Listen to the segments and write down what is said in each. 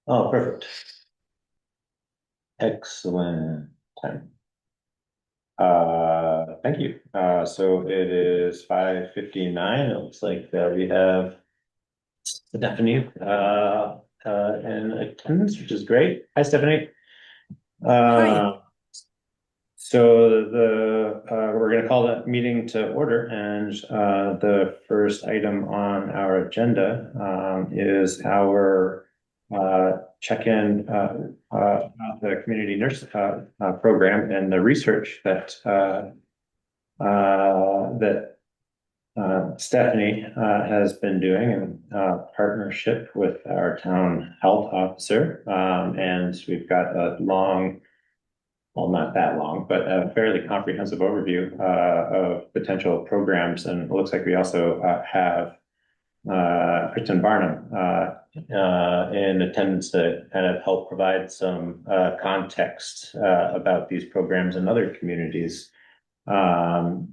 Oh, perfect. Excellent time. Thank you. So it is 5:59. It looks like we have Stephanie in attendance, which is great. Hi, Stephanie. Hi. Uh, so we're going to call that meeting to order, and the first item on our agenda is our check-in about the community nurse program and the research that Stephanie has been doing in partnership with our town health officer, and we've got a long, well, not that long, but a fairly comprehensive overview of potential programs. And it looks like we also have Kristen Barnum in attendance to kind of help provide some context about these programs in other communities. How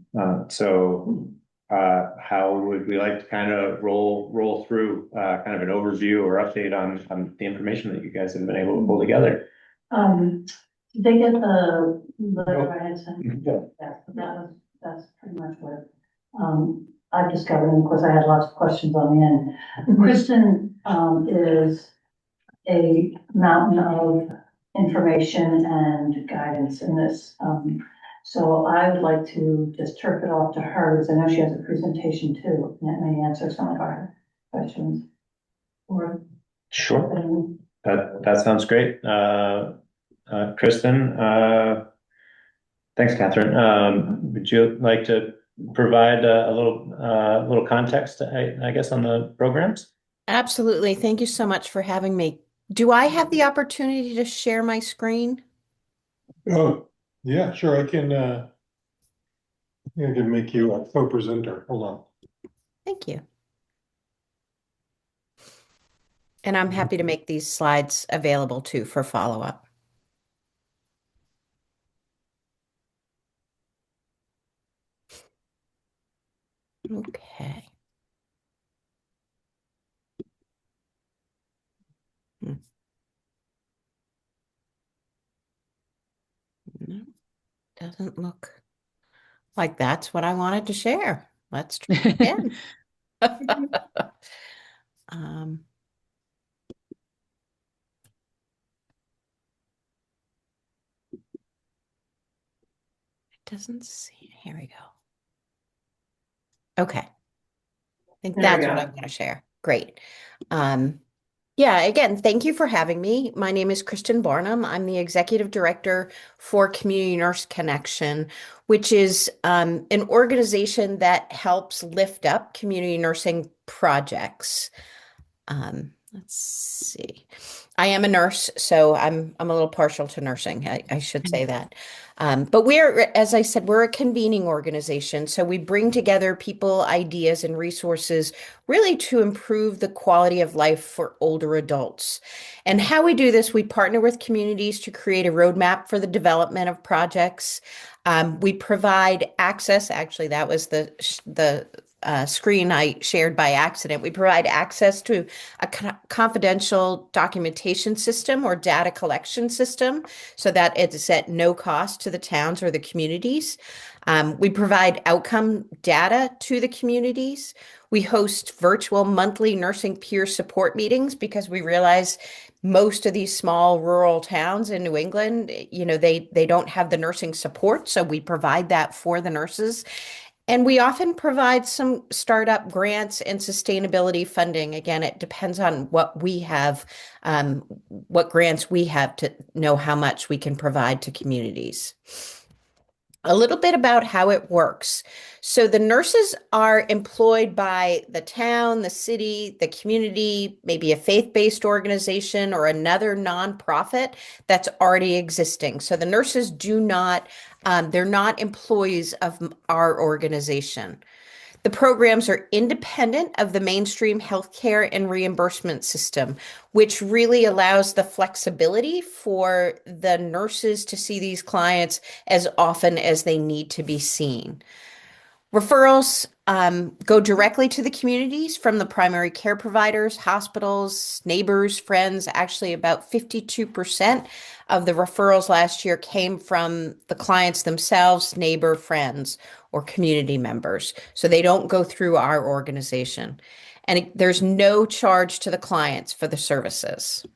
would we like to kind of roll through kind of an overview or update on the information that you guys have been able to pull together? Um, did they get the letter I had sent? Yeah. Yeah, that's pretty much what, I've discovered, and of course, I had lots of questions on the end. Kristen, is a mountain of information and guidance in this. So I would like to just turf it off to her, because I know she has a presentation too, and that may answer some of our questions. Or, Sure. um, That sounds great. Kristen, thanks, Catherine. Would you like to provide a little context, I guess, on the programs? Absolutely. Thank you so much for having me. Do I have the opportunity to share my screen? Oh, yeah, sure. I can make you a co-presenter. Hold on. Thank you. And I'm happy to make these slides available too for follow-up. Okay. Hmm. No, doesn't look like that's what I wanted to share. Let's try again. Um, it doesn't see. Here we go. Okay. I think There we that's what I go. want to share. Great. Um, Yeah, again, thank you for having me. My name is Kristen Barnum. I'm the executive director for Community Nurse Connection, which is an organization that helps lift up community nursing projects. Let's see. I am a nurse, so I'm a little partial to nursing. I should say that. But we're, as I said, we're a convening organization. So we bring together people, ideas, and resources really to improve the quality of life for older adults. And how we do this, we partner with communities to create a roadmap for the development of projects. We provide access. Actually, that was the screen I shared by accident. We provide access to a confidential documentation system or data collection system so that it's at no cost to the towns or the communities. We provide outcome data to the communities. We host virtual monthly nursing peer support meetings because we realize most of these small rural towns in New England, they don't have the nursing support, so we provide that for the nurses. And we often provide some startup grants and sustainability funding. Again, it depends on what grants we have to know how much we can provide to communities. A little bit about how it works. So the nurses are employed by the town, the city, the community, maybe a faith-based organization or another nonprofit that's already existing. So the nurses they're not employees of our organization. The programs are independent of the mainstream healthcare and reimbursement system, which really allows the flexibility for the nurses to see these clients as often as they need to be seen. Referrals go directly to the communities from the primary care providers, hospitals, neighbors, friends. Actually, about 52% of the referrals last year came from the clients themselves, neighbor, friends, or community members. So they don't go through our organization. And there's no charge to the clients for the services.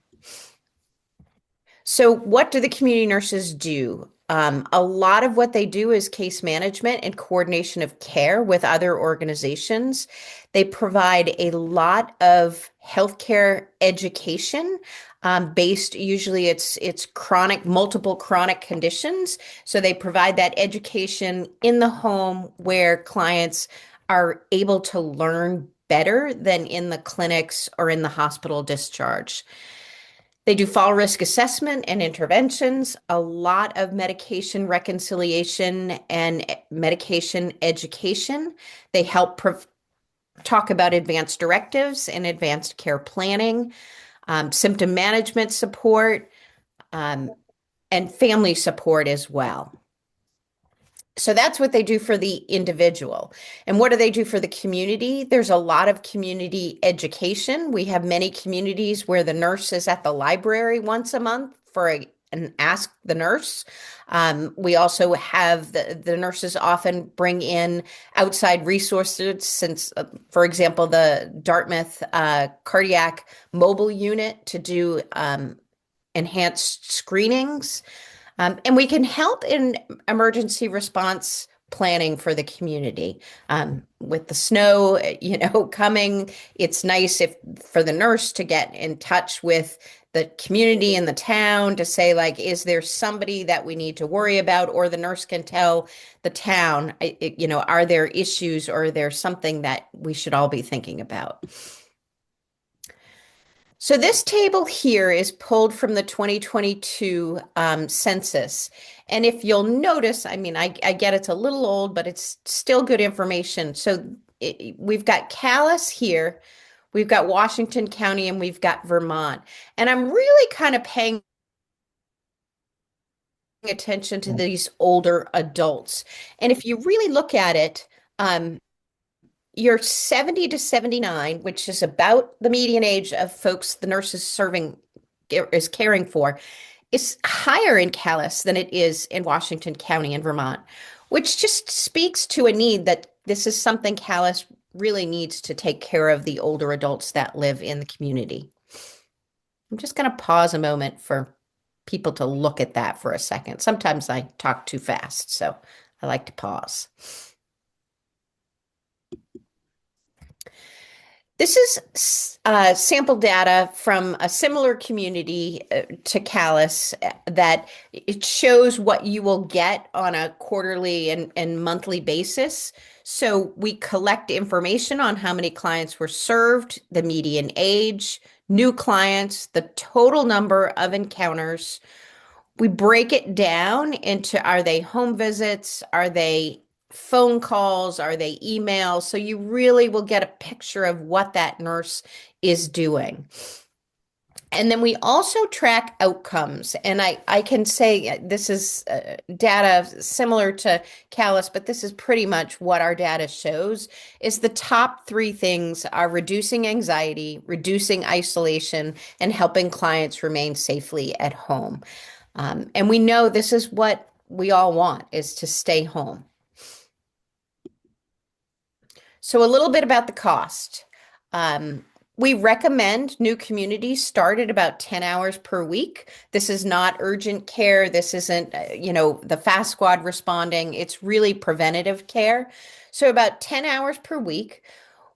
So, what do the community nurses do? A lot of what they do is case management and coordination of care with other organizations. They provide a lot of healthcare education, based usually it's chronic, multiple chronic conditions. So they provide that education in the home where clients are able to learn better than in the clinics or in the hospital discharge. They do fall risk assessment and interventions, a lot of medication reconciliation and medication education. They help talk about advanced directives and advanced care planning, symptom management support, um, and family support as well. So that's what they do for the individual. And what do they do for the community? There's a lot of community education. We have many communities where the nurse is at the library once a month for an Ask the Nurse. We also have the nurses often bring in outside resources since, for example, the Dartmouth Cardiac Mobile Unit to do enhanced screenings. And we can help in emergency response planning for the community. With the snow, coming, it's nice if for the nurse to get in touch with the community and the town to say, like, is there somebody that we need to worry about? Or the nurse can tell the town, are there issues or there's something that we should all be thinking about? So this table here is pulled from the 2022 census. And if you'll notice, I mean, I get it's a little old, but it's still good information. So we've got Calais here, we've got Washington County, and we've got Vermont. And I'm really kind of paying attention to these older adults. And if you really look at it, you're 70 to 79, which is about the median age of folks the nurse is caring for, is higher in Calais than it is in Washington County and Vermont, which just speaks to a need that this is something Calais really needs to take care of the older adults that live in the community. I'm just going to pause a moment for people to look at that for a second. Sometimes I talk too fast, so I like to pause. This is sample data from a similar community to Calais that it shows what you will get on a quarterly and monthly basis. So we collect information on how many clients were served, the median age, new clients, the total number of encounters. We break it down into, are they home visits? Are they phone calls? Are they emails? So you really will get a picture of what that nurse is doing. And then we also track outcomes. And I can say this is data similar to Calais, but this is pretty much what our data shows is the top three things are reducing anxiety, reducing isolation, and helping clients remain safely at home. And we know this is what we all want, is to stay home. So a little bit about the cost. We recommend new communities start at about 10 hours per week. This is not urgent care. This isn't, the fast squad responding. It's really preventative care. So about 10 hours per week.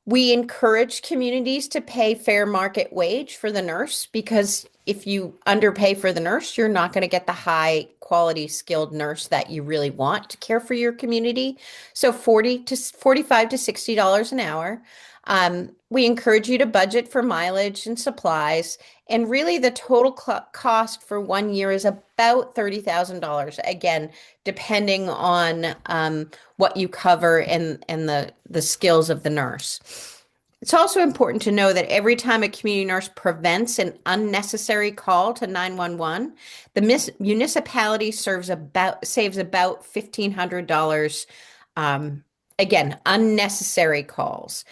We encourage communities to pay fair market wage for the nurse because if you underpay for the nurse, you're not going to get the high quality skilled nurse that you really want to care for your community. So $45 to $60 an hour. We encourage you to budget for mileage and supplies. And really the total cost for 1 year is about $30,000. Again, depending on what you cover and the skills of the nurse. It's also important to know that every time a community nurse prevents an unnecessary call to 911, the municipality saves about $1,500 again, unnecessary calls.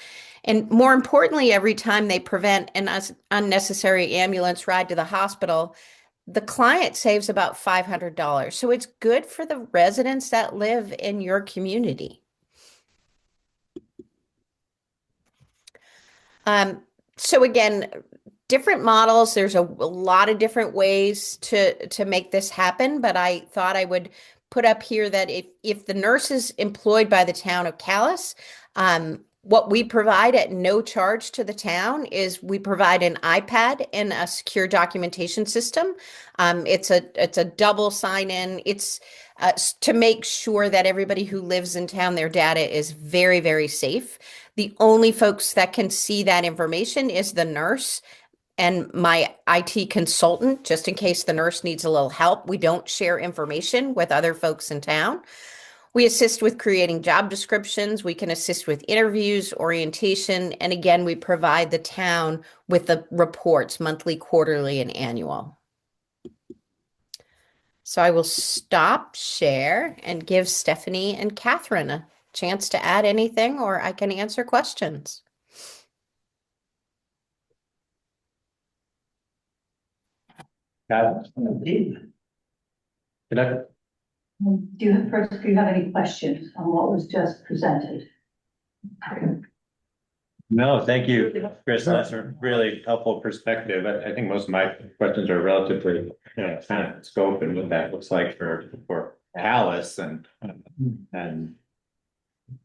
And more importantly, every time they prevent an unnecessary ambulance ride to the hospital, the client saves about $500. So it's good for the residents that live in your community. So again, different models, there's a lot of different ways to make this happen, but I thought I would put up here that if the nurse is employed by the town of Calais, what we provide at no charge to the town is we provide an iPad and a secure documentation system. It's a double sign-in. It's to make sure that everybody who lives in town, their data is very, very safe. The only folks that can see that information is the nurse and my IT consultant, just in case the nurse needs a little help. We don't share information with other folks in town. We assist with creating job descriptions. We can assist with interviews, orientation, and again, we provide the town with the reports, monthly, quarterly, and annual. So I will stop share and give Stephanie and Catherine a chance to add anything, or I can answer questions. Got it. Good luck. Do you have any questions on what was just presented? No, thank you, Chris. That's a really helpful perspective. I think most of my questions are relatively, kind of scope and what that looks like for Alice and.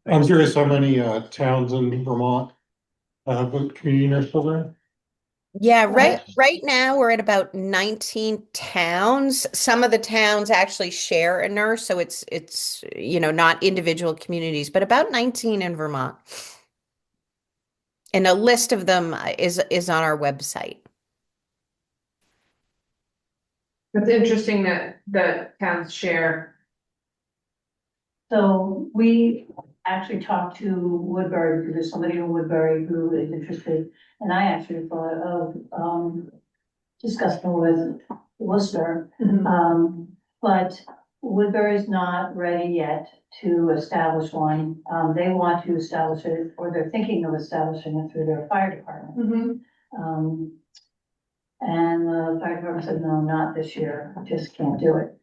I'm curious how many towns in Vermont have a community nurse program? Yeah, right now we're at about 19 towns. Some of the towns actually share a nurse, so it's not individual communities, but about 19 in Vermont. And a list of them is on our website. It's interesting that towns share. So we actually talked to Woodbury, because there's somebody in Woodbury who is interested, and I actually thought of, discussing with Worcester. But Woodbury's not ready yet to establish one. They want to establish it, or they're thinking of establishing it through their fire department. And the fire department said, no, not this year, just can't do it.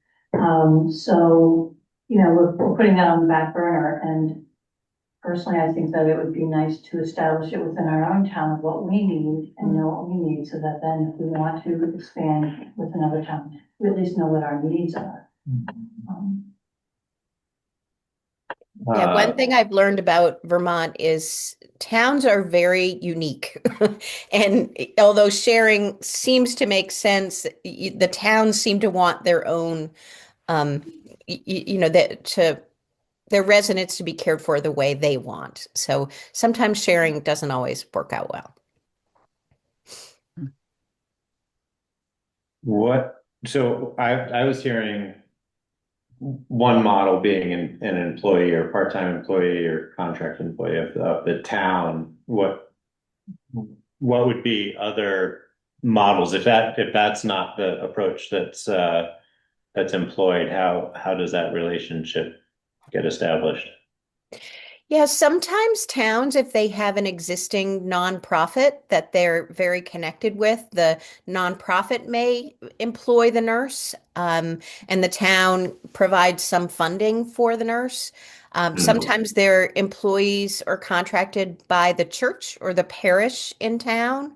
So, we're putting that on the back burner, and personally, I think that it would be nice to establish it within our own town of what we need and know what we need, so that then if we want to expand with another town, we at least know what our needs are. Yeah, one thing I've learned about Vermont is towns are very unique. And although sharing seems to make sense, the towns seem to want their own, their residents to be cared for the way they want. So sometimes sharing doesn't always work out well. So I was hearing one model being an employee or part-time employee or contract employee of the town. What would be other models if that's not the approach that's employed? How does that relationship get established? Yeah, sometimes towns, if they have an existing nonprofit that they're very connected with, the nonprofit may employ the nurse, and the town provides some funding for the nurse. Sometimes their employees are contracted by the church or the parish in town.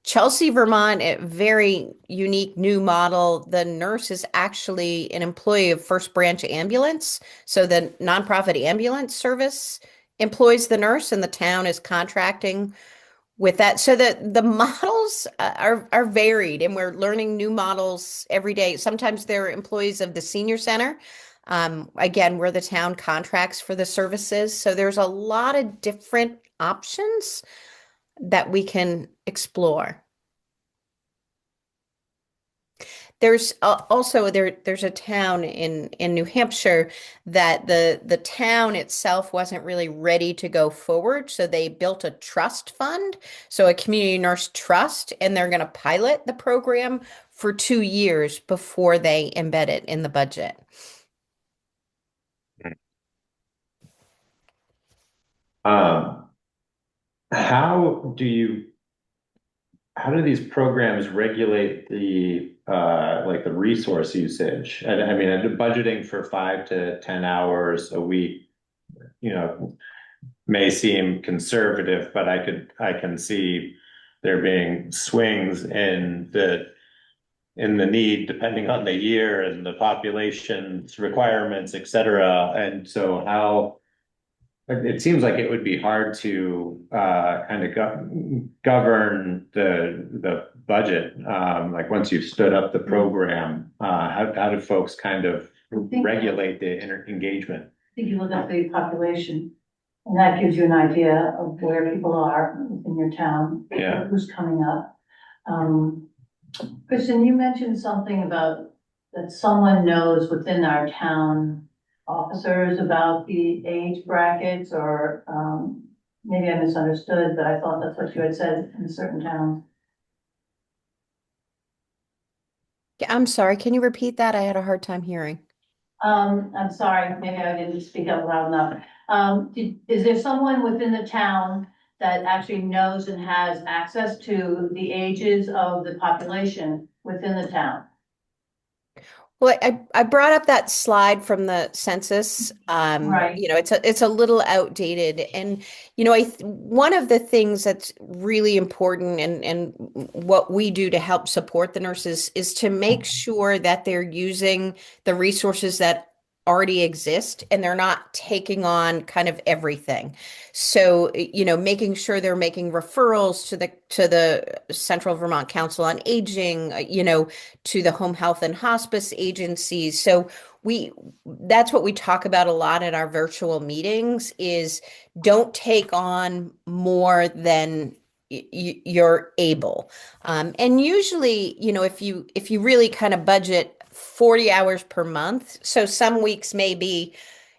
Chelsea, Vermont, a very unique new model. The nurse is actually an employee of First Branch Ambulance. So the nonprofit ambulance service employs the nurse and the town is contracting with that. So the models are varied, and we're learning new models every day. Sometimes they're employees of the senior center. Again, where the town contracts for the services. So there's a lot of different options that we can explore. There's also there's a town in New Hampshire that the town itself wasn't really ready to go forward, so they built a trust fund, so a community nurse trust, and they're going to pilot the program for 2 years before they embed it in the budget. Um, how do you, how do these programs regulate the, like the resource usage? And I mean, budgeting for 5 to 10 hours a week, you know, may seem conservative, but I can see there being swings in the need depending on the year and the population's requirements, et cetera. And so how, it seems like it would be hard to kind of govern the budget. Like once you've stood up the program, how do folks kind of think- regulate the engagement? I think you look at the population, and that gives you an idea of where people are within your town. Yeah. Who's coming up. Kristen, you mentioned something about that someone knows within our town officers about the age brackets, or, maybe I misunderstood, but I thought that's what you had said in certain towns. I'm sorry, can you repeat that? I had a hard time hearing. I'm sorry, maybe I didn't speak up loud enough. Is there someone within the town that actually knows and has access to the ages of the population within the town? Well, I brought up that slide from the census. Right. You know, it's a little outdated, and you know, one of the things that's really important, and what we do to help support the nurses is to make sure that they're using the resources that already exist and they're not taking on kind of everything. So, you know, making sure they're making referrals to the Central Vermont Council on Aging, you know, to the home health and hospice agencies. So we that's what we talk about a lot at our virtual meetings is don't take on more than you're able. And usually, you know, if you really kind of budget 40 hours per month, so some weeks may be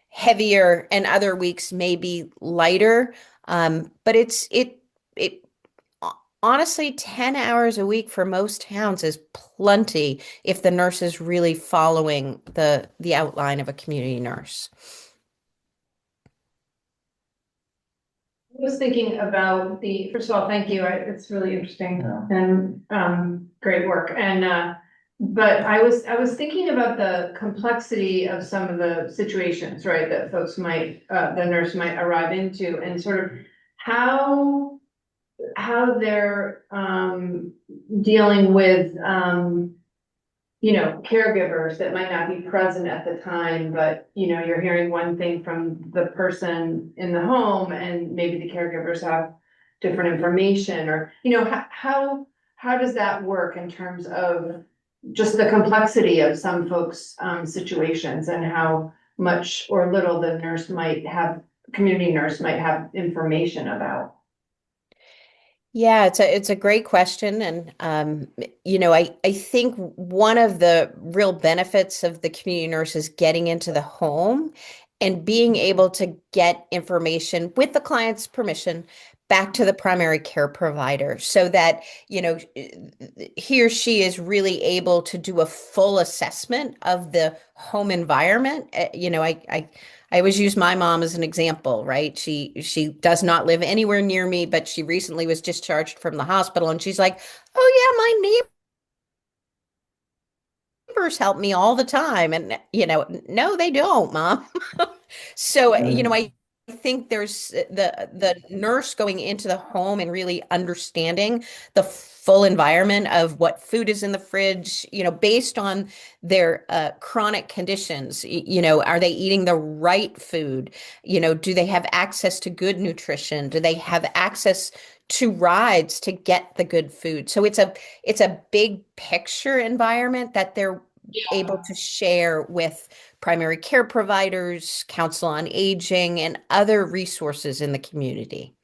heavier and other weeks may be lighter. But it honestly, 10 hours a week for most towns is plenty if the nurse is really following the outline of a community nurse. I was thinking about first of all, thank you. It's really interesting and great work. And but I was thinking about the complexity of some of the situations, right, that folks might the nurse might arrive into, and sort of how they're dealing with you know, caregivers that might not be present at the time, but, you know, you're hearing one thing from the person in the home and maybe the caregivers have different information, or, you know, how does that work in terms of just the complexity of some folks' situations, and how much or little the community nurse might have information about? Yeah, it's a great question, and you know, I think one of the real benefits of the community nurse is getting into the home and being able to get information with the client's permission back to the primary care provider, so that you know he or she is really able to do a full assessment of the home environment. You know, I always use my mom as an example, right? She does not live anywhere near me, but she recently was discharged from the hospital, and she's like, "Oh yeah, my neighbors help me all the time." And you know, no, they don't, Mom. So, you know, I think there's the nurse going into the home and really understanding the full environment of what food is in the fridge, you know, based on their chronic conditions. You know, are they eating the right food? You know, do they have access to good nutrition? Do they have access to rides to get the good food? So it's a big picture environment that they're able to share with primary care providers, council on aging, and other resources in the community.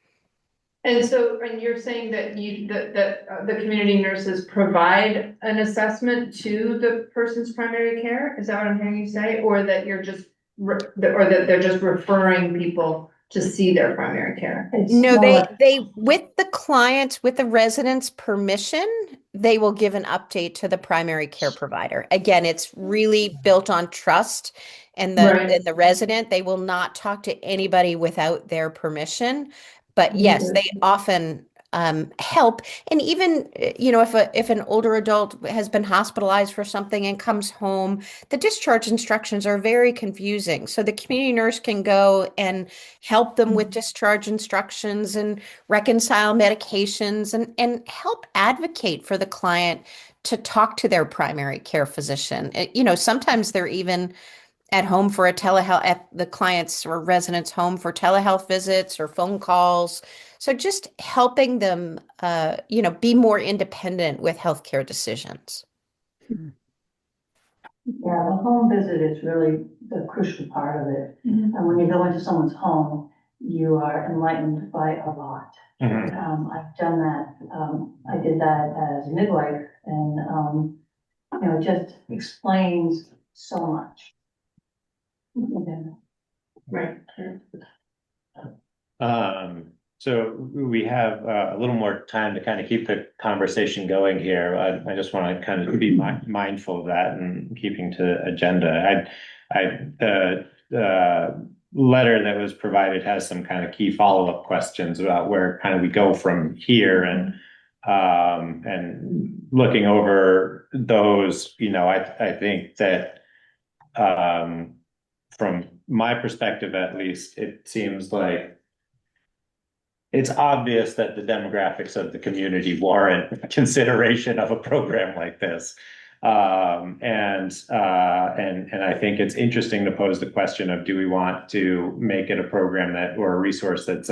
And so, and you're saying that the community nurses provide an assessment to the person's primary care? Is that what I'm hearing you say? Or that you're just, or that they're just referring people to see their primary care? No, they with the clients, with the residents' permission, they will give an update to the primary care provider. Again, it's really built on trust and Right. the resident, they will not talk to anybody without their permission. But yes, they often help. And even, if an older adult has been hospitalized for something and comes home, the discharge instructions are very confusing. So the community nurse can go and help them with discharge instructions and reconcile medications and help advocate for the client to talk to their primary care physician. Sometimes they're even at home for a telehealth, at the client's or resident's home for telehealth visits or phone calls. So just helping them, be more independent with healthcare decisions. Yeah, the home visit is really the crucial part of it. And when you go into someone's home, you are enlightened by a lot. I've done that. I did that as a midwife and, it just explains so much. Right. So we have a little more time to kind of keep the conversation going here. I just want to kind of be mindful of that and keeping to agenda. The letter that was provided has some kind of key follow-up questions about where kind of we go from here, and looking over those, I think that from my perspective, at least, it seems like it's obvious that the demographics of the community warrant consideration of a program like this. And I think it's interesting to pose the question of, do we want to make it a program or a resource that's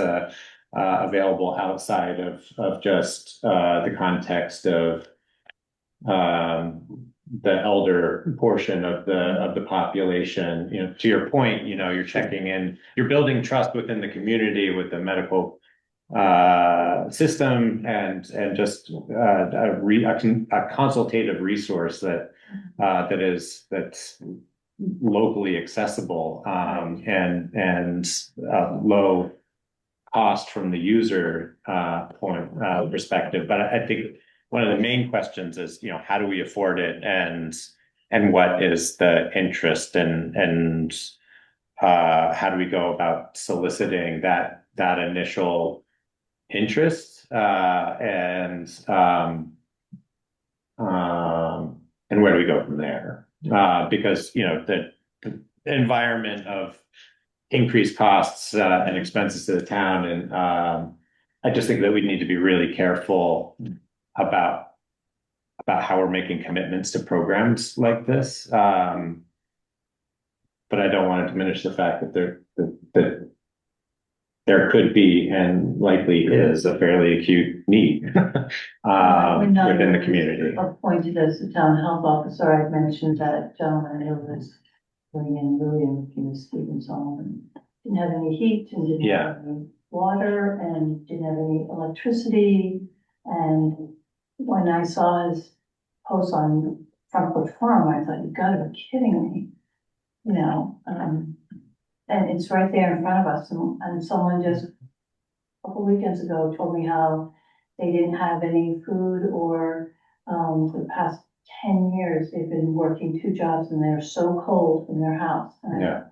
available outside of just the context of the elder portion of the population. To your point, you're checking in, you're building trust within the community with the medical system and just a consultative resource that's locally accessible and low cost from the user point perspective. But I think one of the main questions is, how do we afford it, and what is the interest, and how do we go about soliciting that initial interest, and where do we go from there? Because the environment of increased costs and expenses to the town, and I just think that we need to be really careful about how we're making commitments to programs like this. But I don't want to diminish the fact that there could be, and likely is, a fairly acute need within the community. Appointed as the town health officer, I mentioned that gentleman who was living in William, he was Stephen's home, and didn't have any heat and didn't have any water and didn't have any electricity. And when I saw his post on Front Porch Forum, I thought, you gotta be kidding me, and it's right there in front of us. And someone just a couple weekends ago told me how they didn't have any food, or for the past 10 years, they've been working 2 jobs and they're so cold in their house. And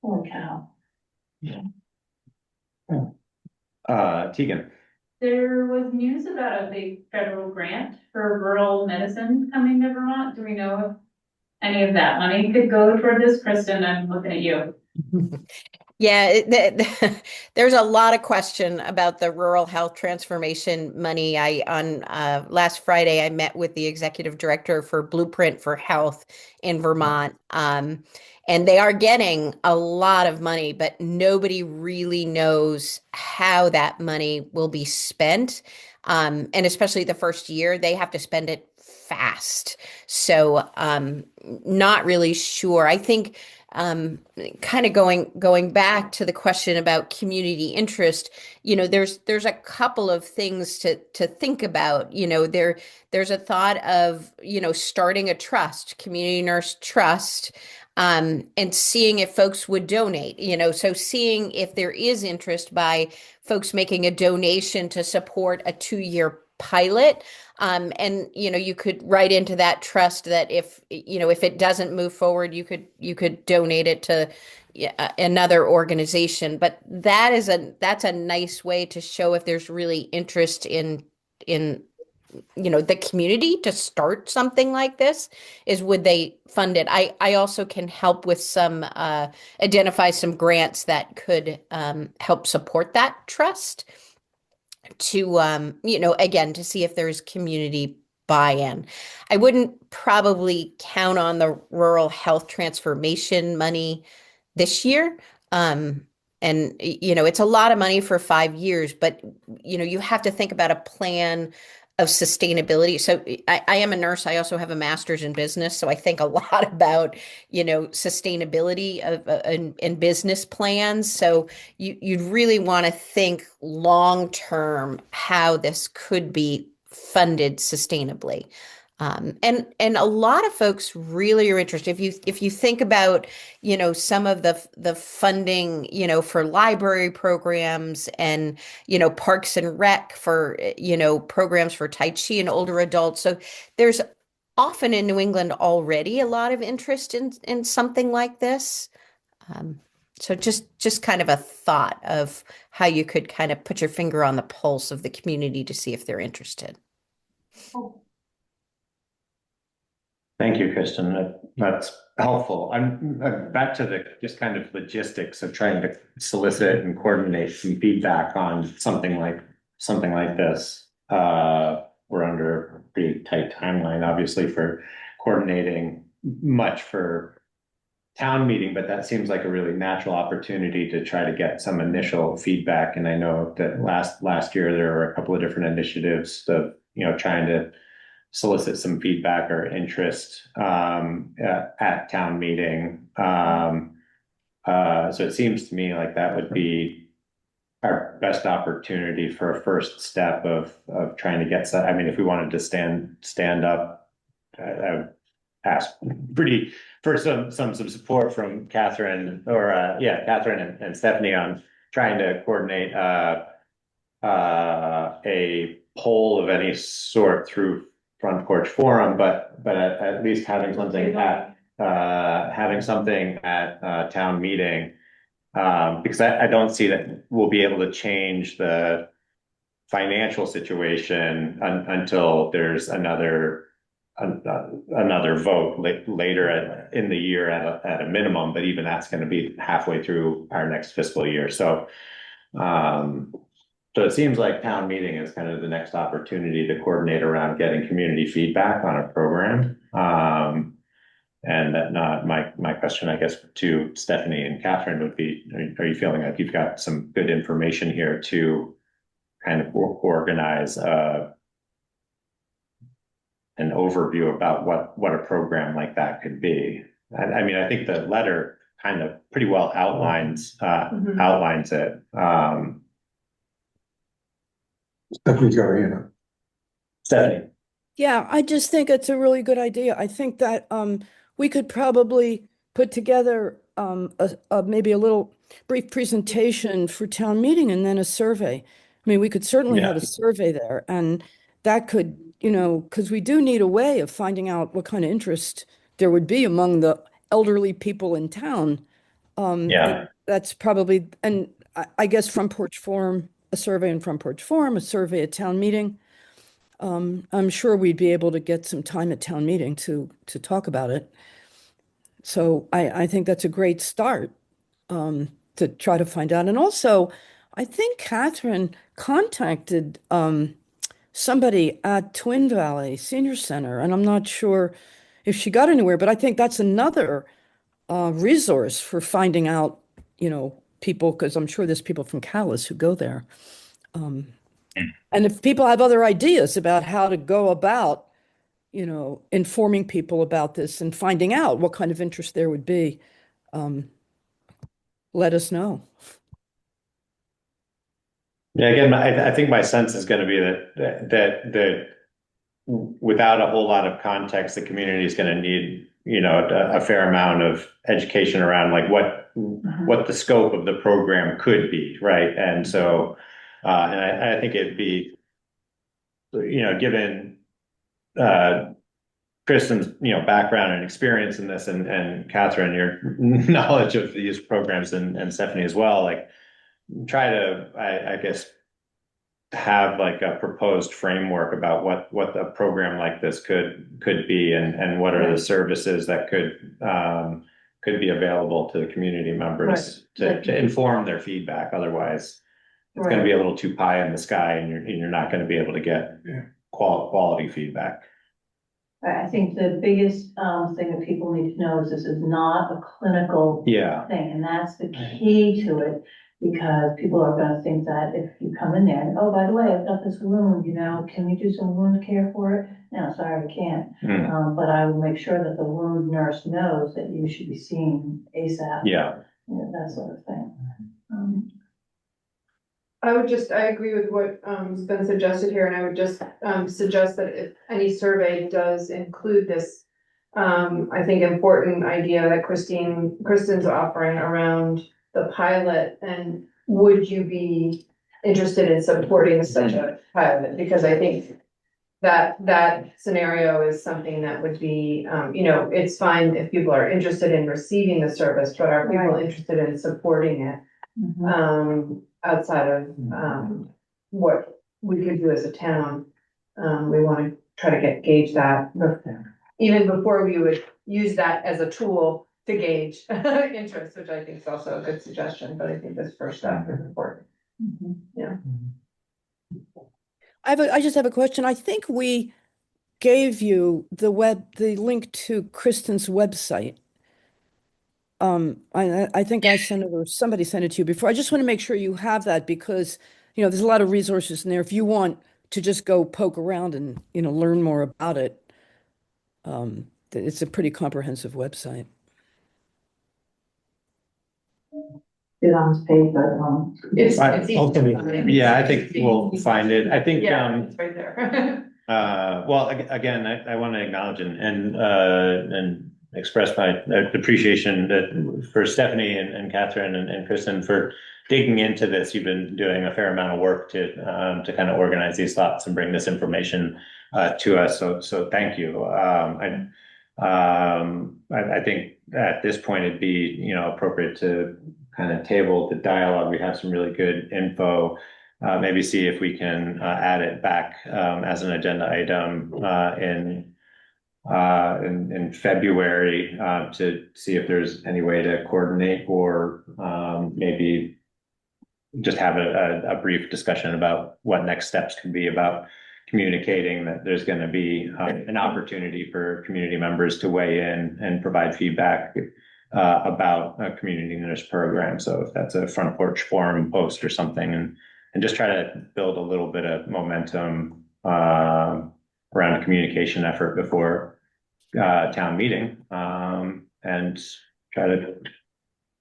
holy cow. Tegan. There was news about a big federal grant for rural medicine coming to Vermont. Do we know if any of that money could go toward this? Kristen, I'm looking at you. Yeah, there's a lot of question about the rural health transformation money. On last Friday, I met with the executive director for Blueprint for Health in Vermont. And they are getting a lot of money, but nobody really knows how that money will be spent. And especially the first year, they have to spend it fast. So not really sure. I think kind of going back to the question about community interest, there's a couple of things to think about. There's a thought of, starting a trust, community nurse trust, and seeing if folks would donate, so seeing if there is interest by folks making a donation to support a 2-year pilot. And you could write into that trust that if it doesn't move forward, you could donate it to another organization. But that's a nice way to show if there's really interest in the community to start something like this, is would they fund it? I also can help with some identify some grants that could help support that trust to again, to see if there's community buy-in. I wouldn't probably count on the rural health transformation money this year. And it's a lot of money for 5 years, but you have to think about a plan of sustainability. So I am a nurse. I also have a master's in business. So I think a lot about, sustainability of in business plans. So you'd really want to think long term how this could be funded sustainably. And a lot of folks really are interested. If you think about, some of the funding, for library programs and, parks and rec for, programs for Tai Chi and older adults. So there's often in New England already a lot of interest in something like this. So just kind of a thought of how you could kind of put your finger on the pulse of the community to see if they're interested. Thank you, Kristen. That's helpful. I'm back to the just kind of logistics of trying to solicit and coordinate some feedback on something like this. We're under a pretty tight timeline, obviously, for coordinating much for town meeting, but that seems like a really natural opportunity to try to get some initial feedback. And I know that last year there were a couple of different initiatives of trying to solicit some feedback or interest at town meeting. So it seems to me like that would be our best opportunity for a first step of trying to get some. I mean, if we wanted to stand up, I would ask for some support from Catherine Catherine and Stephanie on trying to coordinate a poll of any sort through Front Porch Forum, but at least having something at town meeting, because I don't see that we'll be able to change the financial situation until there's another vote later in the year at a minimum, but even that's going to be halfway through our next fiscal year. So it seems like town meeting is kind of the next opportunity to coordinate around getting community feedback on a program. And that my question, I guess, to Stephanie and Catherine would be, are you feeling like you've got some good information here to kind of organize an overview about what a program like that could be? I mean, I think the letter kind of pretty well outlines it. Stephanie. Yeah, I just think it's a really good idea. I think that we could probably put together maybe a little brief presentation for town meeting and then a survey. I mean, we could certainly have a survey there, and that could, because we do need a way of finding out what kind of interest there would be among the elderly people in town. That's probably, and I guess Front Porch Forum, a survey in Front Porch Forum, a survey at town meeting. I'm sure we'd be able to get some time at town meeting to talk about it. So I think that's a great start to try to find out. And also, I think Catherine contacted somebody at Twin Valley Senior Center, and I'm not sure if she got anywhere, but I think that's another resource for finding out, people, because I'm sure there's people from Calais who go there. And if people have other ideas about how to go about, informing people about this and finding out what kind of interest there would be, let us know. Yeah, again, I think my sense is going to be that without a whole lot of context, the community is going to need, a fair amount of education around like what the scope of the program could be, right? And so, and I think it'd be given, Kristen's, background and experience in this, and Catherine, your knowledge of these programs, and Stephanie as well, like, try to, I guess, have like a proposed framework about what a program like this could be, and what are the services that could be available to the community members to inform their feedback. Otherwise, it's going to be a little too pie in the sky, and you're not going to be able to get quality feedback. I think the biggest thing that people need to know is this is not a clinical thing, and that's the key to it, because people are gonna think that if you come in there and, oh, by the way, I've got this wound, can you do some wound care for it? No, sorry, I can't. But I will make sure that the wound nurse knows that you should be seen ASAP. That sort of thing. I agree with what has been suggested here, and I would just suggest that if any survey does include this, I think important idea that Kristen's offering around the pilot, and would you be interested in supporting such a pilot? Because I think that scenario is something that would be, it's fine if people are interested in receiving the service, but are people interested in supporting it? Outside of what we could do as a town, we want to try to gauge that even before we would use that as a tool to gauge interest, which I think is also a good suggestion. But I think this first step is important. Yeah. I just have a question. I think we gave you the link to Kristen's website. I think I sent it, or somebody sent it to you before. I just want to make sure you have that, because, there's a lot of resources in there. If you want to just go poke around and, learn more about it, it's a pretty comprehensive website. Get on his page, but It's easy to find. Yeah, I think we'll find it. I think it's right there. well, again, I want to acknowledge and express my appreciation for Stephanie and Catherine and Kristen for digging into this. You've been doing a fair amount of work to kind of organize these thoughts and bring this information to us. So thank you. I think at this point it'd be appropriate to kind of table the dialogue. We have some really good info. Maybe see if we can add it back as an agenda item in February to see if there's any way to coordinate, or maybe just have a brief discussion about what next steps could be about communicating that there's going to be an opportunity for community members to weigh in and provide feedback about a community nurse program. So if that's a front porch forum post or something, and just try to build a little bit of momentum around a communication effort before town meeting, and try to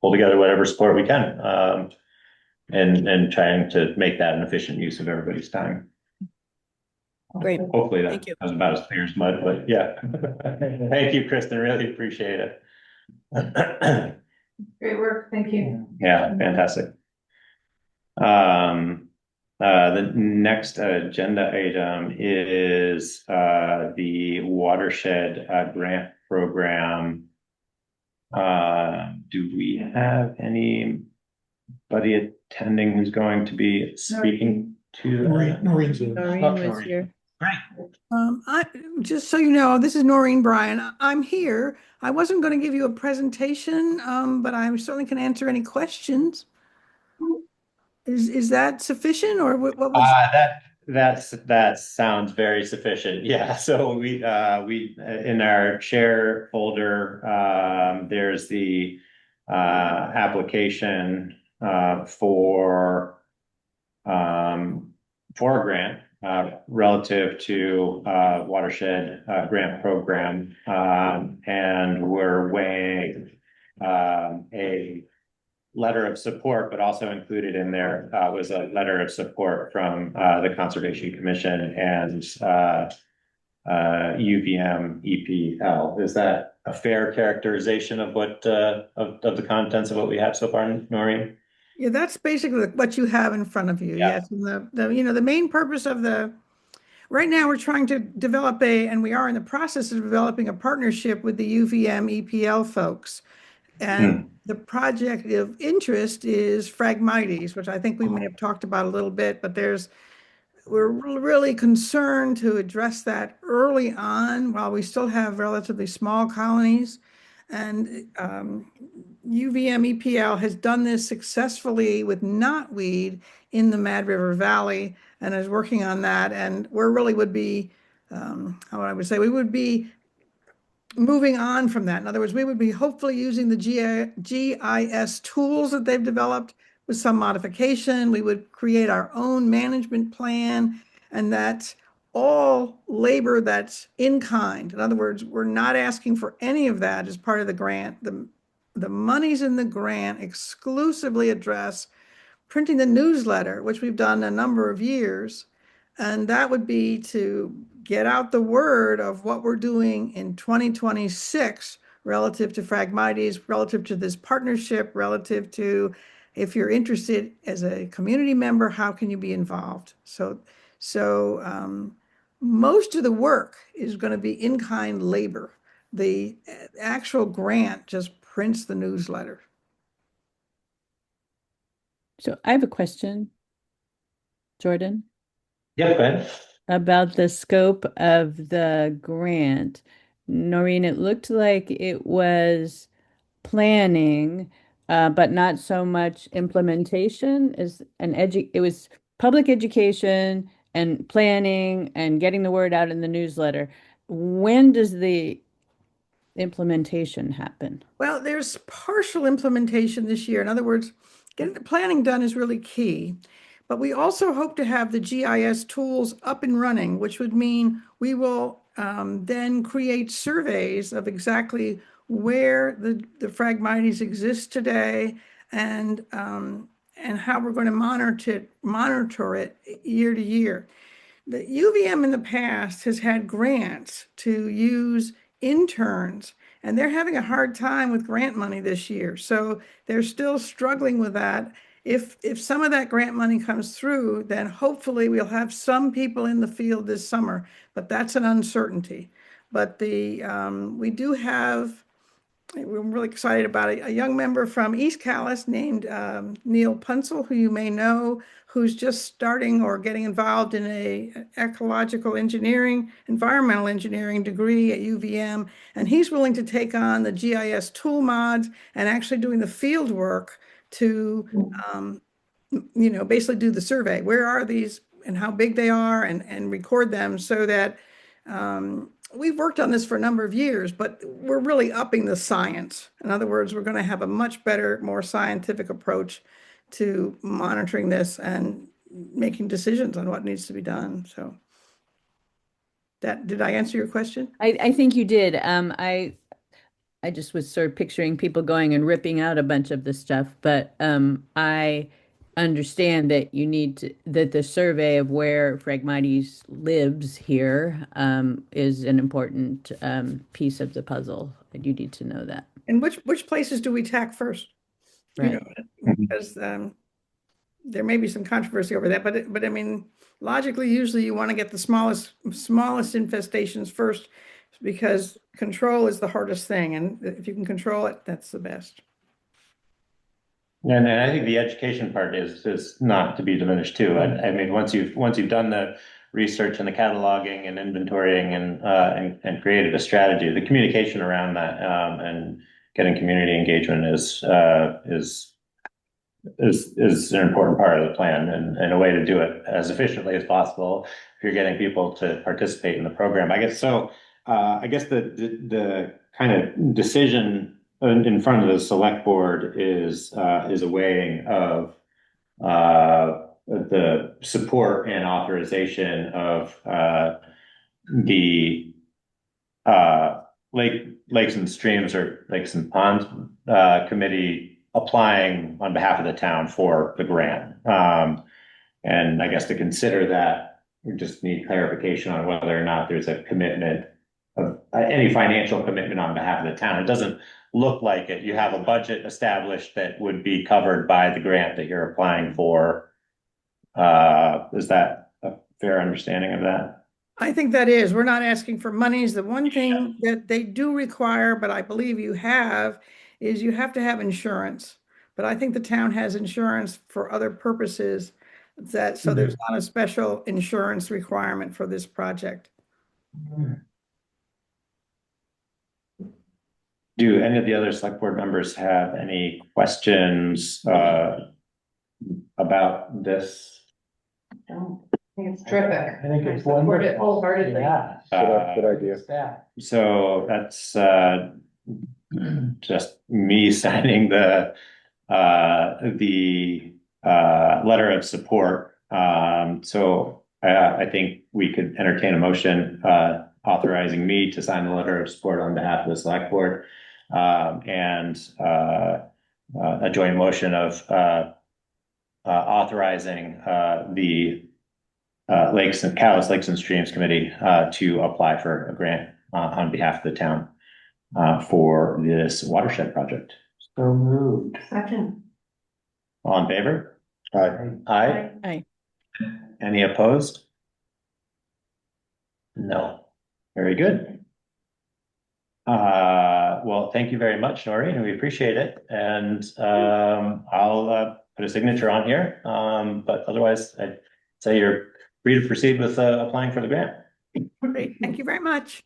pull together whatever support we can, and trying to make that an efficient use of everybody's time. Great. Hopefully that Thank you. was about as clear as mud, but yeah. Thank you, Kristen. Really appreciate it. Great work. Thank you. Yeah, fantastic. The next agenda item is the watershed grant program. Do we have anybody attending who's going to be speaking to that? Noreen's in. Noreen Oh, was Noreen. here. I, just so you know, this is Noreen Bryan. I'm here. I wasn't going to give you a presentation, but I certainly can answer any questions. Is that sufficient, or what was? That sounds very sufficient. Yeah. So we in our share folder, there's the application for a grant relative to watershed grant program, and we're weighing a letter of support, but also included in there was a letter of support from the Conservation Commission and UVM EPL. Is that a fair characterization of what of the contents of what we have so far, Noreen? Yeah, that's basically what you have in front of you. Yeah. Yes, and the main purpose of the right now we're trying to develop and we are in the process of developing a partnership with the UVM EPL folks. And the project of interest is Phragmites, which I think we may have talked about a little bit, but we're really concerned to address that early on while we still have relatively small colonies. And UVM EPL has done this successfully with knotweed in the Mad River Valley and is working on that. And we're really would be, how I would say, we would be moving on from that. In other words, we would be hopefully using the GIS tools that they've developed with some modification. We would create our own management plan, and that's all labor that's in kind. In other words, we're not asking for any of that as part of the grant. The monies in the grant exclusively address printing the newsletter, which we've done a number of years. And that would be to get out the word of what we're doing in 2026 relative to Phragmites, relative to this partnership, relative to if you're interested as a community member, how can you be involved? So most of the work is going to be in-kind labor. The actual grant just prints the newsletter. So I have a question, Jordan, Yeah, go ahead. about the scope of the grant. Noreen, it looked like it was planning, but not so much implementation. It was public education and planning and getting the word out in the newsletter. When does the implementation happen? Well, there's partial implementation this year. In other words, getting the planning done is really key. But we also hope to have the GIS tools up and running, which would mean we will then create surveys of exactly where the Phragmites exist today and how we're going to monitor it year to year. The UVM in the past has had grants to use interns, and they're having a hard time with grant money this year. So they're still struggling with that. If some of that grant money comes through, then hopefully we'll have some people in the field this summer, but that's an uncertainty. But we do have, we're really excited about it, a young member from East Calais named Neil Punsel, who you may know, who's just starting or getting involved in a ecological engineering, environmental engineering degree at UVM. And he's willing to take on the GIS tool mods and actually doing the field work to, basically do the survey. Where are these and how big they are and record them so that we've worked on this for a number of years, but we're really upping the science. In other words, we're going to have a much better, more scientific approach to monitoring this and making decisions on what needs to be done. So did I answer your question? I think you did. I just was sort of picturing people going and ripping out a bunch of the stuff, but I understand that that the survey of where Phragmites lives here is an important piece of the puzzle. You need to know that. And which places do we tack first? Right. Because there may be some controversy over that, but I mean, logically, usually you want to get the smallest infestations first because control is the hardest thing. And if you can control it, that's the best. And I think the education part is not to be diminished too. I mean, once you've done the research and the cataloging and inventorying and created a strategy, the communication around that and getting community engagement is an important part of the plan and a way to do it as efficiently as possible if you're getting people to participate in the program. I guess so. I guess the kind of decision in front of the select board is a weighing of the support and authorization of the lakes and streams or lakes and ponds committee applying on behalf of the town for the grant. And I guess to consider that, we just need clarification on whether or not there's a commitment of any financial commitment on behalf of the town. It doesn't look like it. You have a budget established that would be covered by the grant that you're applying for. Is that a fair understanding of that? I think that is, we're not asking for monies. The one thing that they do require, but I believe you have, is you have to have insurance. But I think the town has insurance for other purposes that, so there's not a special insurance requirement for this project. Do any of the other select board members have any questions, about this? I think it's terrific. I think it's support it wonderful. wholeheartly. Yeah. Good idea. So that's, just me signing the letter of support. So I think we could entertain a motion, authorizing me to sign the letter of support on behalf of the select board. And a joint motion of authorizing the Calais Lakes and Streams Committee to apply for a grant on behalf of the town for this watershed project. So moved. Second. All in favor? Aye. Aye. Any opposed? No. Very good. Well, thank you very much, Noreen, and we appreciate it. And I'll put a signature on here. But otherwise, I'd say you're free to proceed with applying for the grant. Great, thank you very much.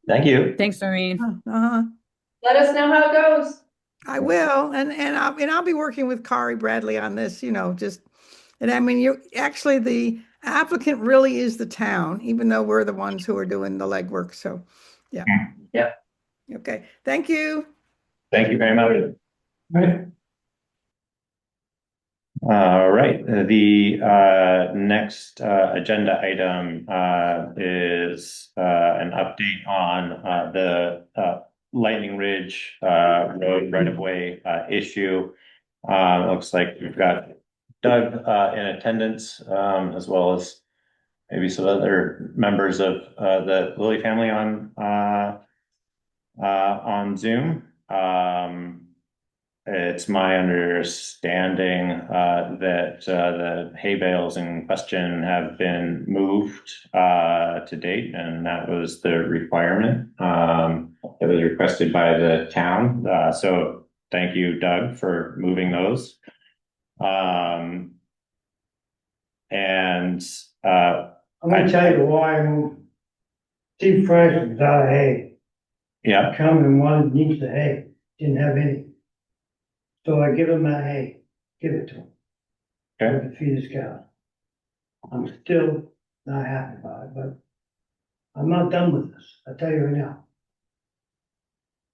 Thank you. Thanks, Noreen. Uh-huh. Let us know how it goes. I will, and I'll be working with Kari Bradley on this, and I mean, the applicant really is the town, even though we're the ones who are doing the legwork, so, yeah. Yeah. Okay, thank you. Thank you very much. All right, the next agenda item is an update on the Lightning Ridge Road right-of-way issue. Looks like we've got Doug in attendance, as well as maybe some other members of the Lilly family on Zoom. It's my understanding that the hay bales in question have been moved to date, and that was the requirement. It was requested by the town. So thank you, Doug, for moving those. And I'm gonna tell you why I moved. Steve Price was out of hay. yeah, Come and wanted, needs the hay, didn't have any. So I give him that hay, give it to him. okay. To feed his cow. I'm still not happy about it, but I'm not done with this, I tell you right now.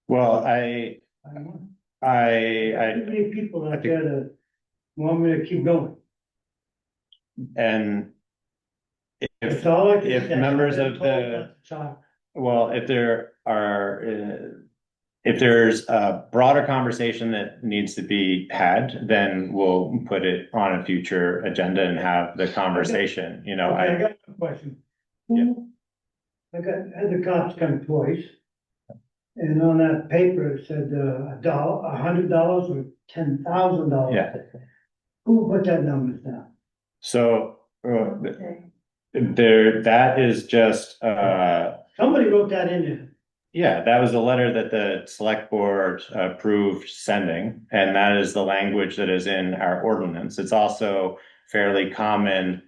Well, I don't know. Too many people out there that want me to keep going. and That's if, all I can if say. members I've of been told the, not to talk. well, if there are, if there's a broader conversation that needs to be had, then we'll put it on a future agenda and have the conversation, Okay, I got a question. Yeah. Had the cops come twice. And on that paper, it said, $100 or $10,000. Yeah. Who put that numbers down? So, there, that is just, Somebody wrote that in there. yeah, that was the letter that the select board approved sending, and that is the language that is in our ordinance. It's also fairly common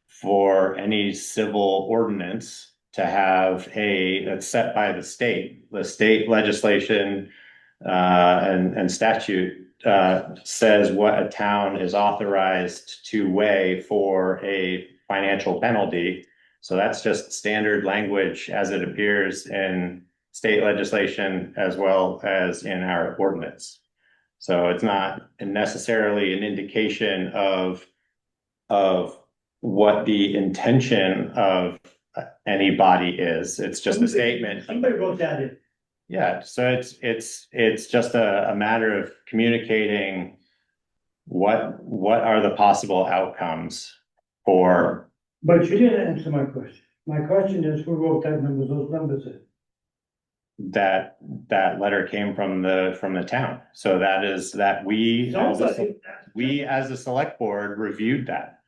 for any civil ordinance to have that's set by the state legislation and statute says what a town is authorized to weigh for a financial penalty. So that's just standard language as it appears in state legislation as well as in our ordinance. So it's not necessarily an indication of what the intention of any body is. It's just a statement. Somebody wrote that in. Yeah, so it's just a matter of communicating what are the possible outcomes for. But you didn't answer my question. My question is, who wrote those numbers in? That letter came from the town. So that is that we as a select board reviewed that.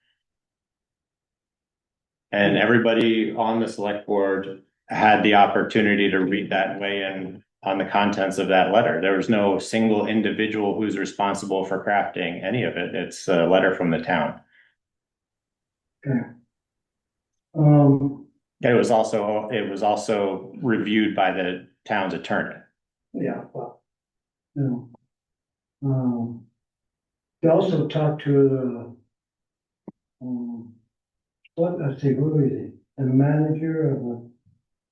And everybody on the select board had the opportunity to read that weigh in on the contents of that letter. There was no single individual who's responsible for crafting any of it. It's a letter from the town. Um, It was also reviewed by the town's attorney. yeah, well, you know, they also talked to let's see, who is he? The manager of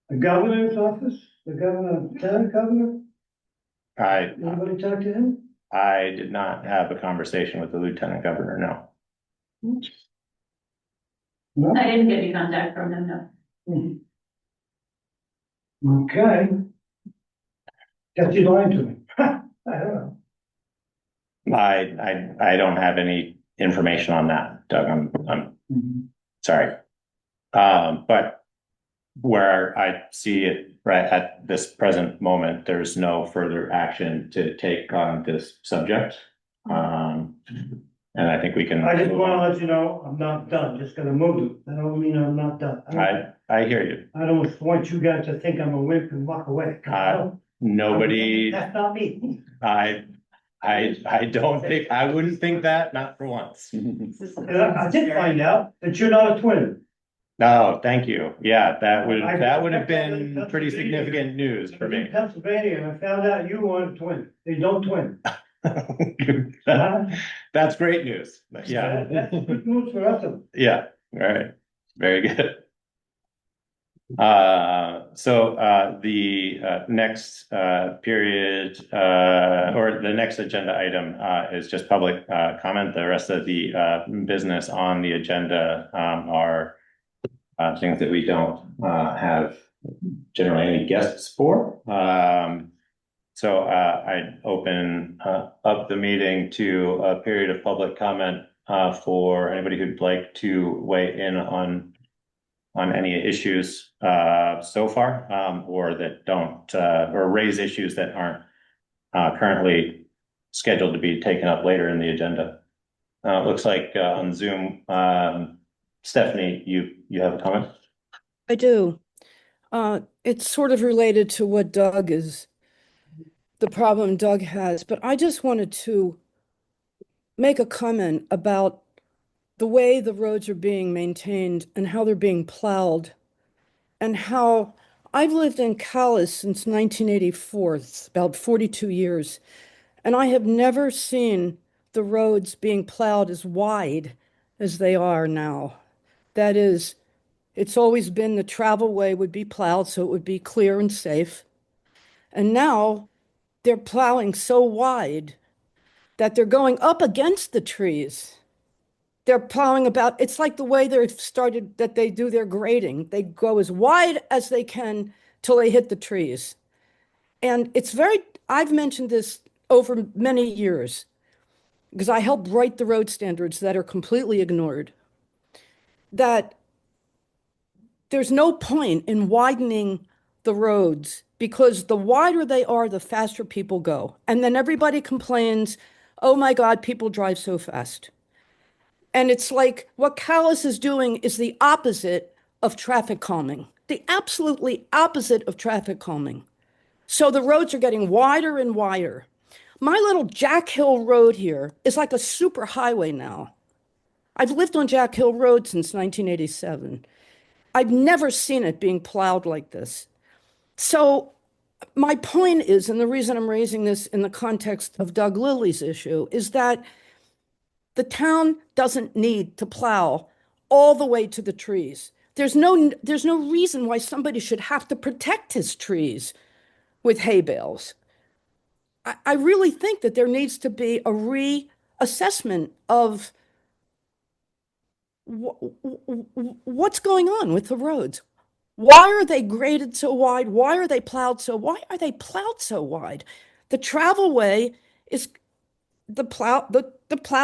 the governor's office, the town governor? Anybody talk to him? I did not have a conversation with the lieutenant governor, no. No? I didn't get any contact from him, no. Okay. Guess he's lying to me. I don't know. I don't have any information on that, Doug. I'm sorry. But where I see it right at this present moment, there's no further action to take on this subject. And I think we can. I just wanna let you know, I'm not done, just gonna move it. That don't mean I'm not done. I hear you. I don't want you guys to think I'm a wimp and walk away. Nobody, That's not me. I don't think, I wouldn't think that, not for once. And I did find out that you're not a twin. No, thank you. Yeah, that would have been pretty significant news for In me. Pennsylvania, and I found out you weren't a twin. They don't twin. That's great news. Yeah. That's good news for us. Yeah, all right, very good. The next period, or the next agenda item, is just public comment. The rest of the business on the agenda are things that we don't have generally any guests for. I'd open up the meeting to a period of public comment for anybody who'd like to weigh in on any issues so far, or that don't, or raise issues that aren't currently scheduled to be taken up later in the agenda. Looks like on Zoom, Stephanie, you have a comment? I do. It's sort of related to what the problem Doug has, but I just wanted to make a comment about the way the roads are being maintained and how they're being plowed, and how I've lived in Calais since 1984, it's about 42 years, and I have never seen the roads being plowed as wide as they are now. That is, it's always been the travel way would be plowed so it would be clear and safe. And now they're plowing so wide that they're going up against the trees. They're plowing about, it's like the way they've started, that they do their grading. They go as wide as they can till they hit the trees. And I've mentioned this over many years because I helped write the road standards that are completely ignored, that there's no point in widening the roads because the wider they are, the faster people go. And then everybody complains, oh my God, people drive so fast. And it's like what Calais is doing is the opposite of traffic calming, the absolutely opposite of traffic calming. So the roads are getting wider and wider. My little Jack Hill Road here is like a super highway now. I've lived on Jack Hill Road since 1987. I've never seen it being plowed like this. So my point is, and the reason I'm raising this in the context of Doug Lilly's issue, is that the town doesn't need to plow all the way to the trees. There's no reason why somebody should have to protect his trees with hay bales. I really think that there needs to be a reassessment of what's going on with the roads. Why are they graded so wide? Why are they plowed so? Why are they plowed so wide? The travel way is the plow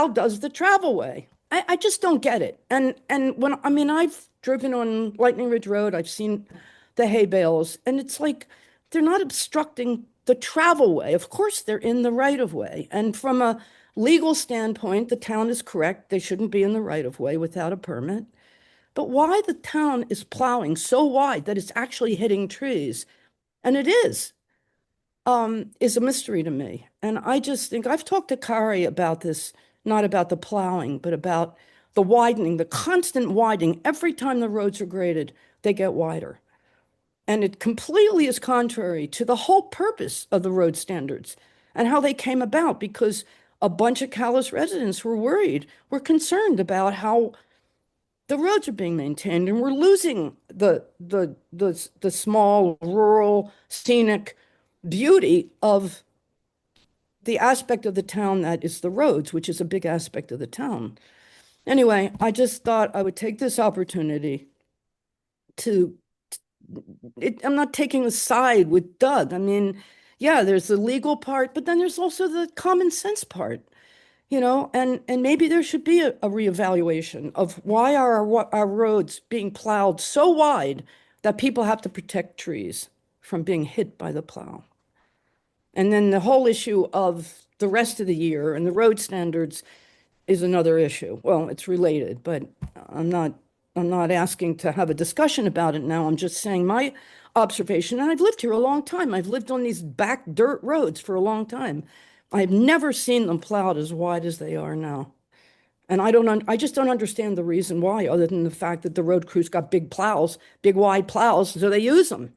does the travel way. I just don't get it. And I've driven on Lightning Ridge Road, I've seen the hay bales, and it's like they're not obstructing the travel way. Of course, they're in the right of way. And from a legal standpoint, the town is correct. They shouldn't be in the right of way without a permit. But why the town is plowing so wide that it's actually hitting trees, and it is a mystery to me. And I just think I've talked to Kari about this, not about the plowing, but about the widening, the constant widening. Every time the roads are graded, they get wider. And it completely is contrary to the whole purpose of the road standards and how they came about, because a bunch of Calais residents were concerned about how the roads are being maintained, and we're losing the small, rural, scenic beauty of the aspect of the town that is the roads, which is a big aspect of the town. Anyway, I just thought I would take this opportunity to, I'm not taking a side with Doug. I mean, yeah, there's the legal part, but then there's also the common sense part, and maybe there should be a reevaluation of why are our roads being plowed so wide that people have to protect trees from being hit by the plow. And then the whole issue of the rest of the year and the road standards is another issue. Well, it's related, but I'm not asking to have a discussion about it now. I'm just saying my observation, and I've lived here a long time. I've lived on these back dirt roads for a long time. I've never seen them plowed as wide as they are now. And I just don't understand the reason why, other than the fact that the road crews got big plows, big wide plows, so they use them.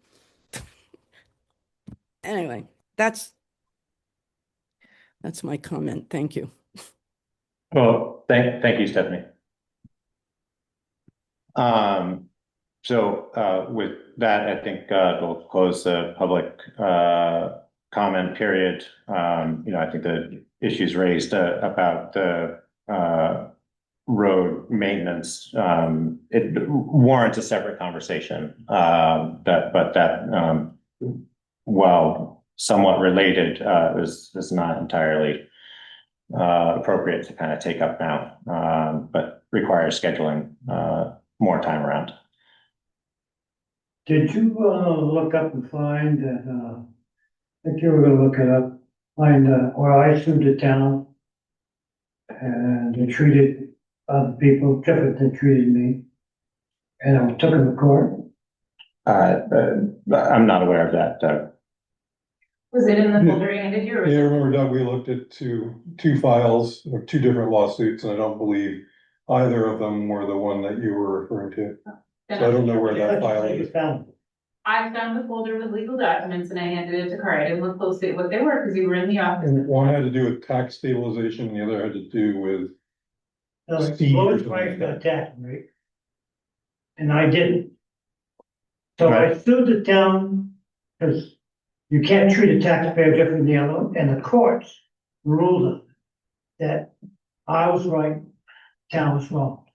Anyway, that's my comment. Thank you. Well, thank you, Stephanie. So with that, I think we'll close the public comment period. I think the issues raised about the road maintenance, it warrants a separate conversation. That while somewhat related, is not entirely appropriate to kind of take up now, but requires scheduling more time around. Did you look up and find that, I think you were gonna look it up, find where I sued the town and they treated other people different than treated me, and I took them to court? I'm not aware of that, Doug. Was it in the folder you handed you? Yeah, I remember, Doug, we looked at two files or two different lawsuits, and I don't believe either of them were the one that you were referring to. So I don't know where that file is. I found the folder with legal documents and I handed it to Carl. I didn't look closely at what they were because you were in the office. And one had to do with tax stabilization, and the other had to do with. Lowest price got tax rate. And I didn't. So I sued the town because you can't treat a taxpayer different than the other one, and the courts ruled on it, that I was right, town was wrong.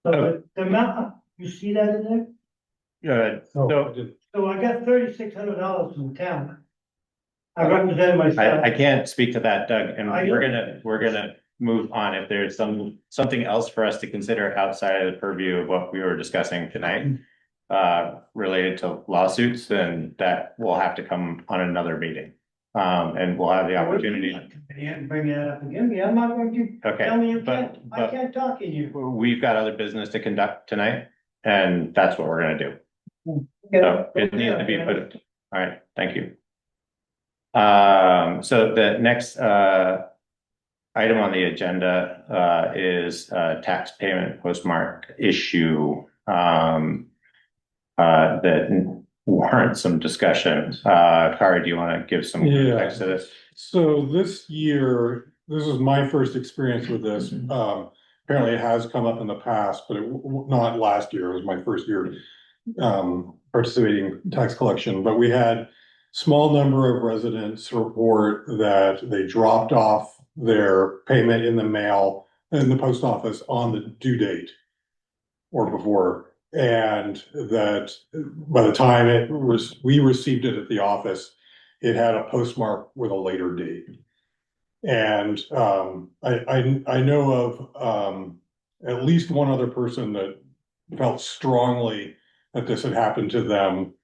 So the amount, you see that in there? So I got $3,600 from the town. I represented myself. I can't speak to that, Doug, and we're gonna move on. If there's something else for us to consider outside of the purview of what we were discussing tonight, related to lawsuits, then that will have to come on another meeting. And we'll have the opportunity. Bring that up again. I'm not going to Okay, tell me you can't. I can't talk to you. We've got other business to conduct tonight, and that's what we're gonna do. Okay. So it needs to be put. All right, thank you. So the next item on the agenda is tax payment postmark issue that warrants some discussion. Kari, do you want to give some context to this? So this year, this is my first experience with this. Apparently it has come up in the past, but not last year. It was my first year participating in tax collection, but we had small number of residents report that they dropped off their payment in the mail in the post office on the due date or before, and that by the time we received it at the office, it had a postmark with a later date. And I know of at least one other person that felt strongly that this had happened to them.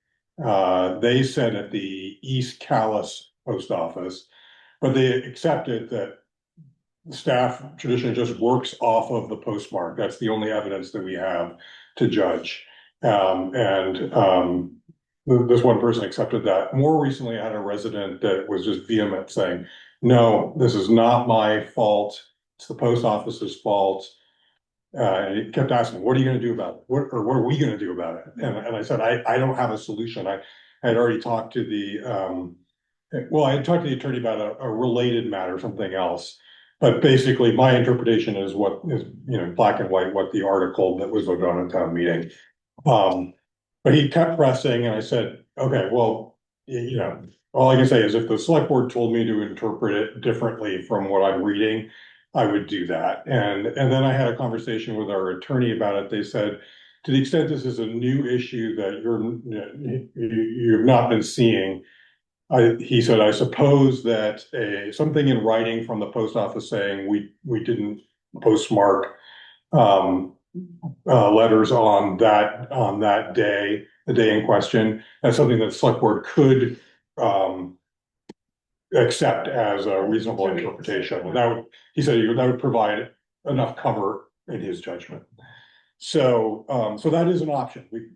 They said at the East Calais post office, but they accepted that staff traditionally just works off of the postmark. That's the only evidence that we have to judge. This one person accepted that. More recently, I had a resident that was just vehement saying, no, this is not my fault. It's the post office's fault. And he kept asking, what are you going to do about it? What are we going to do about it? And I said, I don't have a solution. I had already talked to I had talked to the attorney about a related matter, something else. But basically, my interpretation is what is, black and white, what the article that was voted on at town meeting. But he kept pressing, and I said, okay, well, all I can say is if the select board told me to interpret it differently from what I'm reading, I would do that. And then I had a conversation with our attorney about it. They said, to the extent this is a new issue that you've not been seeing, he said, I suppose that something in writing from the post office saying we didn't postmark letters on that day, the day in question, that's something that the select board could accept as a reasonable interpretation. And he said that would provide enough cover in his judgment. So that is an option. We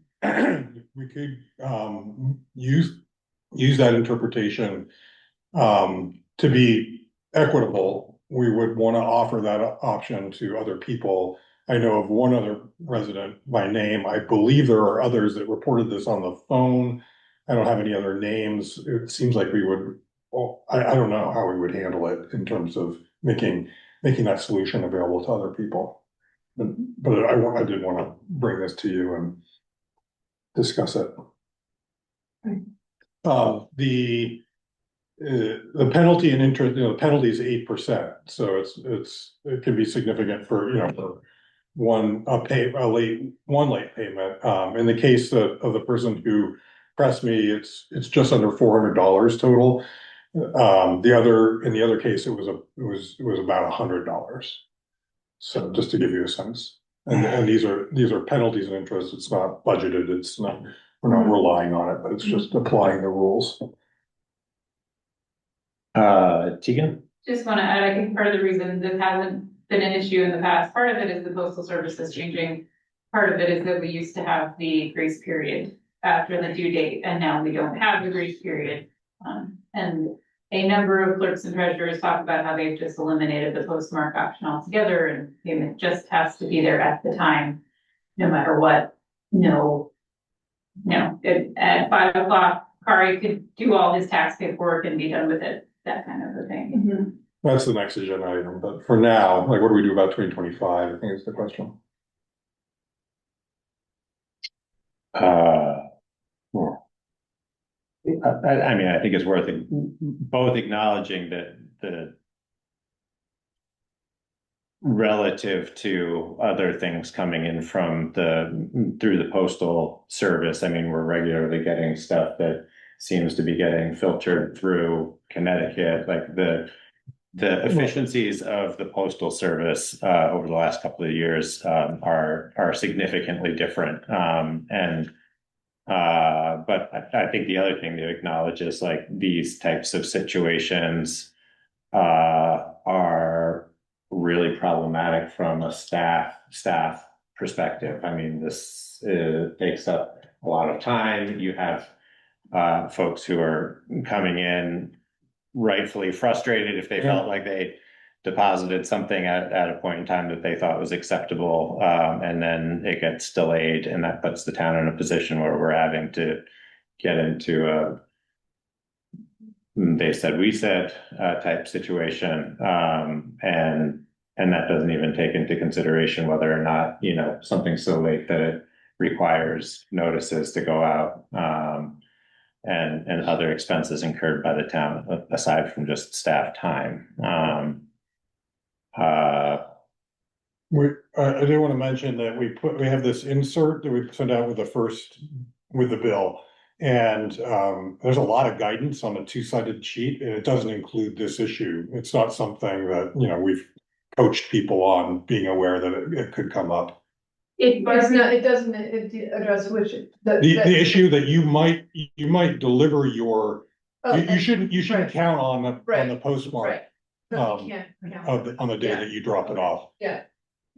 could use that interpretation to be equitable. We would want to offer that option to other people. I know of one other resident by name. I believe there are others that reported this on the phone. I don't have any other names. It seems like we would, I don't know how we would handle it in terms of making that solution available to other people. But I did want to bring this to you and discuss it. The penalty and interest, the penalty is 8%. So it can be significant for one late payment. In the case of the person who pressed me, it's just under $400 total. In the other case, it was about $100. So just to give you a sense, and these are penalties and interest. It's not budgeted. It's not, we're not relying on it, but it's just applying the rules. Tegan? Just want to add, I think part of the reason this hasn't been an issue in the past, part of it is the postal service is changing. Part of it is that we used to have the grace period after the due date, and now we don't have the grace period. And a number of clerks and treasurers talk about how they've just eliminated the postmark option altogether, and payment just has to be there at the time, no matter what. At 5 o'clock, Kari could do all his tax paperwork and be done with it, that kind of a thing. Mm-hmm. That's the next agenda item, but for now, what do we do about 2025? I think is the question. I mean, I think it's worth both acknowledging that the relative to other things coming in from through the postal service. I mean, we're regularly getting stuff that seems to be getting filtered through Connecticut, like the efficiencies of the postal service over the last couple of years are significantly different. But I think the other thing to acknowledge is like these types of situations are really problematic from a staff perspective. I mean, this takes up a lot of time. You have folks who are coming in rightfully frustrated if they felt like they deposited something at a point in time that they thought was acceptable, and then it gets delayed, and that puts the town in a position where we're having to get into a they said we said type situation, and that doesn't even take into consideration whether or not something's so late that it requires notices to go out, and other expenses incurred by the town aside from just staff time. I do want to mention that we have this insert that we sent out with the bill, and there's a lot of guidance on a two-sided sheet, and it doesn't include this issue. It's not something that we've coached people on, being aware that it could come up. It doesn't address which the issue that you might deliver your. You shouldn't count on the postmark. Right. But we can't count. on the day Yeah. that you drop it off. Yeah,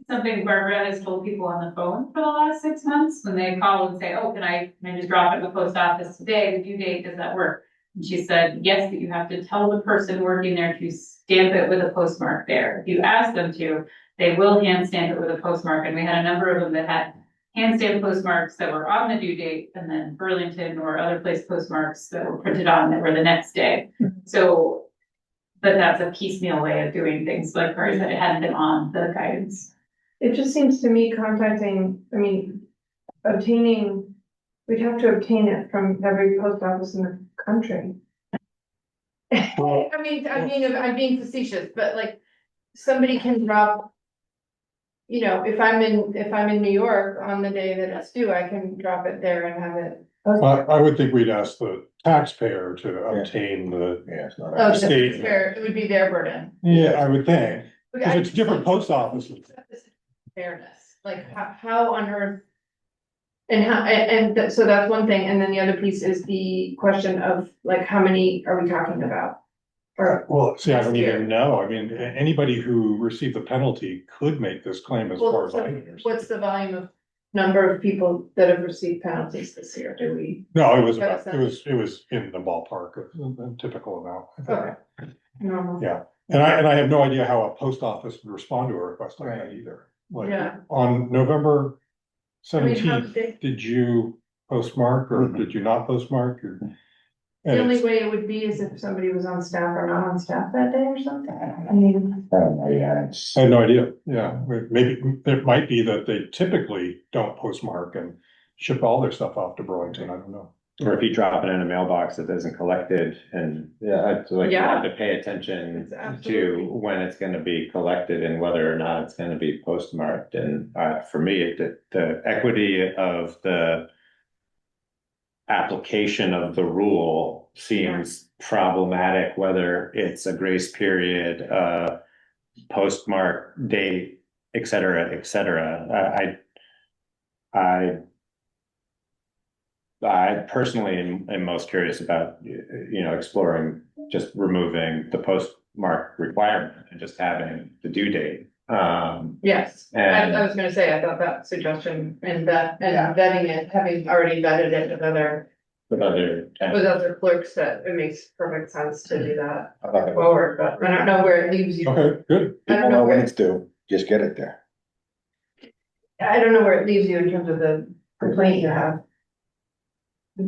Something Barbara has told people on the phone for the last 6 months, when they call and say, oh, can I just drop it at the post office today, the due date, does that work? And she said, yes, but you have to tell the person working there to stamp it with a postmark there. If you ask them to, they will hand stamp it with a postmark, and we had a number of them that had hand stamped postmarks that were on the due date, and then Burlington or other place postmarks that were printed on that were the next day. So, but that's a piecemeal way of doing things, like Cory said, it hadn't been on the guidance. it just seems to me obtaining, we'd have to obtain it from every post office in the country. I'm being facetious, but like, somebody can drop. You know, if I'm in New York on the day that it's due, I can drop it there and have it. I would think we'd ask the taxpayer to obtain the, Oh, so state. it would be their burden. Yeah, I would think, But because I it's different post offices. Fairness, like how on earth. So that's one thing, and then the other piece is the question of like, how many are we talking about? Or, Well, see, I don't Next year. even know. I mean, anybody who received the penalty could make this claim as far well, as so I understand. what's the volume of number of people that have received penalties this year, do we? No, it was, That about- it was in the ballpark of a typical amount. I think. Okay. Normal. Yeah, and I have no idea how a post office would respond to a request like that either. Like, Yeah. on November I mean, how 17th, big- did you postmark or did you not postmark? Or- The and only it's- way it would be is if somebody was on staff or not on staff that day or something. I mean, I had no idea. Yeah, maybe it might be that they typically don't postmark and ship all their stuff off to Burlington. I don't know. Or if you drop it in a mailbox that isn't collected and, it's like you have to pay attention It's absolutely- to when it's gonna be collected and whether or not it's gonna be postmarked. And, for me, the equity of the application of the rule seems problematic, whether it's a grace period, postmark date, et cetera, et cetera. I personally am most curious about, exploring just removing the postmark requirement and just having the due date. yes, And- I was gonna say, I thought that suggestion and Yeah. vetting it, having already vetted it with other clerks, that it makes perfect sense to do that forward, but I don't know where it leaves you. Okay, good. I don't know when where, it's due, just get it there. I don't know where it leaves you in terms of the complaint you have.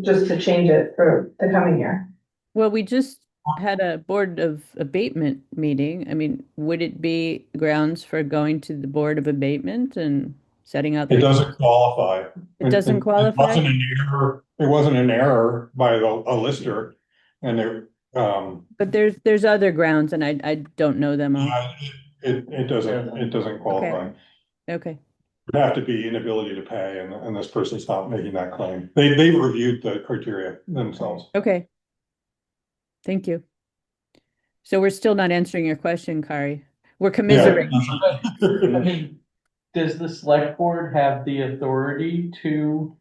Just to change it for the coming year. Well, we just had a Board of Abatement meeting. I mean, would it be grounds for going to the Board of Abatement and setting out? It doesn't qualify. It doesn't qualify? It wasn't an error by a lister, and But there's other grounds and I don't know them all. it doesn't qualify. Okay, It'd have to be inability to pay, and this person's not making that claim. They've reviewed the criteria themselves. okay. Thank you. So we're still not answering your question, Kari. We're commiserating. I mean, does the select board have the authority to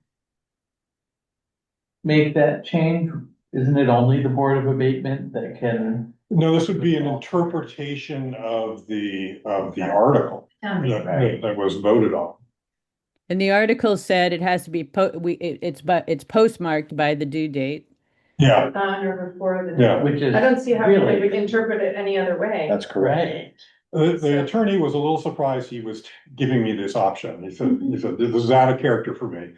make that change? Isn't it only the Board of Abatement that can? No, this would be an interpretation of the article that was voted on. And the article said it has to be it's postmarked by the due date. Yeah, On or before the. Yeah. Which is. I don't see how we really would interpret it any other way. That's correct. Right. the attorney was a little surprised he was giving me this option. He said, this is out of character for me.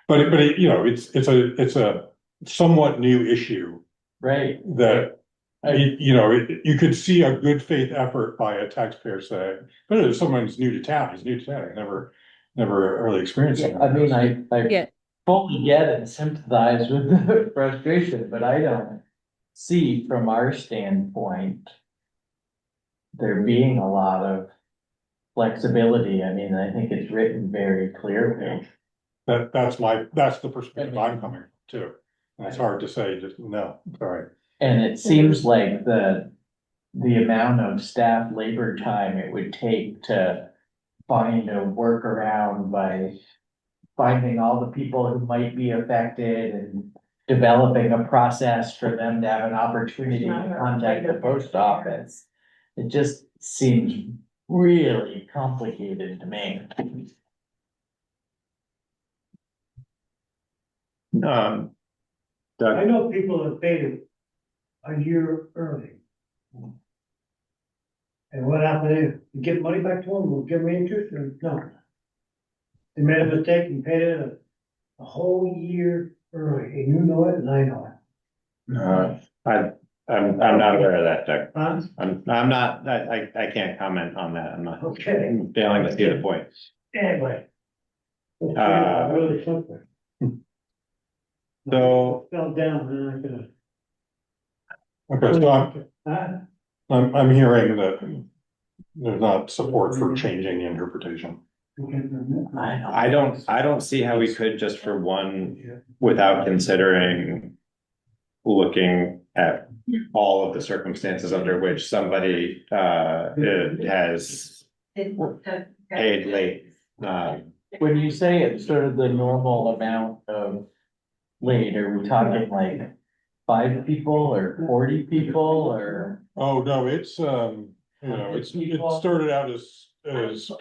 But it's a somewhat new issue Right. that, you could see a good faith effort by a taxpayer saying, but if someone's new to town, he's new to town, never really experienced it. I mean, I Yeah. fully get and sympathize with the frustration, but I don't see from our standpoint there being a lot of flexibility. I mean, I think it's written very clearly. That's the perspective I'm coming from too. And it's hard to say, just, no, sorry. And it seems like the amount of staff labor time it would take to find a workaround by finding all the people who might be affected and developing a process for them to have an opportunity to contact the post office. It just seems really complicated to me. Doug, I know people that paid it a year early. And what happened, you give money back to them, or give them interest, or no? They made a mistake and paid it a whole year early, and you know it, and I know it. I'm not aware of that, Doug. Huh? I'm not, I can't comment on that. I'm not. Okay. I'm failing to see the point. Anyway. Really simple. So, Fell down, and I could Okay, so have. I'm hearing that there's not support for changing the interpretation. I don't see how we could just for one, without considering looking at all of the circumstances under which somebody has paid late. When you say it's sort of the normal amount of late, are we talking like 5 people or 40 people or? Oh, no, it's, it started out as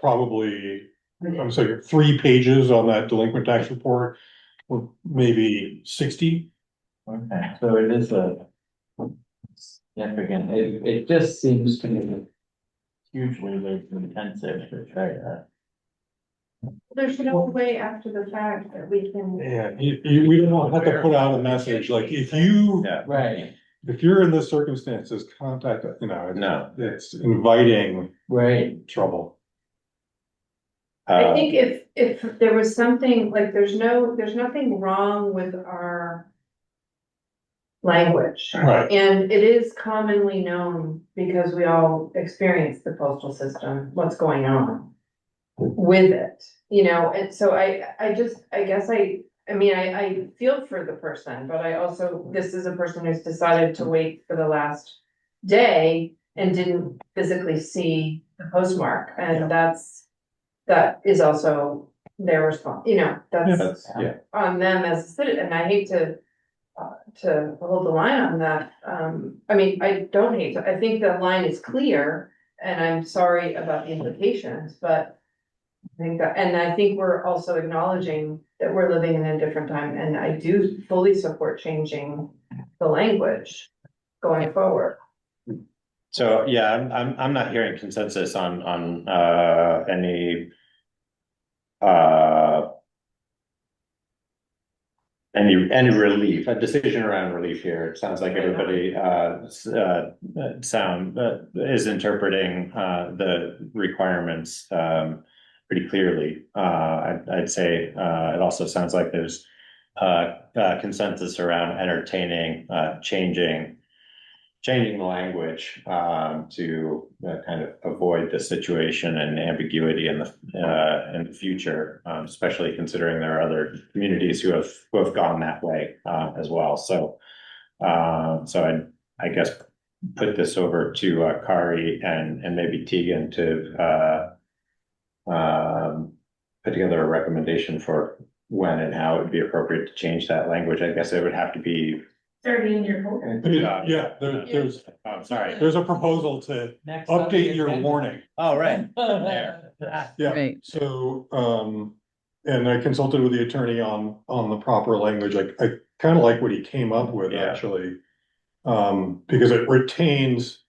probably, I'm saying 3 pages on that delinquent tax report, or maybe 60. Okay, so it is a significant, it just seems to me hugely labor intensive to try to. There's no way after the fact that we can. Yeah, we don't have to put out a message, like, if you, Right, if you're in this circumstances, contact, No. it's inviting right. trouble. I think if there was something, like, there's nothing wrong with our language. Right. And it is commonly known, because we all experience the postal system, what's going on with it, and so I feel for the person, but I also, this is a person who's decided to wait for the last day and didn't physically see the postmark, and that is also their response, that's Yeah. on them as a citizen, and I hate to hold the line on that. I don't hate to, I think the line is clear, and I'm sorry about the implications, but I think we're also acknowledging that we're living in a different time, and I do fully support changing the language going forward. So, yeah, I'm not hearing consensus on any relief, a decision around relief here. It sounds like everybody is interpreting the requirements pretty clearly. I'd say it also sounds like there's consensus around entertaining changing the language to kind of avoid the situation and ambiguity in the future, especially considering there are other communities who have gone that way as well. So I guess put this over to Kari and maybe Tegan to put together a recommendation for when and how it would be appropriate to change that language. I guess it would have to be. Already in your folder. Yeah, there's a proposal to update your warning. Oh, right. There. Yeah, Right. so, and I consulted with the attorney on the proper language. I kind of like what he came up with, Yeah. actually. Because it retains,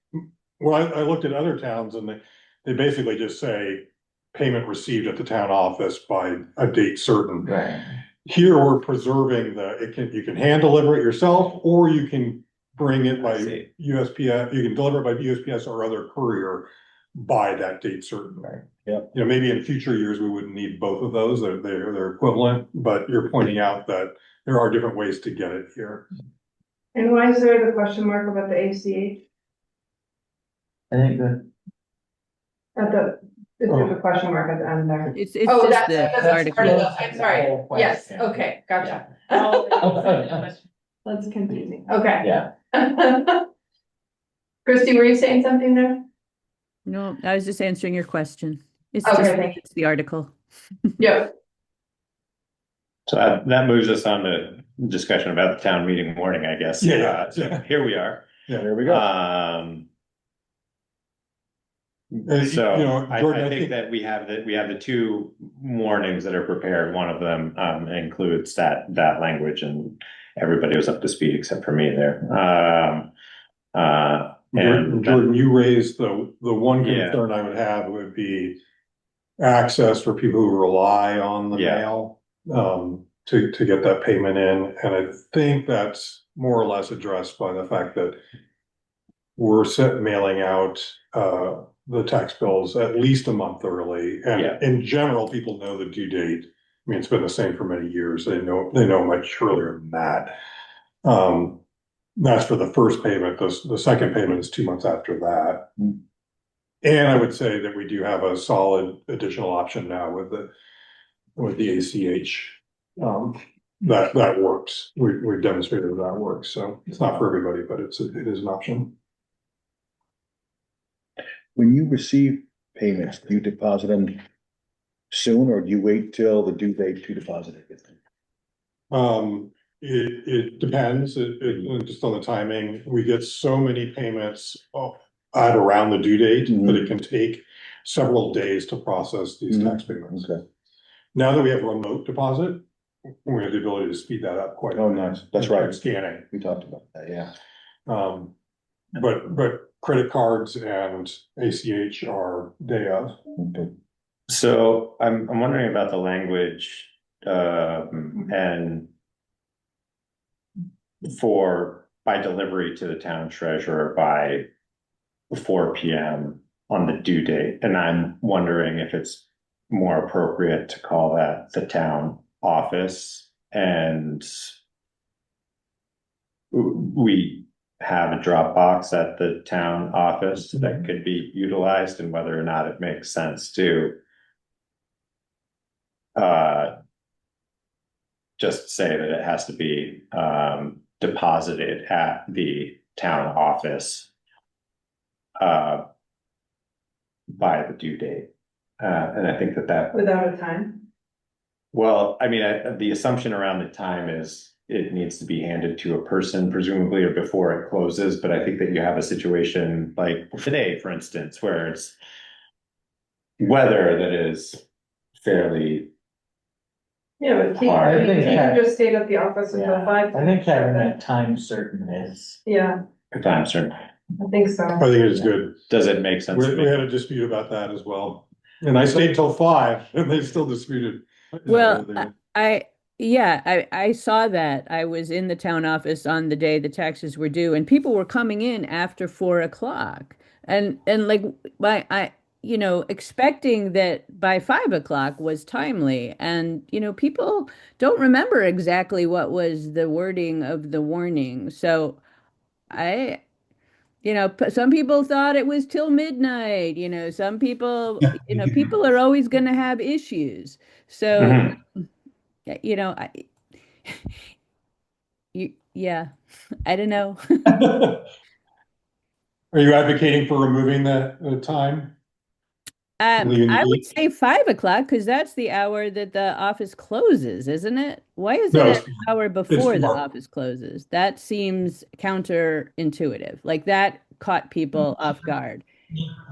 well, I looked at other towns and they basically just say payment received at the town office by a date certain. Right. Here, we're preserving you can hand deliver it yourself, or you can bring it by USPS, you can deliver it by USPS or other courier by that date certain. Right. Yep. Maybe in future years, we wouldn't need both of those, they're equivalent, but you're pointing out that there are different ways to get it here. And why is there the question mark about the ACH? I think that. There's a question mark at the end there. It's Oh, just that's the part of article. the, I'm sorry, yes, okay, gotcha. That's confusing, okay. Yeah. Christy, were you saying something there? No, I was just answering your question. It's Okay, just, thank you. it's the article. Yeah. So that moves us on to discussion about the town meeting warning, I guess. Yeah. So here we are. Yeah. There we go. So you know, Jordan, I I think think- that we have the two warnings that are prepared. One of them includes that language, and everybody was up to speed except for me there. And Jordan, you raised the one Yeah. concern I would have would be access for people who rely on the Yeah. mail to get that payment in. And I think that's more or less addressed by the fact that we're mailing out the tax bills at least a month early. And Yeah. in general, people know the due date. I mean, it's been the same for many years. They know much earlier than that. That's for the first payment. The second payment is 2 months after that. And I would say that we do have a solid additional option now with the ACH. That works. We've demonstrated that works. So it's not for everybody, but it is an option. When you receive payments, do you deposit them soon or do you wait till the due date to deposit it? It depends, just on the timing. We get so many payments at around the due date that it can take several days to process these tax payments. Okay. Now that we have remote deposit, we have the ability to speed that up quite a Oh, bit. nice. That's right. Scanning. We talked about that, yeah. But credit cards and ACH are day of. Okay. So I'm wondering about the language and for by delivery to the town treasurer by 4 p.m. on the due date. And I'm wondering if it's more appropriate to call that the town office, and we have a Dropbox at the town office that could be utilized, and whether or not it makes sense to just say that it has to be deposited at the town office by the due date. And I think that Without a time? well, I mean, the assumption around the time is it needs to be handed to a person presumably or before it closes. But I think that you have a situation like today, for instance, where it's weather that is fairly Yeah, but he I think that- just stayed at the office until Yeah, 5. I think having that time certain is. Yeah, time certain. I think so. I think it's good. Does it make sense? to We me? had a dispute about that as well. And I stayed till 5 and they still disputed. Well, I saw that. I was in the town office on the day the taxes were due, and people were coming in after 4 o'clock. And like expecting that by 5 o'clock was timely. And, people don't remember exactly what was the wording of the warning. So some people thought it was till midnight, some people, people are always going to have issues. So, yeah, I don't know. Are you advocating for removing the time? Leaving the I would date? say 5 o'clock because that's the hour that the office closes, isn't it? Why is No, it an hour before the more- office closes? That seems counterintuitive. Like that caught people off guard.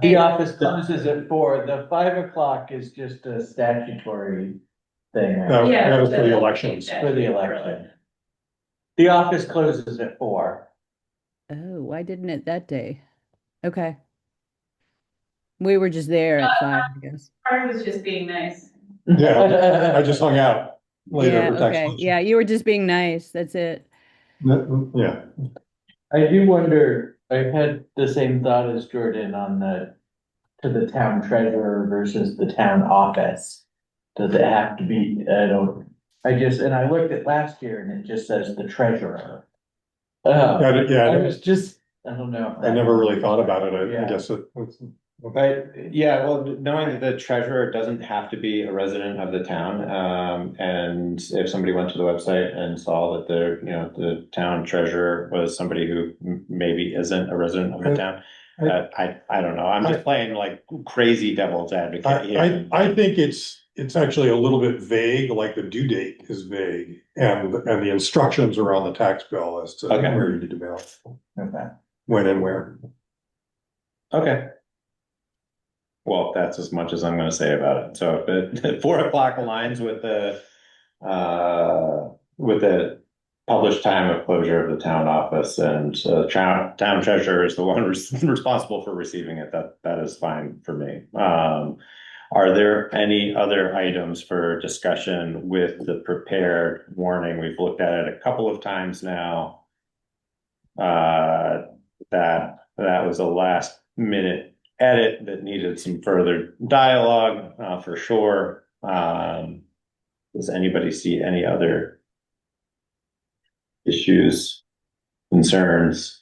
The office closes at 4. The 5 o'clock is just a statutory thing. That Yeah, was for the the- elections. For the election. The office closes at 4. Oh, why didn't it that day? Okay. We were just there at 5, I guess. Part of it's just being nice. Yeah, I just hung out later Yeah, for tax. okay. Yeah, you were just being nice. That's it. Yeah. I do wonder, I had the same thought as Jordan on to the town treasurer versus the town office. Does it have to be, and I looked at last year and it just says the treasurer. I was just, I don't know. if I that- never really thought about it. I Yeah. guess But yeah, well, knowing that the treasurer doesn't have to be a resident of the town, and if somebody went to the website and saw that the town treasurer was somebody who maybe isn't a resident of the town, I don't know. I'm just playing like crazy devil's advocate here. I think it's actually a little bit vague, like the due date is vague and the instructions around the tax bill as to Okay. where you need to mail, Okay. when and where. Okay. well, that's as much as I'm gonna say about it. So if the 4 o'clock aligns with the published time of closure of the town office, and town treasurer is the one responsible for receiving it, that is fine for me. Are there any other items for discussion with the prepared warning? We've looked at it a couple of times now. That was a last minute edit that needed some further dialogue, for sure. Does anybody see any other issues, concerns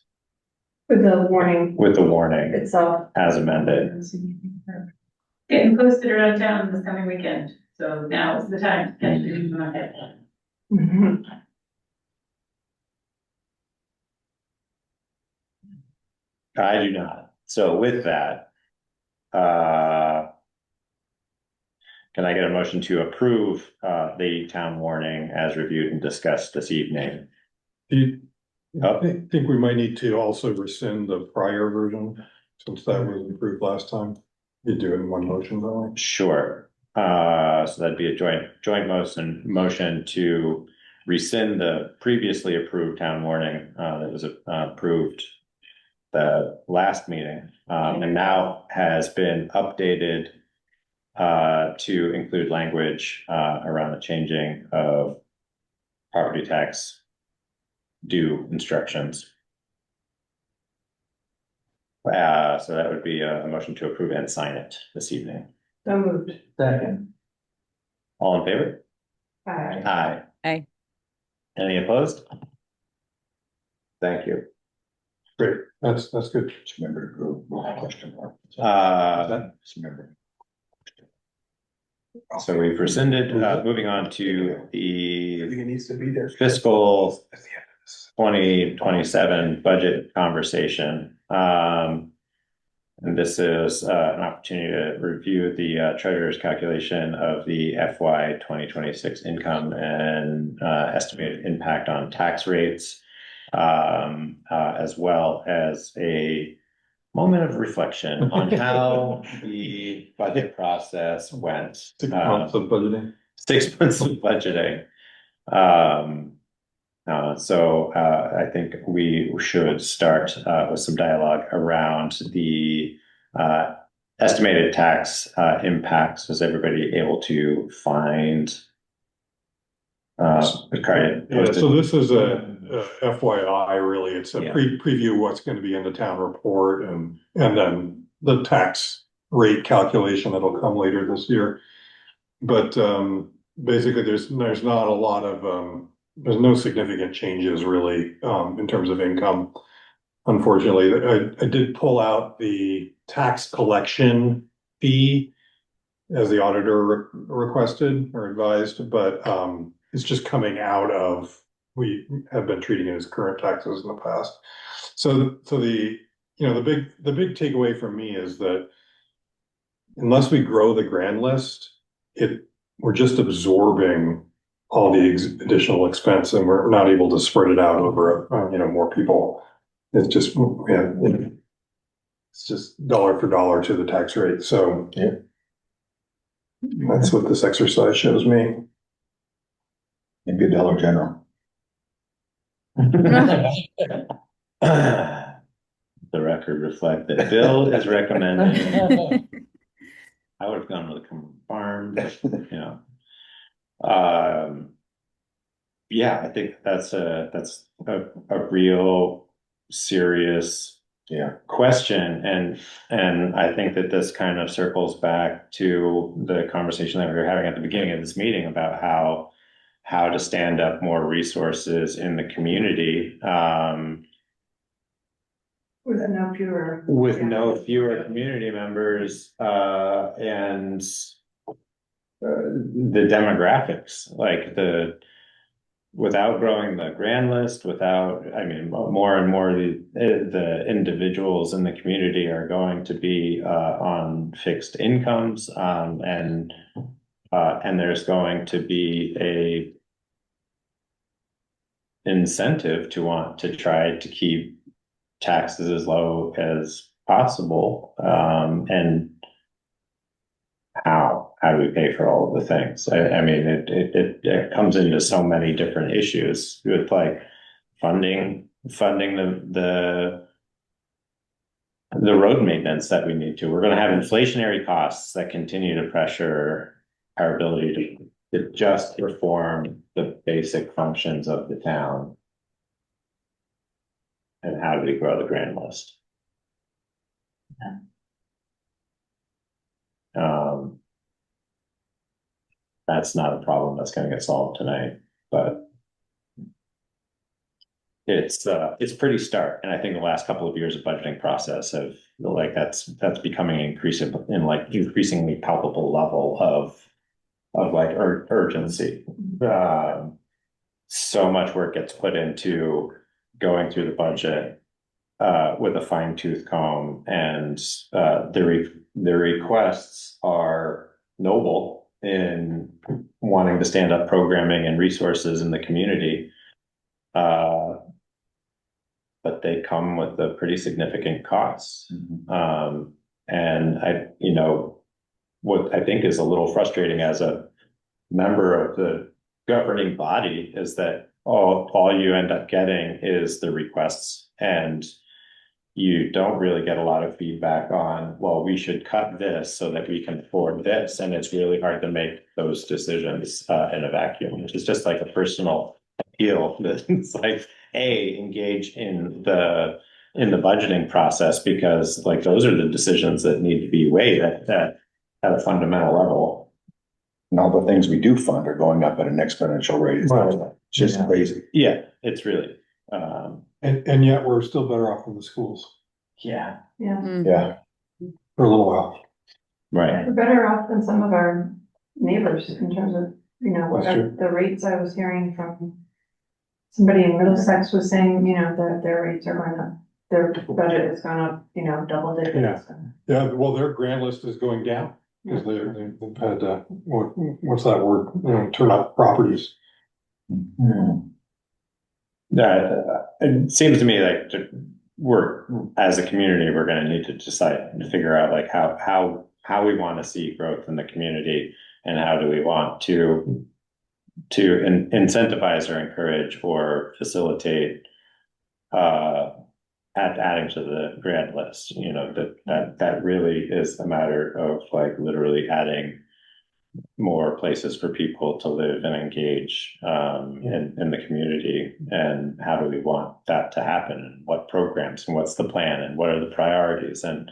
With the warning with the warning itself. as amended? Getting posted around town this coming weekend, so now is the time to catch the news on it. I do not. So with that, can I get a motion to approve the town warning as reviewed and discussed this evening? I think we might need to also rescind the prior version, since that was approved last time. You do it in one motion, though. Sure. So that'd be a joint motion to rescind the previously approved town warning that was approved the last meeting, and now has been updated to include language around the changing of property tax due instructions. So that would be a motion to approve and sign it this evening. So moved. Second. All in favor? Aye. Aye. Aye. Any opposed? Thank you. Great, that's good. Just remember to go, question mark. Just remember. So we've rescinded, moving on to the Everything needs to be there. fiscal 2027 budget conversation. And this is an opportunity to review the treasurer's calculation of the FY 2026 income and estimated impact on tax rates, as well as a moment of reflection on how the budget process went. 6 months of budgeting. 6 months of budgeting. So I think we should start with some dialogue around the estimated tax impacts. Is everybody able to find the credit? Yeah, so this is a FYI, really. It's a Yeah. preview of what's going to be in the town report, and then the tax rate calculation that'll come later this year. But basically, there's not a lot of there's no significant changes really in terms of income. Unfortunately, I did pull out the tax collection fee as the auditor requested or advised, but it's just coming out of, we have been treating it as current taxes in the past. So the big takeaway for me is that unless we grow the grand list, we're just absorbing all the additional expense, and we're not able to spread it out over more people. It's just it's just dollar for dollar to the tax rate. So yeah, that's what this exercise shows me. Maybe a Dollar General. The record reflect that Bill is recommending. I would have gone with a farm, yeah, I think that's a real serious question, and I think that this kind of circles back to the conversation that we were having at the beginning of this meeting about how to stand up more resources in the community, With no fewer. no fewer community members, and the demographics, like without growing the grand list, more and more the individuals in the community are going to be on fixed incomes, and there's going to be a incentive to want to try to keep taxes as low as possible, and how do we pay for all of the things? I mean, it comes into so many different issues with like funding the road maintenance that we need to. We're going to have inflationary costs that continue to pressure our ability to just perform the basic functions of the town. And how do we grow the grand list? That's not a problem that's going to get solved tonight, but it's pretty stark. And I think the last couple of years of budgeting process have like that's becoming increasingly palpable level of like urgency. So much work gets put into going through the budget with a fine tooth comb, and the requests are noble in wanting to stand up programming and resources in the community. But they come with a pretty significant costs. And what I think is a little frustrating as a member of the governing body is that all you end up getting is the requests, and you don't really get a lot of feedback on, well, we should cut this so that we can afford this. And it's really hard to make those decisions in a vacuum, which is just like a personal appeal. It's like, engage in the budgeting process, because like those are the decisions that need to be weighed at a fundamental level. And all the things we do fund are going up at an exponential rate. It's just crazy. Yeah, it's really. And yet we're still better off than the schools Yeah. Yeah. for a little while. Right. We're better off than some of our neighbors in terms of, what That's true. the rates I was hearing from somebody in Middlesex was saying, that their rates are going up, their budget has gone up, double digits. Yeah, well, their grant list is going down because they've had, what's that word? Turn up properties. It seems to me like we're, as a community, we're going to need to decide to figure out like how we want to see growth in the community, and how do we want to incentivize or encourage or facilitate adding to the grant list. That really is a matter of like literally adding more places for people to live and engage in the community. And how do we want that to happen, and what programs, and what's the plan, and what are the priorities? And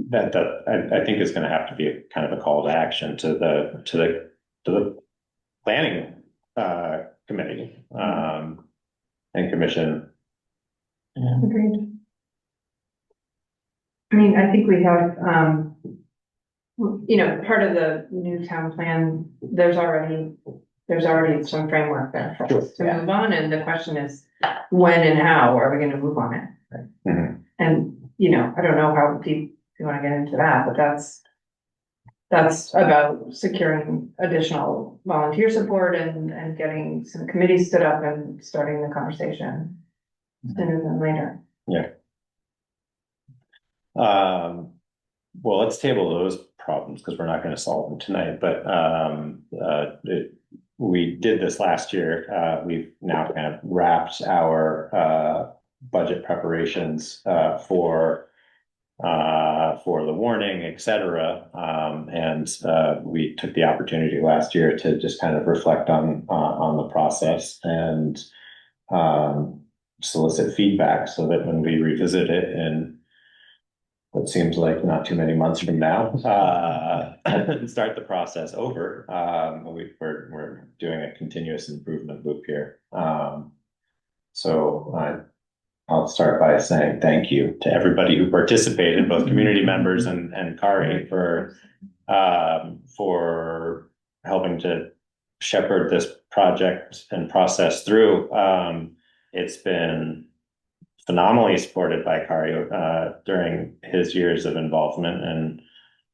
that I think is going to have to be a kind of a call to action to the planning committee and commission. Agreed. I mean, I think we have, part of the new town plan, there's already some framework there for us to move on, and the question is, when and how are we gonna move on it? Mm-hmm. And, I don't know how deep you wanna get into that, but that's about securing additional volunteer support and getting some committees stood up and starting the conversation sooner than later. Yeah. Well, let's table those problems because we're not going to solve them tonight. But we did this last year. We've now kind of wrapped our budget preparations for the warning, et cetera. And we took the opportunity last year to just kind of reflect on the process and solicit feedback, so that when we revisit it in what seems like not too many months from now, and start the process over. We're doing a continuous improvement loop here. So I'll start by saying thank you to everybody who participated, both community members and Kari, for helping to shepherd this project and process through. It's been phenomenally supported by Kari during his years of involvement, and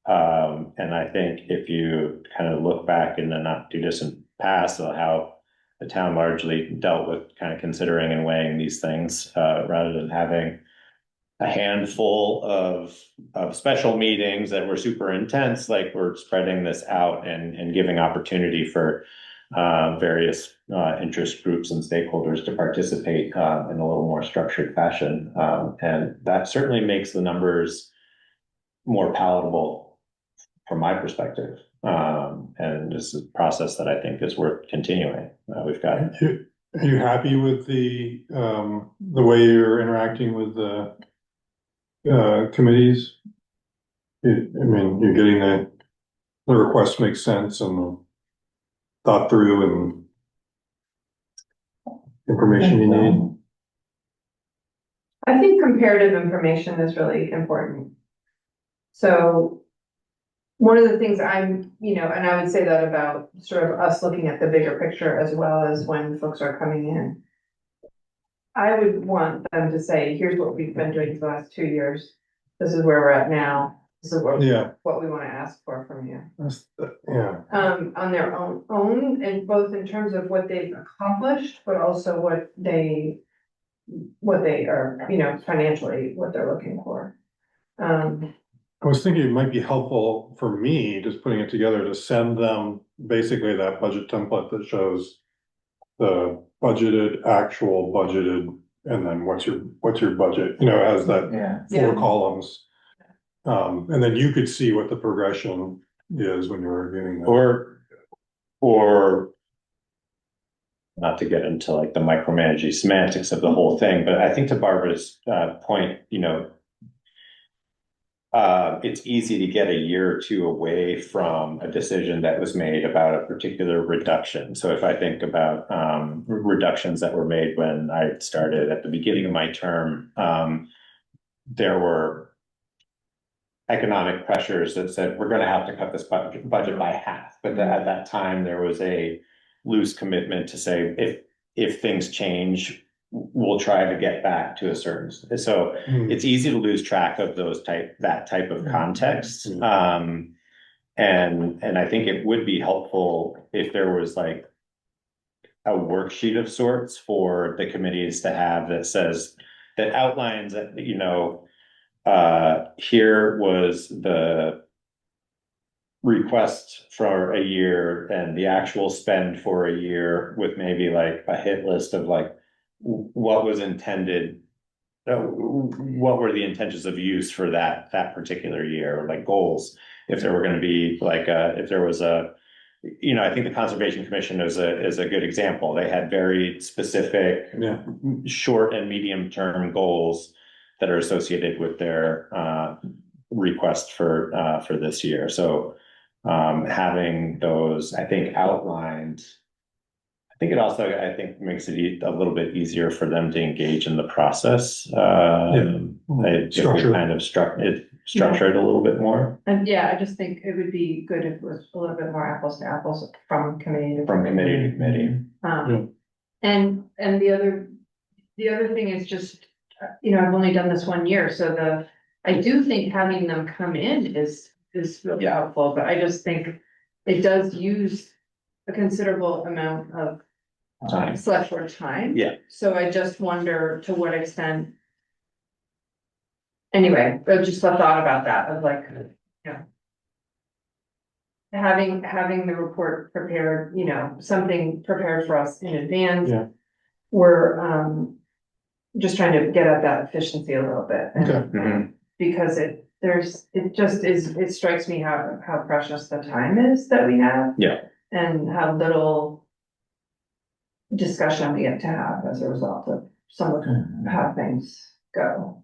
I think if you kind of look back in the not too distant past of how the town largely dealt with kind of considering and weighing these things rather than having a handful of special meetings that were super intense, like we're spreading this out and giving opportunity for various interest groups and stakeholders to participate in a little more structured fashion. And that certainly makes the numbers more palatable from my perspective. And this is a process that I think is worth continuing. We've got. Are you happy with the way you're interacting with the committees? I mean, you're getting the request makes sense and thought through and information you need. I think comparative information is really important. So one of the things I'm, and I would say that about sort of us looking at the bigger picture as well as when folks are coming in. I would want them to say, here's what we've been doing for the last 2 years. This is where we're at now. This is what we want to ask for from you. On their own, and both in terms of what they've accomplished, but also what they are, financially, what they're looking for. I was thinking it might be helpful for me, just putting it together, to send them basically that budget template that shows the budgeted, actual budgeted, and then what's your budget, has that 4 columns. And then you could see what the progression is when you're reviewing that. Or not to get into like the micromanaging semantics of the whole thing, but I think to Barbara's point, it's easy to get a year or two away from a decision that was made about a particular reduction. So if I think about reductions that were made when I started at the beginning of my term, there were economic pressures that said we're going to have to cut this budget by half. But at that time, there was a loose commitment to say if things change, we'll try to get back to a certain. So it's easy to lose track of that type of context. And I think it would be helpful if there was like a worksheet of sorts for the committees to have that outlines that, here was the request for a year and the actual spend for a year, with maybe like a hit list of like what was intended, what were the intentions of use for that particular year, like goals. If there were going to be like if there was I think the Conservation Commission is a good example. They had very specific short and medium term goals that are associated with their request for this year. So having those, I think, outlined, I think it also, makes it a little bit easier for them to engage in the process. Structure. Kind of structure it a little bit more. And I just think it would be good if it was a little bit more apples to apples from committee to committee. And the other thing is just, I've only done this 1 year, so I do think having them come in is really helpful, but I just think it does use a considerable amount of select board time. Yeah. So I just wonder to what extent. Anyway, just a thought about that of like, having the report prepared, something prepared for us in advance. Yeah. We're just trying to get at that efficiency a little bit. And, because it strikes me how precious the time is that we have. Yeah. And how little discussion we get to have as a result of some of how things go.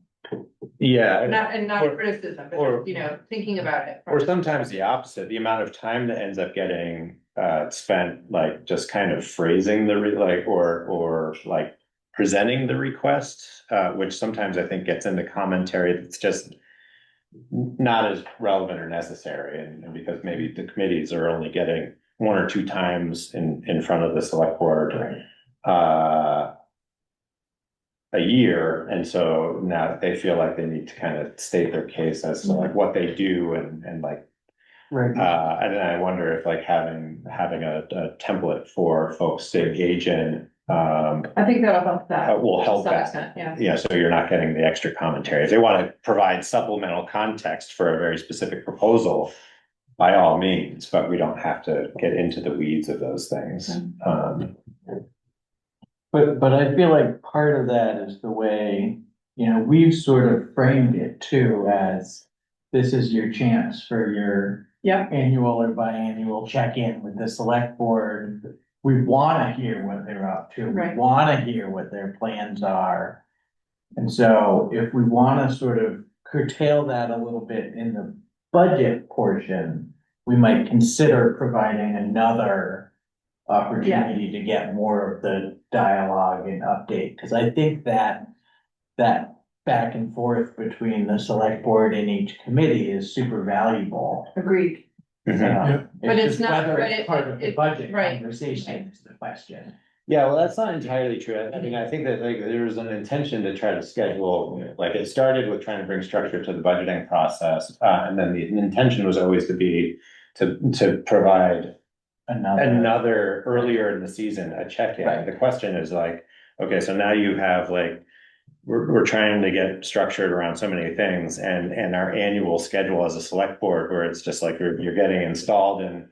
Yeah. Not criticism, but thinking about it. Or sometimes the opposite, the amount of time that ends up getting spent like just kind of phrasing or presenting the request, which sometimes I think gets into commentary that's just not as relevant or necessary, and because maybe the committees are only getting 1 or 2 times in front of the select board a year, and so now they feel like they need to kind of state their case as to like what they do and like and then I wonder if like having a template for folks to engage in I think that'll help that. will to help some that. extent, yeah. Yeah, so you're not getting the extra commentary. If they want to provide supplemental context for a very specific proposal, by all means, but we don't have to get into the weeds of those things. But I feel like part of that is the way, you know, we've sort of framed it too as this is your chance for your Yep. annual or biannual check-in with the select board. We wanna hear what they're up to. We Right. wanna hear what their plans are. And so if we wanna sort of curtail that a little bit in the budget portion, we might consider providing another opportunity to get more of the dialogue and update, because I think that back and forth between the select board and each committee is super valuable. Agreed. Mhm. But it's just not- whether but it's it- part of the it- budget right. conversation is the question. Yeah, well, that's not entirely true. I mean, I think that like there was an intention to try to schedule, like it started with trying to bring structure to the budgeting process. And then the intention was always to be to provide another earlier in the season, a check-in. Right. The question is like, okay, so now you have like, we're trying to get structured around so many things and our annual schedule as a select board where it's just like you're getting installed in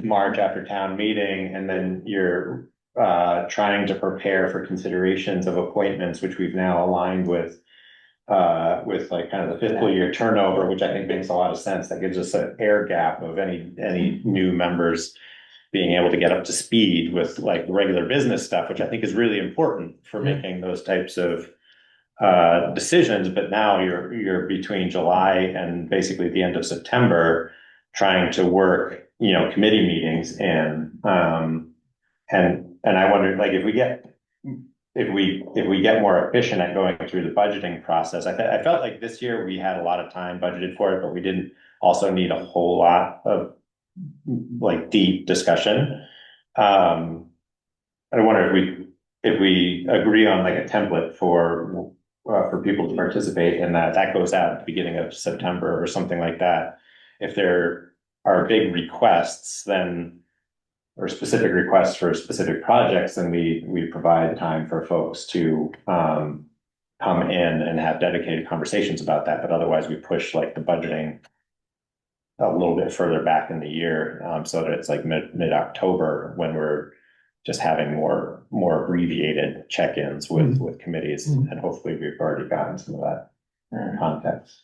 March after town meeting, and then you're trying to prepare for considerations of appointments, which we've now aligned with like kind of the fiscal year turnover, which I think makes a lot of sense. That gives us an air gap of any new members being able to get up to speed with like regular business stuff, which I think is really important for making those types of decisions. But now you're between July and basically the end of September trying to work, committee meetings in. And I wonder, like, if we get more efficient at going through the budgeting process, I felt like this year we had a lot of time budgeted for it, but we didn't also need a whole lot of like deep discussion. I wonder if we agree on like a template for people to participate in that goes out at the beginning of September or something like that. If there are big requests, or specific requests for specific projects, then we provide time for folks to come in and have dedicated conversations about that. But otherwise, we push like the budgeting a little bit further back in the year, so that it's like mid-October when we're just having more abbreviated check-ins with committees, and hopefully we've already gotten some of that context.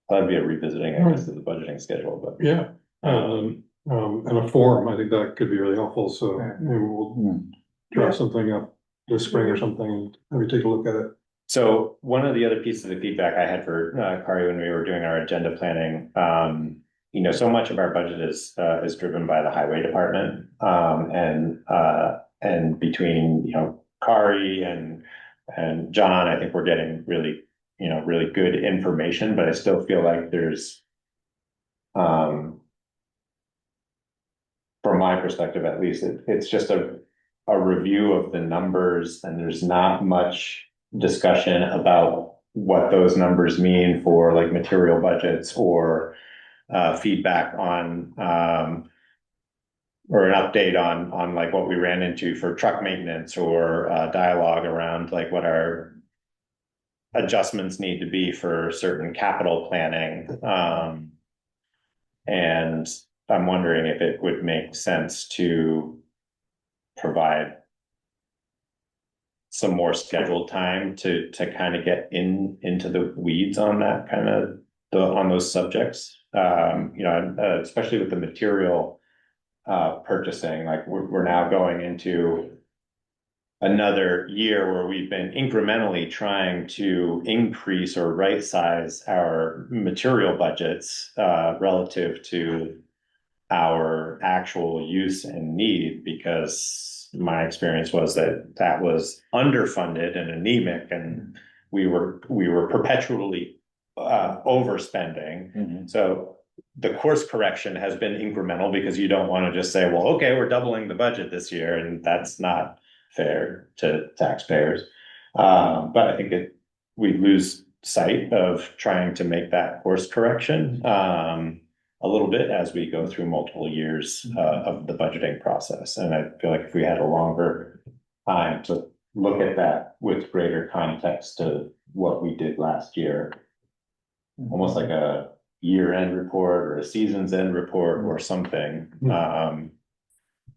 That'd be a revisiting, I guess, of the budgeting schedule, but Yeah, and a form, I think that could be really helpful, so maybe we'll draft something up this spring or something, and maybe take a look at it. So one of the other pieces of feedback I had for Kari when we were doing our agenda planning, so much of our budget is driven by the highway department, and between Kari and John, I think we're getting really good information, but I still feel like there's from my perspective at least, it's just a review of the numbers, and there's not much discussion about what those numbers mean for like material budgets or feedback on or an update on like what we ran into for truck maintenance, or dialogue around like what our adjustments need to be for certain capital planning. And I'm wondering if it would make sense to provide some more scheduled time to kind of get into the weeds on that kind of on those subjects. Especially with the material purchasing, like we're now going into another year where we've been incrementally trying to increase or right size our material budgets relative to our actual use and need, because my experience was that was underfunded and anemic, and we were perpetually overspending. So the course correction has been incremental, because you don't want to just say, well, okay, we're doubling the budget this year, and that's not fair to taxpayers. But I think we lose sight of trying to make that course correction. a little bit as we go through multiple years of the budgeting process. And I feel like if we had a longer time to look at that with greater context to what we did last year, almost like a year-end report or a season's end report or something.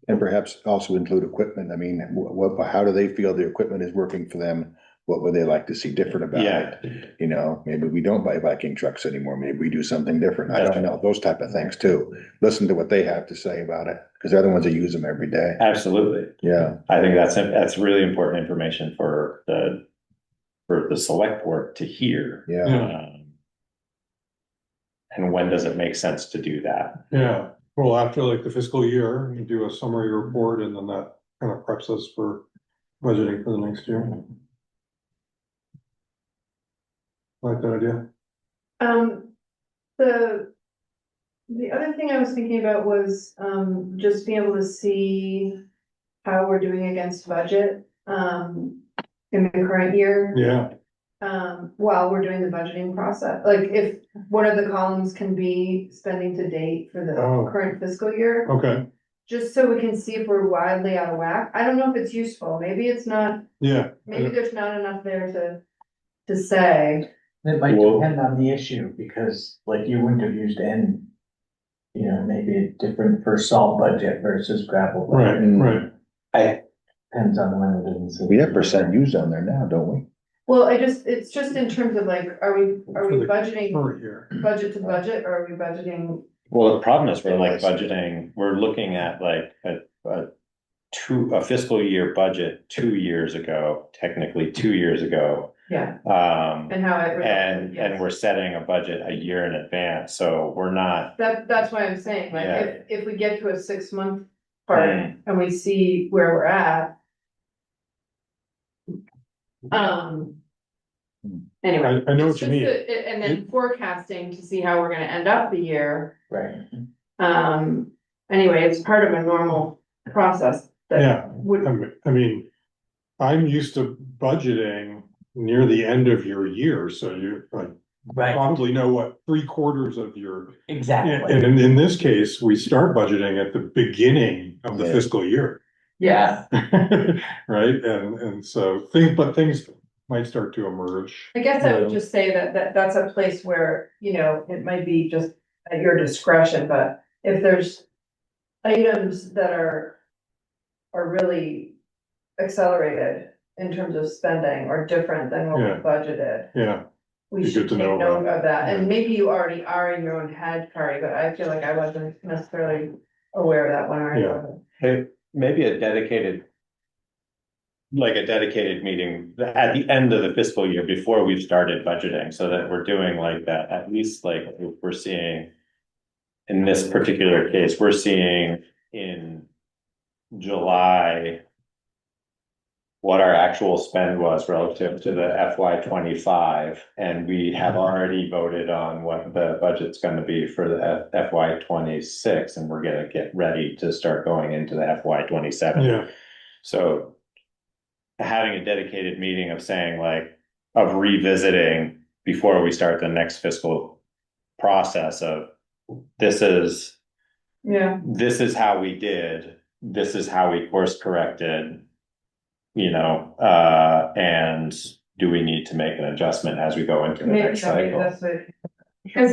And perhaps also include equipment. I mean, how do they feel the equipment is working for them? What would they like to see different about it? You know, maybe we don't buy Viking trucks anymore. Maybe we do something different. I don't know, those type of things too. Listen to what they have to say about it, because they're the ones that use them every day. Absolutely. Yeah. I think that's really important information for the select board to hear. Yeah. And when does it make sense to do that? Yeah, well, after like the fiscal year, you do a summary report and then that kind of preps us for budgeting for the next year. Like that idea. The other thing I was thinking about was, just being able to see how we're doing against budget, in the current year. Yeah, While we're doing the budgeting process, like if one of the columns can be spending to date for the Oh. current fiscal year. okay, Just so we can see if we're wildly out of whack. I don't know if it's useful, maybe it's not, yeah. maybe there's not enough there to say. It might Well- depend on the issue, because like you wouldn't have used N, you know, maybe a different for salt budget versus gravel. Right, budget. right. Depends on when it is. We have percent used on there now, don't we? Well, it's just in terms of like, are we For the budgeting current year. budget to budget, or are we budgeting? Well, the problem is we're like budgeting, we're looking at like a fiscal year budget 2 years ago, technically 2 years ago. Yeah. Um, And how it. and we're setting a budget a year in advance, so we're not, That's why I'm saying, like, Yeah. if we get to a 6 month part Mm. and we see where we're at. Anyway. I know it's what you just mean. And then forecasting to see how we're gonna end up the year. Right. Anyway, it's part of a normal process Yeah. that would, I mean, I'm used to budgeting near the end of your year, so you like Right, probably know what 3/4 of your. exactly. And in this case, we start budgeting at the beginning of the Yeah. fiscal year. yeah. Right, and so things might start to emerge. I guess I would Yeah. just say that's a place where, you know, it might be just at your discretion, but if there's items that are really accelerated in terms of spending or different than what we Yeah. budgeted, Yeah, we Be should good to take know note about. of that. And Yeah. maybe you already are in your own head, Kari, but I feel like I wasn't necessarily aware of that when I Yeah. wrote it. hey, maybe a dedicated meeting at the end of the fiscal year before we've started budgeting, so that we're doing like that, at least like if we're seeing. In this particular case, we're seeing in July. What our actual spend was relative to the FY 25, and we have already voted on what the budget's gonna be for the FY 26, and we're gonna get ready to start going into the FY 27. yeah, So having a dedicated meeting of saying like, of revisiting before we start the next fiscal process of Yeah, this is how we did, this is how we course corrected. And do we need to make an adjustment as we go into the maybe next cycle? that's what. Because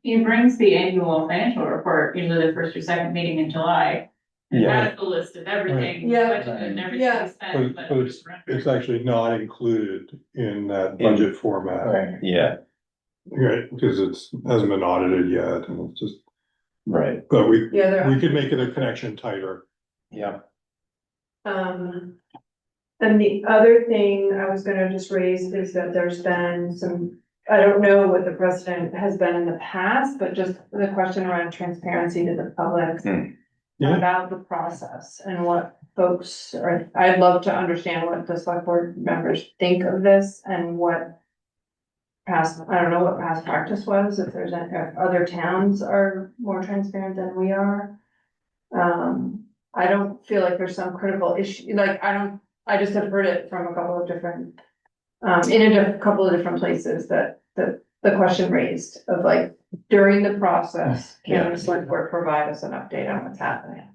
he brings the annual financial report, usually the first or second meeting in July. And Yeah. has the list of everything, Yeah. budgeted and everything Yeah. spent, but but it's, it's actually not included in that In- budget format. Right. Yeah, Right, because hasn't been audited yet, and it's just, right, but we Yeah, could make it a connection tighter. yeah. And the other thing I was gonna just raise is that there's been I don't know what the precedent has been in the past, but just the question around transparency to the public. Yeah. About the process and what folks are, I'd love to understand what the select board members think of this and what. I don't know what past practice was, if if other towns are more transparent than we are. I don't feel like there's some critical issue, like, I just have heard it from a couple of different, in a couple of different places that the question raised of like, during the process, Yeah. can the select board provide us an update on what's happening?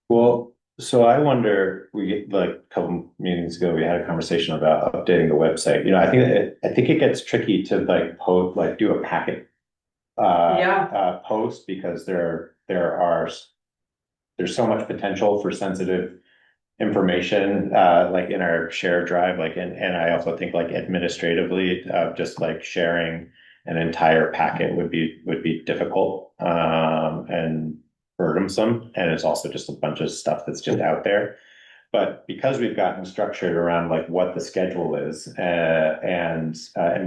Well, so I wonder, like a couple meetings ago, we had a conversation about updating the website. You know, I think it gets tricky to like do a packet post, because there's so much potential for sensitive information, like in our shared drive, like, and I also think like administratively, just like sharing an entire packet would be difficult, and burdensome. And it's also just a bunch of stuff that's just out there. But because we've gotten structured around like what the schedule is, and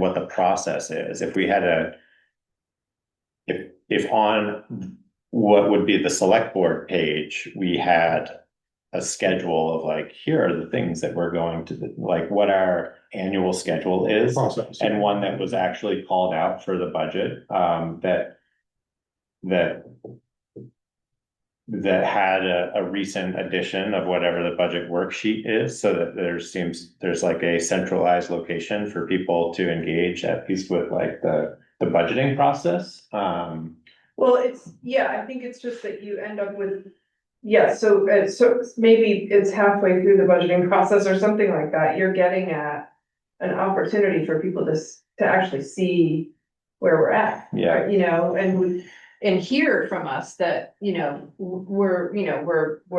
what the process is, if we had if on what would be the select board page, we had a schedule of like, here are the things that we're going to, like what our annual schedule is, Process. and one that was actually called out for the budget, that had a recent edition of whatever the budget worksheet is, so that there's like a centralized location for people to engage, at least with like the budgeting process. Well, I think it's just that you end up with, so maybe it's halfway through the budgeting process or something like that. You're getting at an opportunity for people to actually see where we're at. Yeah. You know, and hear from us that, you know, we're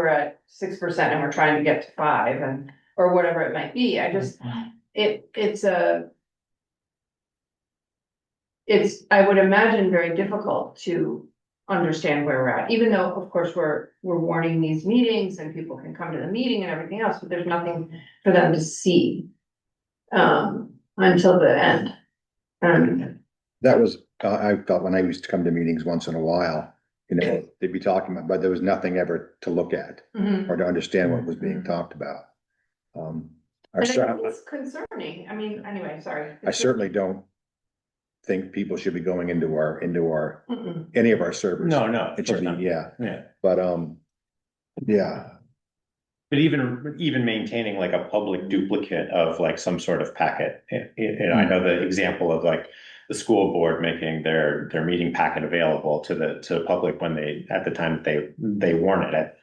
at 6% and we're trying to get to 5%, or whatever it might be. I just, it's I would imagine very difficult to understand where we're at, even though, of course, we're warning these meetings and people can come to the meeting and everything else, but there's nothing for them to see until the end. That was, I felt when I used to come to meetings once in a while, you know, they'd be talking about, but there was nothing ever to look at or to understand what was being talked about. And I think it's concerning. I mean, anyway, sorry. I certainly don't think people should be going into our Mm-mm. any of our servers. No, It should be, yeah. But yeah. But even maintaining like a public duplicate of like some sort of packet, and I know the example of like the school board making their meeting packet available to the public when at the time they warned it.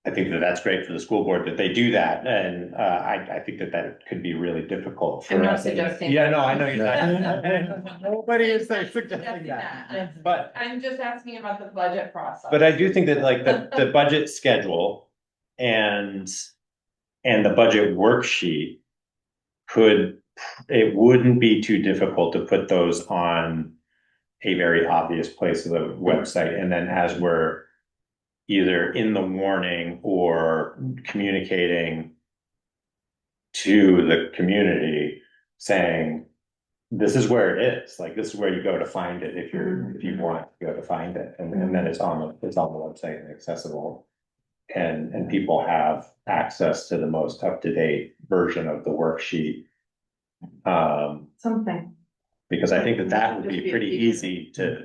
I think that's great for the school board that they do that, and I think that could be really difficult for I'm not us. suggesting. Yeah, no, I know you're not. Nobody is suggesting that, but I'm just asking about the budget process. But I do think that like the budget schedule and the budget worksheet it wouldn't be too difficult to put those on a very obvious place of the website, and then as we're either in the warning or communicating to the community saying, this is where it is, like, this is where you go to find it if you want to go to find it. And then it's on the website and accessible. And people have access to the most up-to-date version of the worksheet. Something. Because I think that would be pretty easy to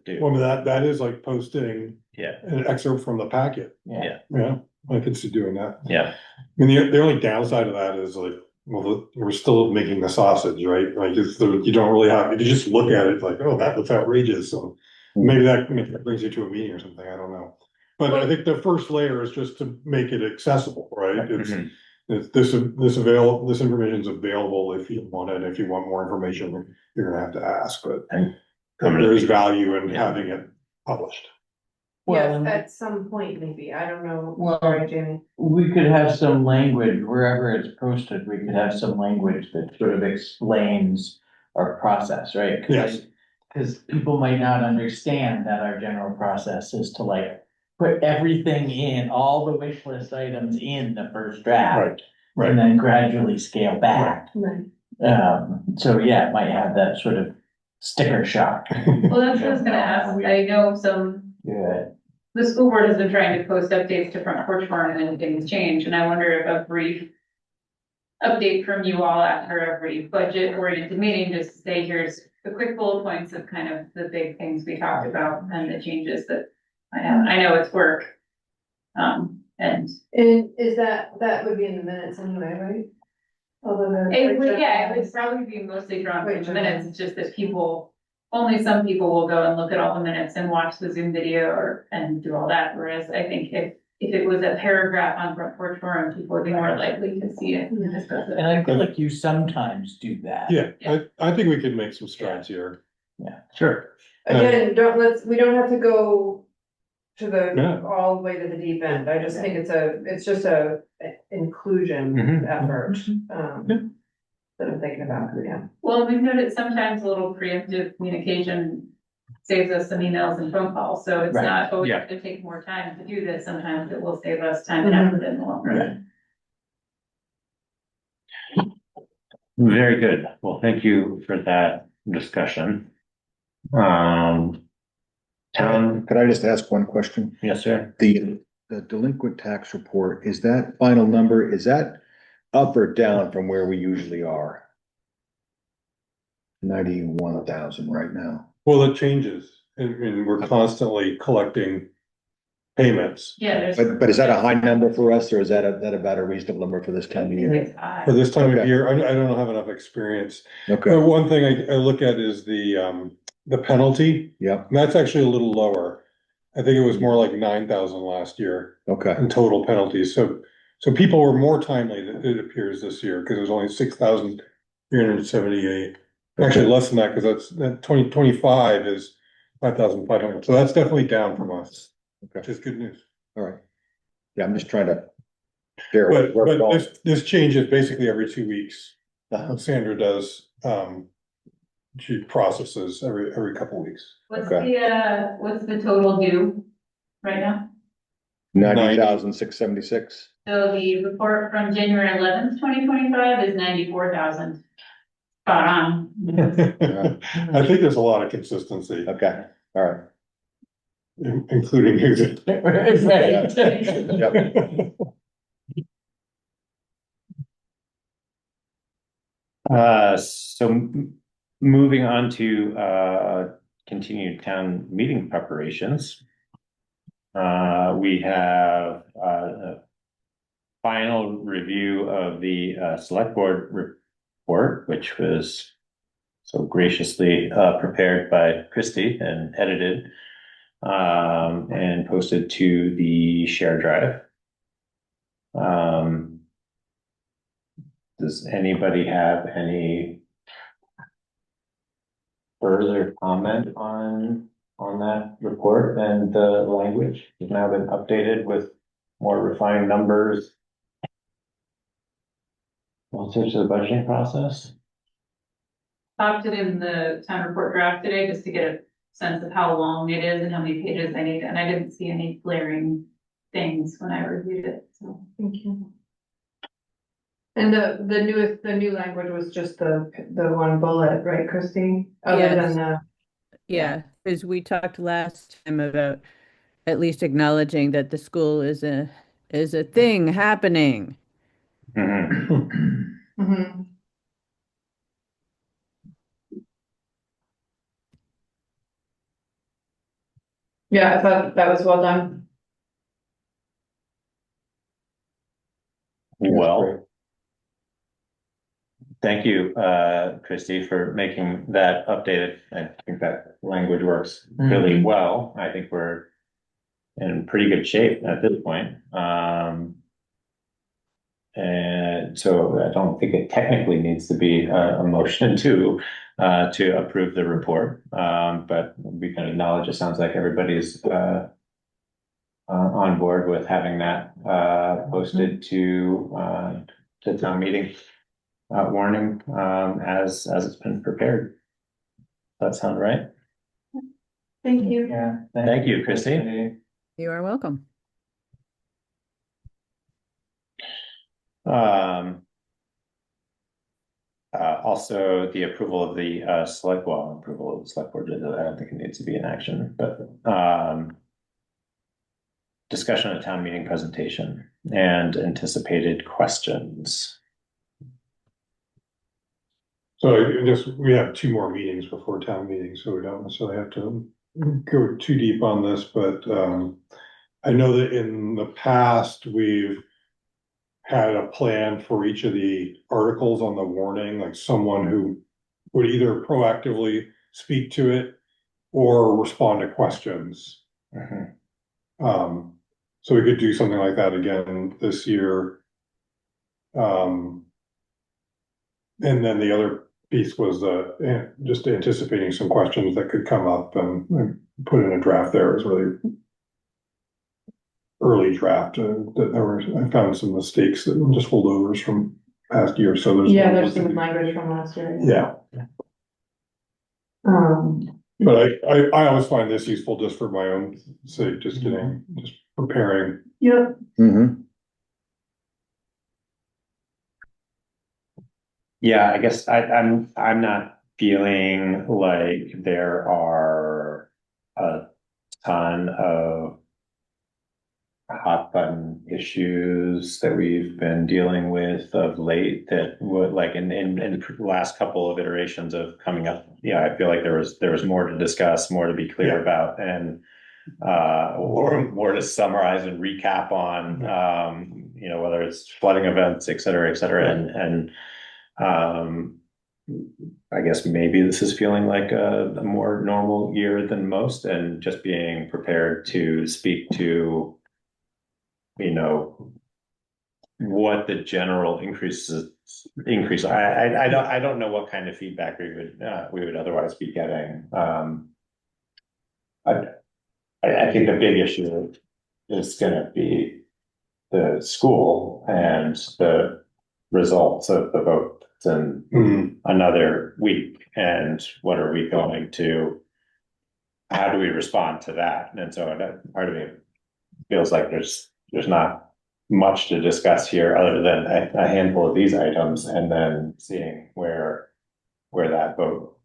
do. Well, that is like posting an excerpt from the packet. Yeah. Yeah, I could see doing that. Yeah. I mean, the only downside of that is like, well, we're still making the sausage, right? Like, you don't really have, if you just look at it like, oh, that looks outrageous. So maybe that brings you to a meeting or something. I don't know. But I think the first layer is just to make it accessible, right? It's this information is available if you want it. If you want more information, you're gonna have to ask, but there is value in having it published. Yes, at some point, maybe. I don't know. Well, Sorry, Jamie. We could have some language, wherever it's posted, we could have some language that sort of explains our process, right? Yes. Cause people might not understand that our general process is to like put everything in, all the wish list items in the first draft. Right. And then gradually scale back. Right. So yeah, it might have that sort of sticker shock. Well, that's what I was gonna ask. I know the school board has been trying to post updates to Front Porch Forum and things change, and I wonder if a brief update from you all after every budget oriented meeting, just to say, here's the quick bullet points of kind of the big things we talked about and the changes that I have. I know it's work. And is that would be in the minutes anyway, right? It would, yeah, it would probably be mostly drawn from the minutes, it's just that only some people will go and look at all the minutes and watch the Zoom video and do all that, whereas I think if it was a paragraph on Front Porch Forum, people would be more likely to see it and discuss it. And I feel like you sometimes do that. Yeah, I think we could make some strides here. Sure. Again, we don't have to go to Yeah. all the way to the deep end. I just think it's just a inclusion Mhm. effort, that I'm thinking about, yeah. Well, we've noted sometimes a little preemptive communication saves us some emails and phone calls, so it's Right. not always Yeah. gonna take more time to do this, sometimes it will save us time and effort in the long run. Very good. Well, thank you for that discussion. Town, Could I just ask one question? yes, sir. The delinquent tax report, is that final number, is that up or down from where we usually are? 91,000 right now. Well, it changes, and we're constantly collecting payments. Yeah, there's. But is that a high number for us, or is that about a reasonable number for this time of year? It's high. For this time of Okay. year, I don't have enough experience. Okay, But one thing I look at is the penalty, yep, and that's actually a little lower. I think it was more like 9,000 last year okay, in total penalties, so people were more timely, it appears this year, because it was only 6,378. Actually, less than that, because that 2025 is 5,500, so that's definitely down from us, which okay, is good news. all right. Yeah, I'm just trying to. Share where But we're going. this changes basically every 2 weeks. Uh-huh. Sandra does, she processes every couple weeks. What's Okay. what's the total due right now? 90,676. So the report from January 11th, 2025 is 94,000. Spot on. I think there's a lot of consistency, Okay, all right. including who's. Yep. Moving on to, continued town meeting preparations. We have, a final review of the, select board report, which was so graciously, prepared by Christie and edited, and posted to the share drive. Does anybody have any further comment on that report and the language has now been updated with more refined numbers relative to the budgeting process? Popped it in the town report draft today just to get a sense of how long it is and how many pages I need, and I didn't see any glaring things when I reviewed it, so thank you. And the new language was just the one bullet, right, Christine? Other Yes. than Yeah, because we talked last time about at least acknowledging that the school is a thing happening. Mhm. Mhm. Yeah, I thought that was well done. Well, thank you, Christy, for making that updated. I think that language works really well. I think we're in pretty good shape at this point. And so I don't think it technically needs to be a motion to approve the report. But we can acknowledge, it sounds like everybody's on board with having that posted to town meeting warning as it's been prepared. Does that sound right? Thank you. Yeah. Thank you, Christine. You are welcome. Also, the approval of the approval of the select board. I don't think it needs to be in action, but discussion of town meeting presentation and anticipated questions. So I guess we have 2 more meetings before town meeting, so we don't necessarily have to go too deep on this, but I know that in the past, we've had a plan for each of the articles on the warning, like someone who would either proactively speak to it or respond to questions. So we could do something like that again this year. And then the other piece was just anticipating some questions that could come up and put in a draft there. It was really early draft. I found some mistakes that were just holdovers from past year. So There's some language from last year. Yeah. But I always find this useful just for my own sake, just preparing. Yep. Mm-hmm. Yeah, I guess I'm not feeling like there are a ton of hot button issues that we've been dealing with of late that would like in the last couple of iterations of coming up. Yeah, I feel like there was more to discuss, more to be clear about, and or more to summarize and recap on, whether it's flooding events, et cetera, and I guess maybe this is feeling like a more normal year than most, and just being prepared to speak to, what the general increase. I don't know what kind of feedback we would otherwise be getting. I think the big issue is going to be the school and the results of the vote in another week, and what are we going to? How do we respond to that? And so that part of me feels like there's not much to discuss here other than a handful of these items, and then seeing where that vote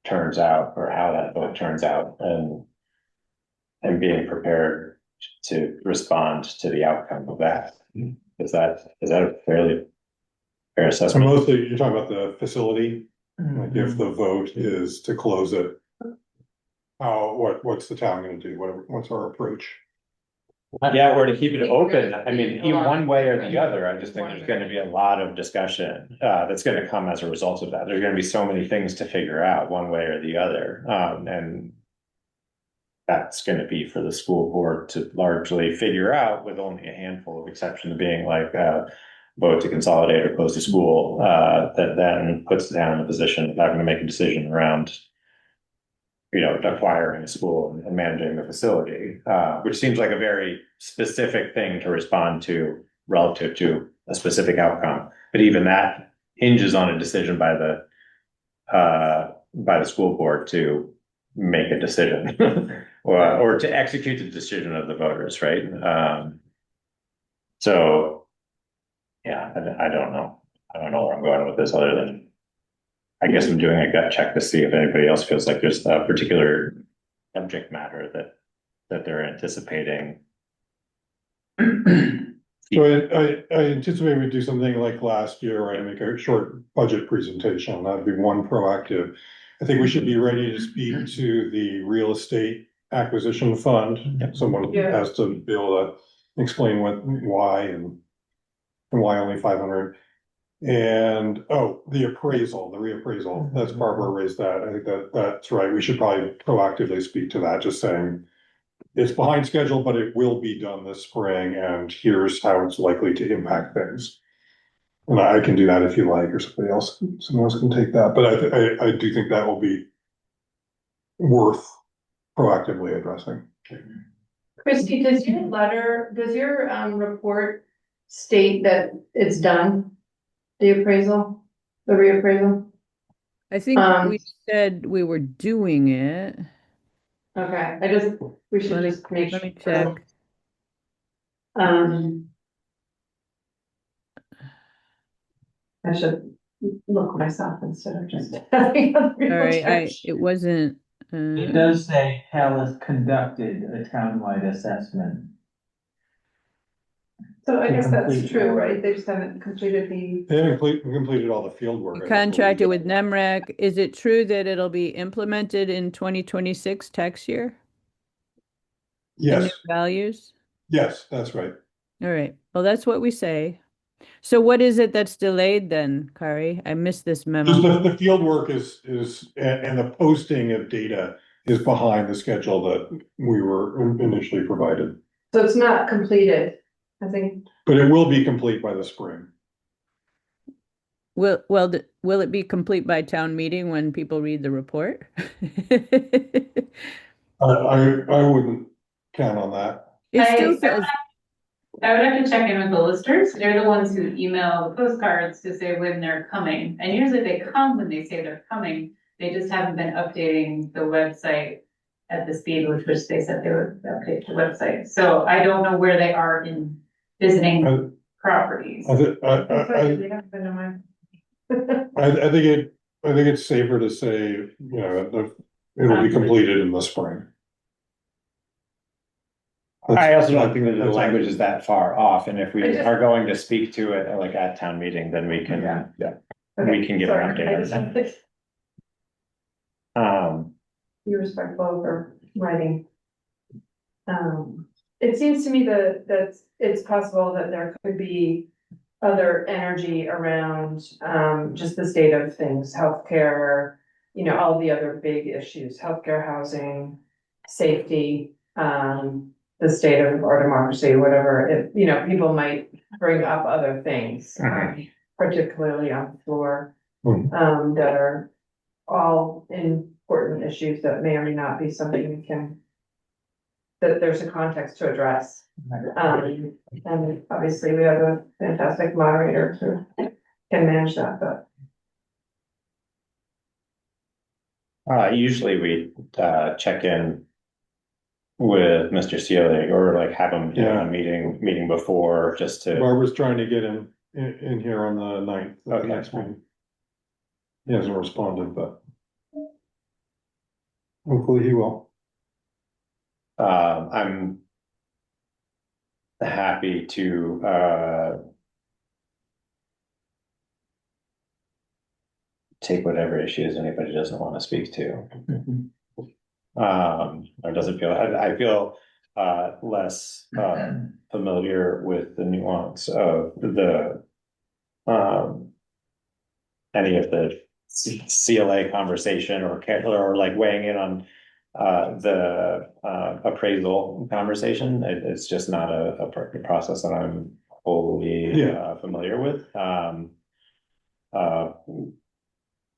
turns out or how that vote turns out, and being prepared to respond to the outcome of that. Is that a fairly fair So assessment? mostly you're talking about the facility, like if the vote is to close it, what's the town gonna do? What's our approach? Yeah, or to keep it open. I mean, even one way or the other, I just think there's going to be a lot of discussion that's going to come as a result of that. There's going to be so many things to figure out one way or the other. And that's going to be for the school board to largely figure out, with only a handful of exceptions being like vote to consolidate or close the school, that then puts the town in a position of having to make a decision around acquiring a school and managing the facility, which seems like a very specific thing to respond to relative to a specific outcome. But even that hinges on a decision by the school board to make a decision or to execute the decision of the voters, right? So, yeah, I don't know. I don't know where I'm going with this other than I guess I'm doing a gut check to see if anybody else feels like there's a particular subject matter that they're anticipating. So I anticipate we do something like last year, where I make a short budget presentation. That'd be one proactive. I think we should be ready to speak to the real estate acquisition fund. Someone has to be able to explain why and why only 500. And the reappraisal, that's Barbara raised that. I think that's right. We should probably proactively speak to that, just saying it's behind schedule, but it will be done this spring, and here's how it's likely to impact things. And I can do that if you like, or someone else can take that. But I do think that will be worth proactively addressing. Christy, does your report state that it's done? The reappraisal? I think we said we were doing it. Okay, we should just make sure. Let me check. I should look myself instead of just having other people Sorry, check. it wasn't. It does say Calais conducted a townwide assessment. So I guess that's complete true, work. right? They just haven't completed They haven't completed all the field work. Contracted with NEMREC. Is it true that it'll be implemented in 2026 tax year? The new Yes, values? yes, that's right. All right. Well, that's what we say. So what is it that's delayed then, Kari? I missed this Just memo. the field work and the posting of data is behind the schedule that we were initially provided. So it's not completed, I think. But it will be complete by the spring. Will it be complete by town meeting when people read the report? I wouldn't count on that. It still says, I would have to check in with the listers. They're the ones who email the postcards to say when they're coming. And usually they come when they say they're coming. They just haven't been updating the website at the speed with which they said they would update the website. So I don't know where they are in visiting properties. I think it's safer to say, you know, it'll be completed in the spring. I also don't think that the language is that far off, and if we just- are going to speak to it like at town meeting, then we can, we can give an update on that. Be respectful for writing. It seems to me that it's possible that there could be other energy around, just the state of things, healthcare, you know, all the other big issues, healthcare, housing, safety, the state of our democracy, whatever, you know, people might bring up other things, particularly on the floor, that are all important issues that may or may not be something we can, that there's a context to address. And obviously we have a fantastic moderator who can manage that, but. Usually we, check in with Mr. Seelig or like have him in a meeting before just to. Barbara's trying to get him in here on the 9th, the next meeting. He hasn't responded, but hopefully he will. I'm happy to, take whatever issues anybody doesn't want to speak to. Or doesn't feel, I feel, less, familiar with the nuance of the, any of the CLA conversation or like weighing in on, the, appraisal conversation. It's just not a process that I'm wholly, familiar with.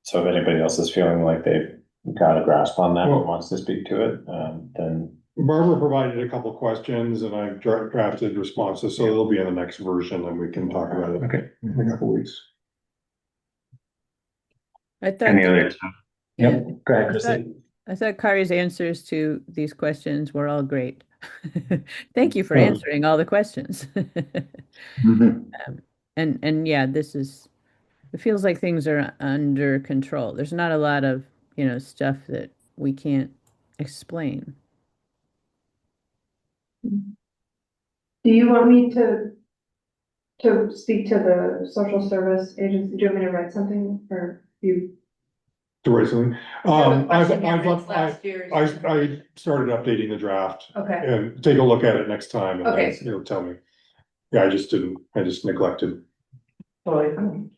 So if anybody else is feeling like they've got a grasp on that and wants to speak to it, then. Barbara provided a couple questions and I've drafted responses, so it'll be in the next version and we can talk about it in a couple weeks. I thought. Any other? Yep, go ahead, Christine. I thought Kari's answers to these questions were all great. Thank you for answering all the questions. And yeah, it feels like things are under control. There's not a lot of, stuff that we can't explain. Do you want me to speak to the social service agency? Do you want me to write something or you? To write something. I started updating the draft. Okay. And take a look at it next time and Okay. then, tell me. Yeah, I just neglected. Totally fine.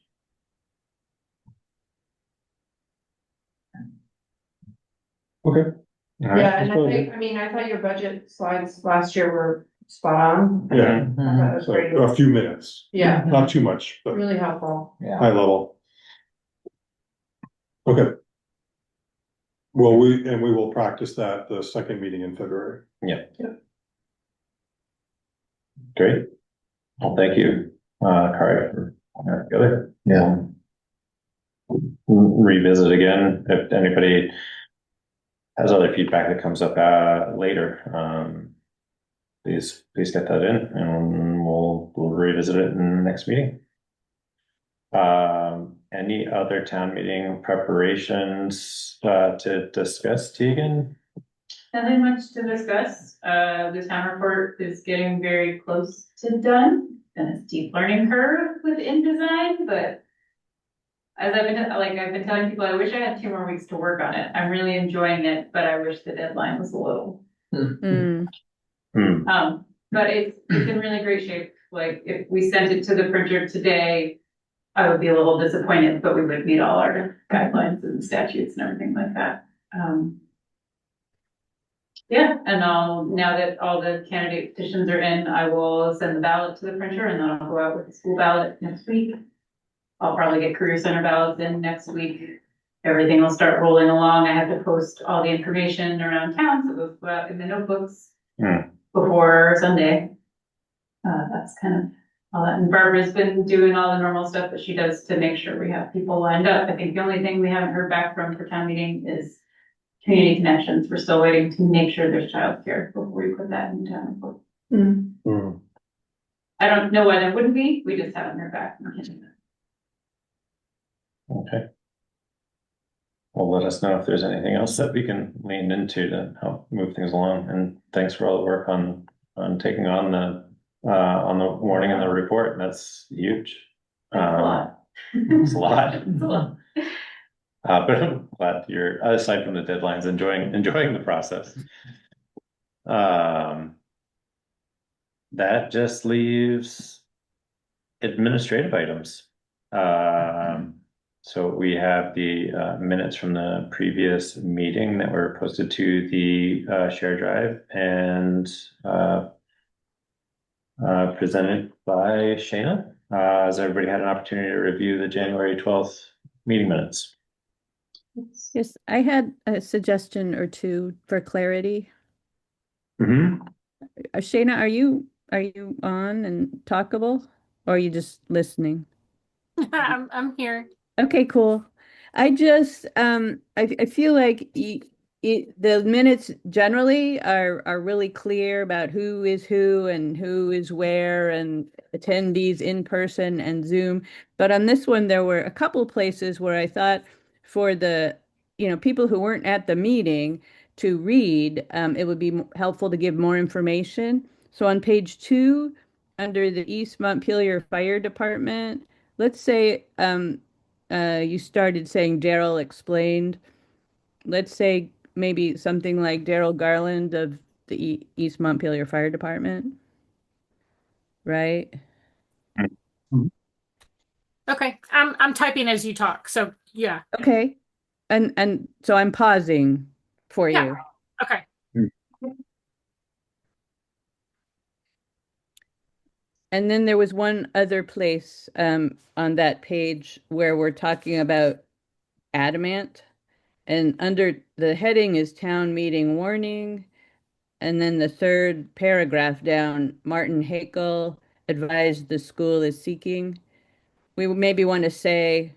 Okay. Yeah, and I thought your budget slides last year were spot on. Yeah. I thought it was So great. a few minutes. Yeah. Not too much, but Really helpful. high level. Okay. Well, we will practice that the second meeting in February. Yeah. Great. Well, thank you, Kari, for together. Yeah. Revisit again if anybody has other feedback that comes up later. Please get that in, and we'll revisit it in the next meeting. Any other town meeting preparations to discuss, Tegan? Nothing much to discuss. The town report is getting very close to done, and it's steep learning curve with InDesign, but as I've been telling people, I wish I had 2 more weeks to work on it. I'm really enjoying it, but I wish the deadline was a little. But it's in really great shape. Like, if we sent it to the printer today, I would be a little disappointed, but we would meet all our guidelines and statutes and everything like that. Yeah, and now that all the candidate petitions are in, I will send the ballot to the printer and then I'll go out with the school ballot next week. I'll probably get career center ballots in next week. Everything will start rolling along. I have to post all the information around town, so those go out in the notebooks before Sunday. That's kind of all that. And Barbara's been doing all the normal stuff that she does to make sure we have people lined up. I think the only thing we haven't heard back from for town meeting is community connections. We're still waiting to make sure there's childcare before we put that in town report. I don't know why there wouldn't be. We just haven't heard back from Kim. Okay. Well, let us know if there's anything else that we can lean into to help move things along. And thanks for all the work on taking on the warning and the report. That's huge. It's a lot. It's a lot. It's a lot. But I'm glad you're, aside from the deadlines, enjoying the process. That just leaves administrative items. So we have the minutes from the previous meeting that were posted to the share drive and presented by Shayna. Has everybody had an opportunity to review the January 12th meeting minutes? Yes, I had a suggestion or two for clarity. Shayna, are you on and talkable, or are you just listening? I'm here. Okay, cool. I just I feel like the minutes generally are really clear about who is who and who is where and attendees in person and Zoom. But on this one, there were a couple places where I thought for the people who weren't at the meeting to read, it would be helpful to give more information. So on page 2, under the East Montpelier Fire Department, let's say you started saying Daryl explained. Let's say maybe something like Daryl Garland of the East Montpelier Fire Department, right? Okay, I'm typing as you talk, so yeah. Okay, and so I'm pausing for you. Okay. And then there was one other place on that page where we're talking about Adamant, and under the heading is town meeting warning. And then the third paragraph down, Martin Hakel advised the school is seeking. We maybe want to say,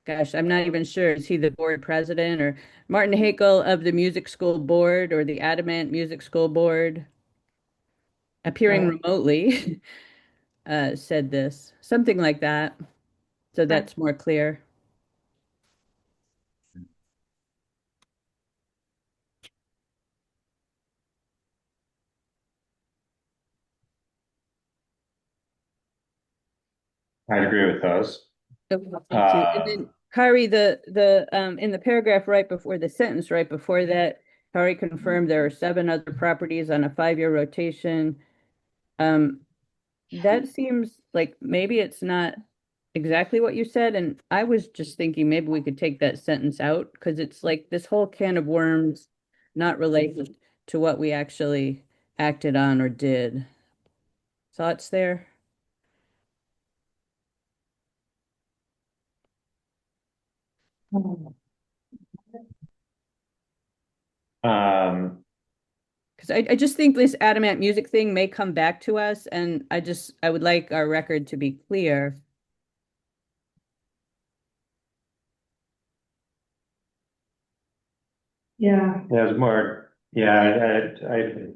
gosh, I'm not even sure. Is he the board president or Martin Hakel of the music school board or the Adamant Music School Board? Appearing remotely, said this, something like that. So that's more clear. I'd agree with those. Okay, thank you. And then Kari, the in the paragraph right before the sentence right before that, Kari confirmed there are 7 other properties on a 5-year rotation. That seems like maybe it's not exactly what you said, and I was just thinking maybe we could take that sentence out because it's like this whole can of worms, not related to what we actually acted on or did. Thoughts there? Because I just think this Adamant music thing may come back to us, and I would like our record to be clear. Yeah. There's more. Yeah, I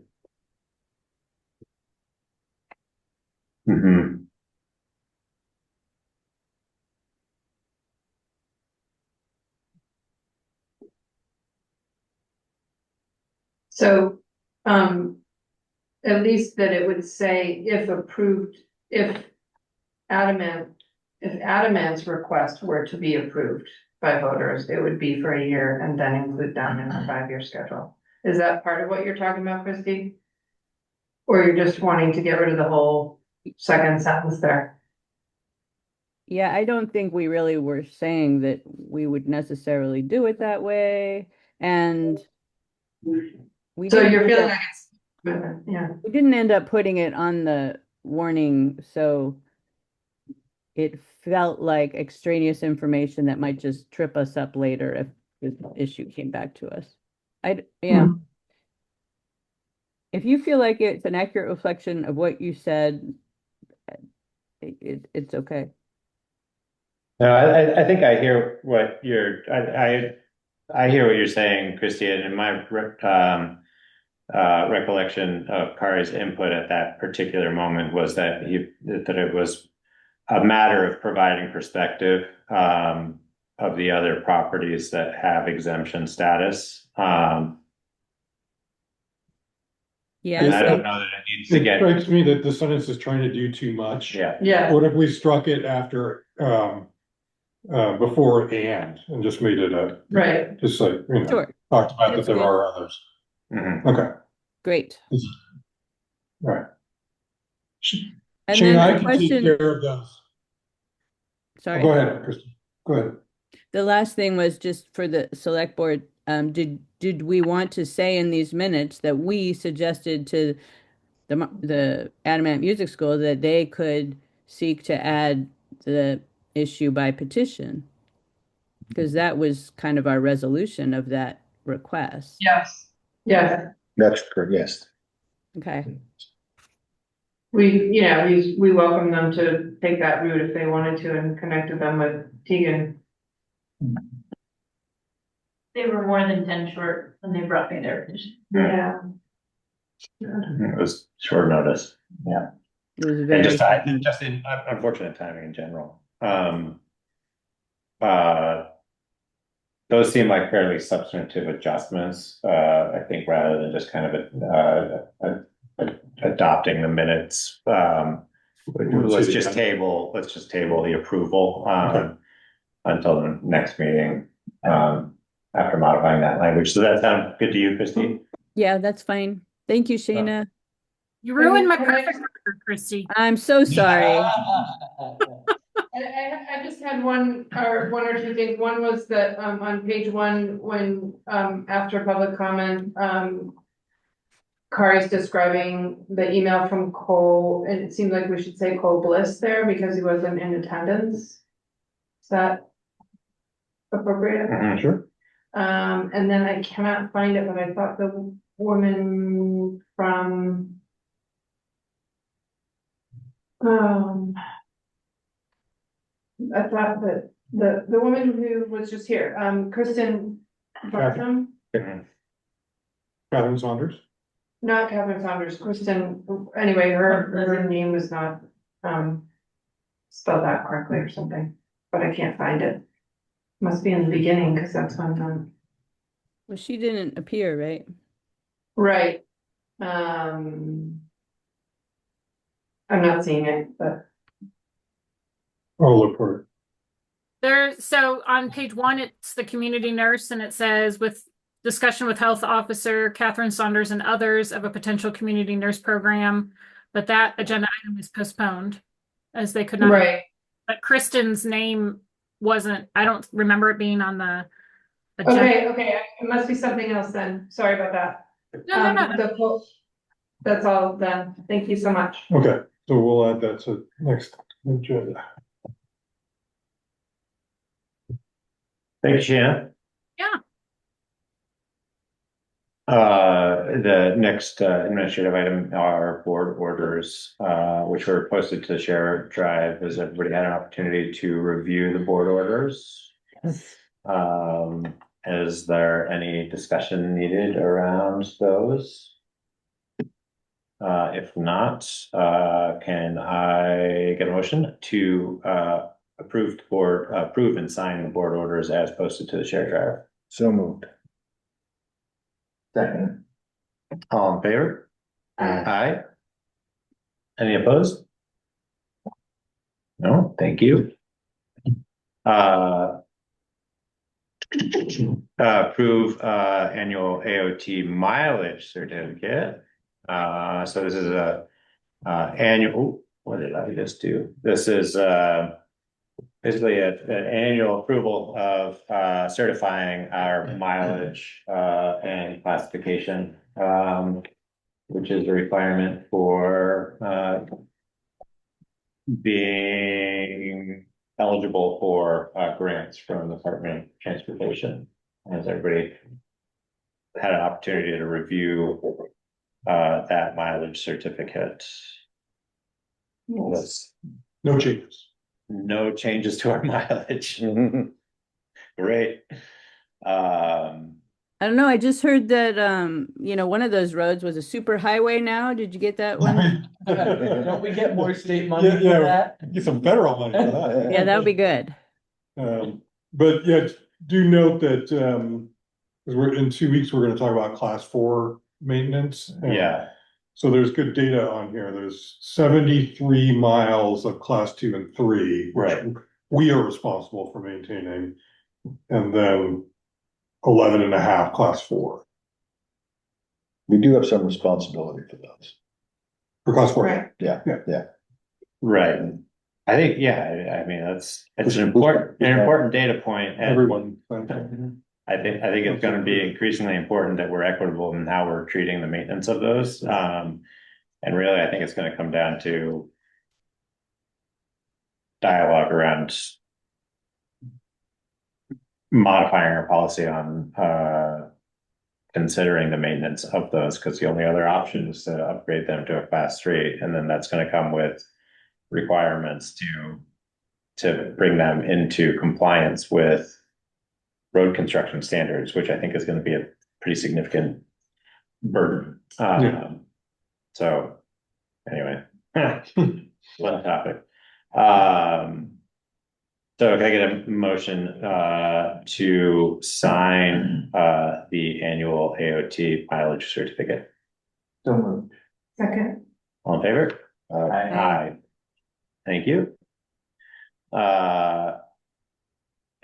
So, at least that it would say if approved, if Adamant's request were to be approved by voters, it would be for a year and then include them in our 5-year schedule. Is that part of what you're talking about, Christy? Or you're just wanting to get rid of the whole second sentence there. Yeah, I don't think we really were saying that we would necessarily do it that way, and we So didn't you're end feeling up- like it's, yeah, we didn't end up putting it on the warning, so it felt like extraneous information that might just trip us up later if this issue came back to us. Yeah. If you feel like it's an accurate reflection of what you said, it's okay. No, I think I hear what I hear what you're saying, Christy, and in my recollection of Kari's input at that particular moment was that that it was a matter of providing perspective of the other properties that have exemption status. Yeah, And I so don't know that it needs to It get, strikes me that the sentence is trying to do too much. yeah. yeah, What if we struck it after, before and just made it right. just like, sure, talked about that That's there good. are others. Mhm. Okay, great. all right. And Shane, then I the can take question, care of those. sorry. Go ahead, Kristen. Go ahead. The last thing was just for the select board, did we want to say in these minutes that we suggested to the Adamant Music School that they could seek to add the issue by petition? Because that was kind of our resolution of that request. Yes. Yes, That's correct, yes. Okay, we welcome them to take that route if they wanted to and connect with them with Tegan. They were more than 10 short when they brought me their petition. Yeah. It was short notice, yeah. it was And very. just in unfortunate timing in general. Uh, those seem like fairly substantive adjustments, I think, rather than just kind of adopting the minutes. Let's just table the approval until the next meeting, after modifying that language. So that sound good to you, Christine? Yeah, that's fine. Thank you, Shayna. You ruined my Can I- perfect record, Christy. I'm so sorry. I just had one or two things. One was that, on page one, when, after public comment, Kari's describing the email from Cole, and it seemed like we should say Cole Bliss there because he wasn't in attendance. Is that appropriate? Mhm. Sure. And then I cannot find it, but I thought the woman from, I thought that the woman who was just here, Kristen Bartram, Mhm. Catherine Saunders. not Catherine Saunders, Kristen, anyway, her name was not, spelled out correctly or something, but I can't find it. Must be in the beginning, because that's when, Well, she didn't appear, right? right. I'm not seeing it, but, I'll look for it. So on page one, it's the community nurse, and it says with discussion with health officer Catherine Saunders and others of a potential community nurse program, but that agenda item is postponed as they could not. right, But Kristen's name wasn't. I don't remember it being on the agenda. okay, it must be something else then, sorry about that. No. That's all then, thank you so much. Okay, so we'll add that to next agenda. Thank you, Shannon. Yeah. The next administrative item are board orders, which were posted to the share drive. Has everybody had an opportunity to review the board orders? Is there any discussion needed around those? If not, can I get a motion to approve and sign the board orders as posted to the share drive? So moved. Second. All in favor? Aye. Any opposed? No, thank you. Approve annual AOT mileage certificate. So this is a annual, what did I just do? This is, basically an annual approval of, certifying our mileage, and classification, which is a requirement for, being eligible for, grants from the Department of Transportation. Has everybody had an opportunity to review, that mileage certificate? Yes. No changes. No changes to our mileage. Great. I don't know, I just heard that, one of those roads was a super highway now. Did you get that one? Don't we get more state money Yeah, for yeah. that? Get some federal money for that. Yeah, that would be good. But yeah, do note that, 'cause we're, in 2 weeks, we're gonna talk about class 4 maintenance. Yeah. So there's good data on here. There's 73 miles of class 2 and 3. which Right. We are responsible for maintaining, and then 11 and a half class 4. We do have some responsibility for those. For class 4. Right. Yeah, Yeah. yeah. Right. I think, yeah, I mean, it's an important data point. And Everyone. I think it's gonna be increasingly important that we're equitable in how we're treating the maintenance of those. And really, I think it's gonna come down to dialogue around modifying our policy on, considering the maintenance of those, because the only other option is to upgrade them to a class 3, and then that's gonna come with requirements to bring them into compliance with road construction standards, which I think is gonna be a pretty significant burden. So anyway, one topic. So can I get a motion, to sign, the annual AOT mileage certificate? So moved. Second. All in favor? Aye. Aye. Thank you.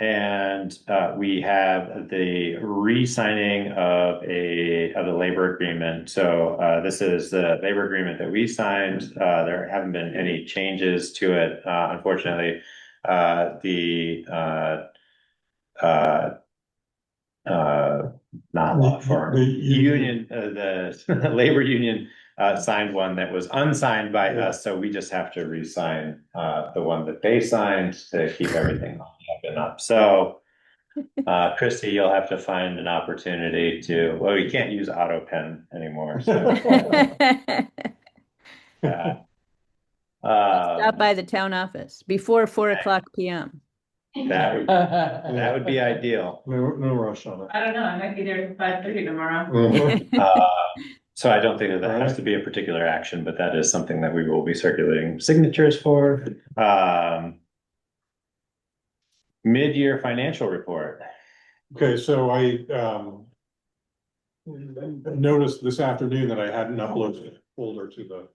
And we have the re-signing of the labor agreement. So this is the labor agreement that we signed. There haven't been any changes to it. Unfortunately, not law firm, The union, the labor union signed one that was unsigned by us, so we just have to re-sign the one that they signed to keep everything up and up. So Christy, you'll have to find an opportunity to, well, you can't use auto pen anymore. So, yeah. Stop by the town office before 4:00 p.m. That would be ideal. No rush on it. I don't know, I might be there at 5:30 tomorrow. So I don't think that has to be a particular action, but that is something that we will be circulating signatures for. Mid-year financial report. Okay, so I noticed this afternoon that I hadn't uploaded a folder to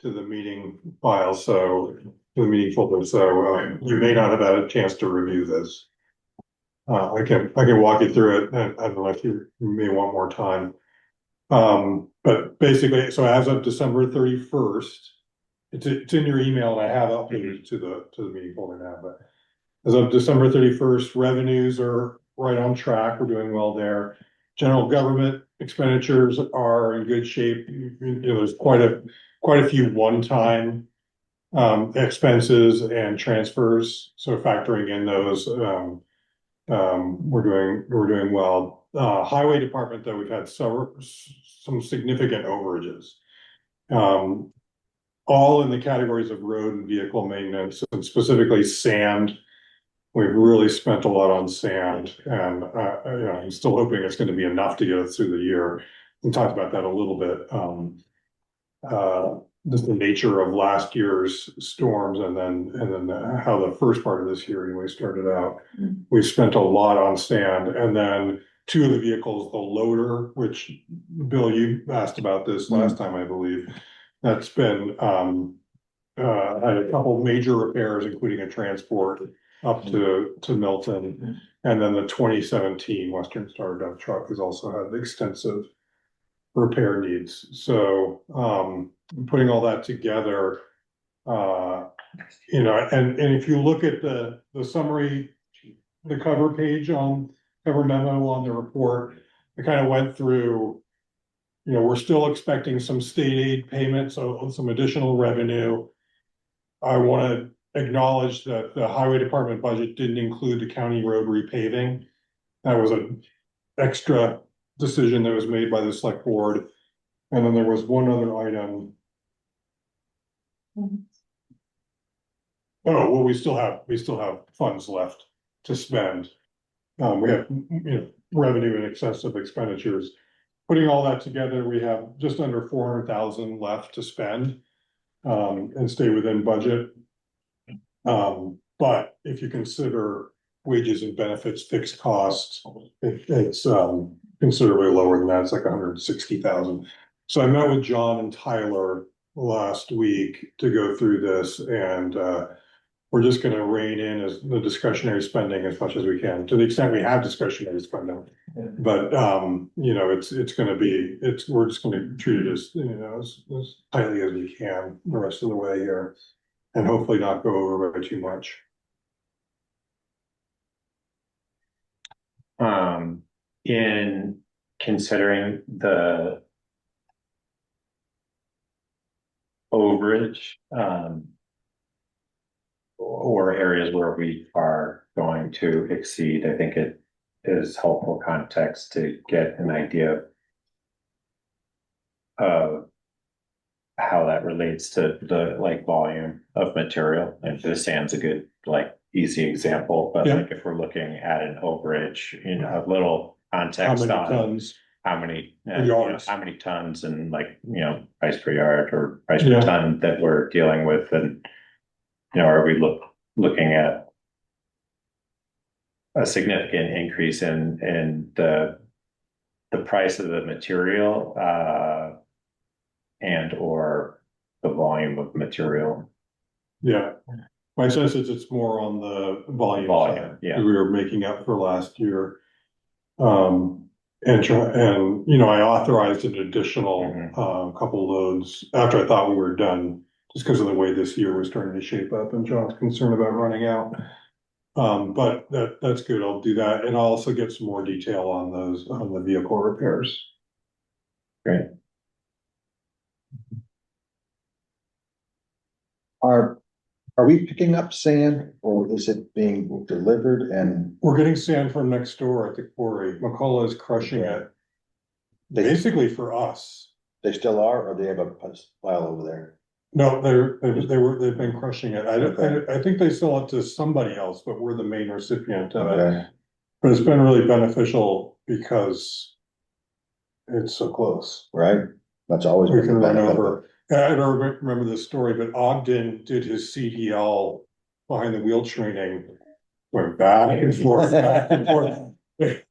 the meeting file, so to the meeting folder, so you may not have had a chance to review this. I can walk you through it, and unless you may want more time. But basically, so as of December 31st, it's in your email, and I have uploaded to the meeting folder now, but as of December 31st, revenues are right on track. We're doing well there. General government expenditures are in good shape. There's quite a few one-time expenses and transfers. So factoring in those, we're doing well. Highway department, though, we've had some significant overages. All in the categories of road and vehicle maintenance, and specifically sand. We've really spent a lot on sand, and I'm still hoping it's going to be enough to get us through the year. We talked about that a little bit. Just the nature of last year's storms, and then how the first part of this year anyway started out. We've spent a lot on sand, and then two of the vehicles, the loader, which Bill, you asked about this last time, I believe. That's been had a couple major repairs, including a transport up to Milton, and then the 2017 Western Star dump truck has also had extensive repair needs. So putting all that together, And if you look at the summary, the cover page cover memo on the report, I kind of went through, we're still expecting some state aid payments, so some additional revenue. I want to acknowledge that the highway department budget didn't include the county road repaving. That was an extra decision that was made by the select board. And then there was one other item. Oh, well, we still have funds left to spend. We have, revenue in excess of expenditures. Putting all that together, we have just under 400,000 left to spend, and stay within budget. But if you consider wages and benefits, fixed costs, it's considerably lower than that. It's like 160,000. So I met with John and Tyler last week to go through this, and we're just gonna rein in as the discretionary spending as much as we can, to the extent we have discretionary spending. But it's gonna be, we're just gonna treat it as, as tightly as we can the rest of the way here, and hopefully not go over by too much. In considering the overage, or areas where we are going to exceed, I think it is helpful context to get an idea of how that relates to the volume of material. And the sand's a good easy example, but if we're looking at an overage, a little context How many on tons? how many yards, how many tons and price per yard or price per ton that we're dealing with, and are we looking at a significant increase in the price of the material, and or the volume of material? Yeah, my sense is it's more on the volume side. Yeah, we were making up for last year. I authorized an additional couple loads after I thought we were done, just because of the way this year was starting to shape up, and John's concerned about running out. But that's good. I'll do that, and I'll also get some more detail on the vehicle repairs. Great. Are we picking up sand, or is it being delivered? And we're getting sand from next door at the quarry. McCullough is crushing it. Basically for us. They still are, or they have a pile over there? No, they've been crushing it. I think they sell it to somebody else, but we're the main recipient of it. But it's been really beneficial because it's so close. Right. That's always we can run over. I don't remember the story, but Ogden did his CDL behind the wheel training, went back and forth, back and forth. And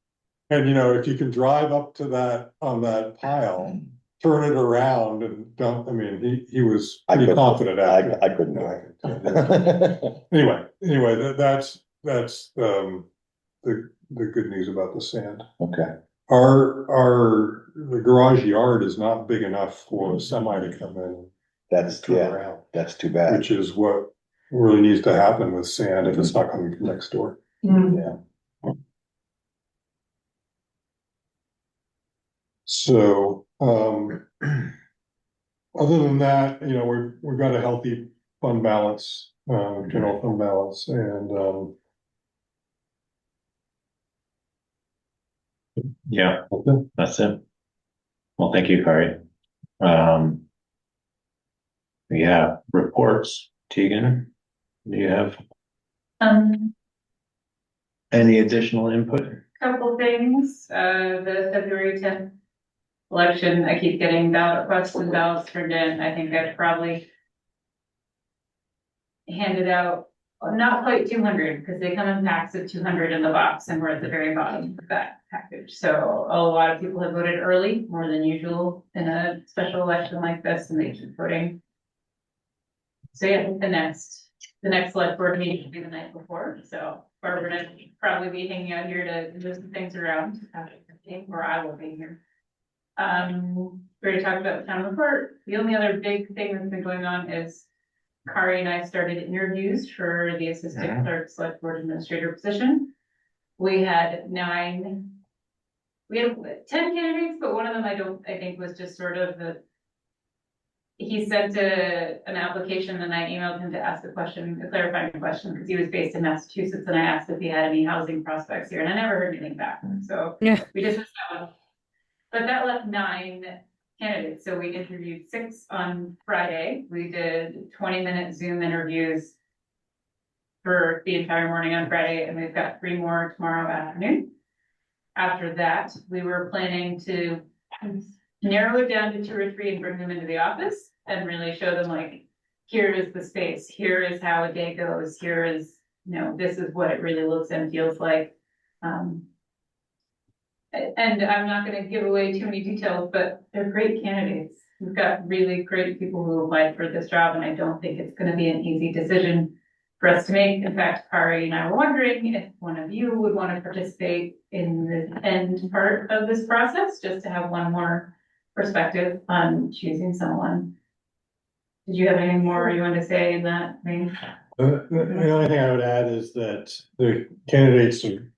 if you can drive up to that on that pile, turn it around and dump. I mean, he was pretty confident. I couldn't do it. Anyway, that's the good news about the sand. Okay. The garage yard is not big enough for a semi to come in. That's around. That's too bad. Which is what really needs to happen with sand if it's not coming from next door. Yeah. So, other than that, we've got a healthy fund balance, general fund balance, and yeah, that's it. Well, thank you, Corey. We have reports. Tegan, do you have any additional input? Couple things, the February 10th election, I keep getting ballot requests and ballots turned in. I think I've probably handed out, not quite 200, because they come in packs of 200 in the box, and we're at the very bottom of that package. So a lot of people have voted early, more than usual in a special election like this, and they keep voting. So yeah, the next select board meeting will be the night before, so we're gonna probably be hanging out here to move some things around after 15, or I will be here. We already talked about the town report. The only other big thing that's been going on is Kari and I started interviews for the assistant clerk select board administrator position. We had 10 candidates, but one of them I think was just sort of he sent an application and I emailed him to ask a clarifying question, because he was based in Massachusetts, and I asked if he had any housing prospects here, and I never heard anything back. So Yeah. we just missed that one. But that left 9 candidates. So we interviewed 6 on Friday. We did 20-minute Zoom interviews for the entire morning on Friday, and we've got 3 more tomorrow afternoon. After that, we were planning to narrow it down to 2 or 3 and bring them into the office and really show them, like, here is the space, here is how a day goes, here is, this is what it really looks and feels like. And I'm not going to give away too many details, but they're great candidates. We've got really great people who applied for this job, and I don't think it's going to be an easy decision for us to make. In fact, Kari and I were wondering if one of you would want to participate in the end part of this process, just to have one more perspective on choosing someone. Did you have anything more you want to say in that vein? The only thing I would add is that the candidates are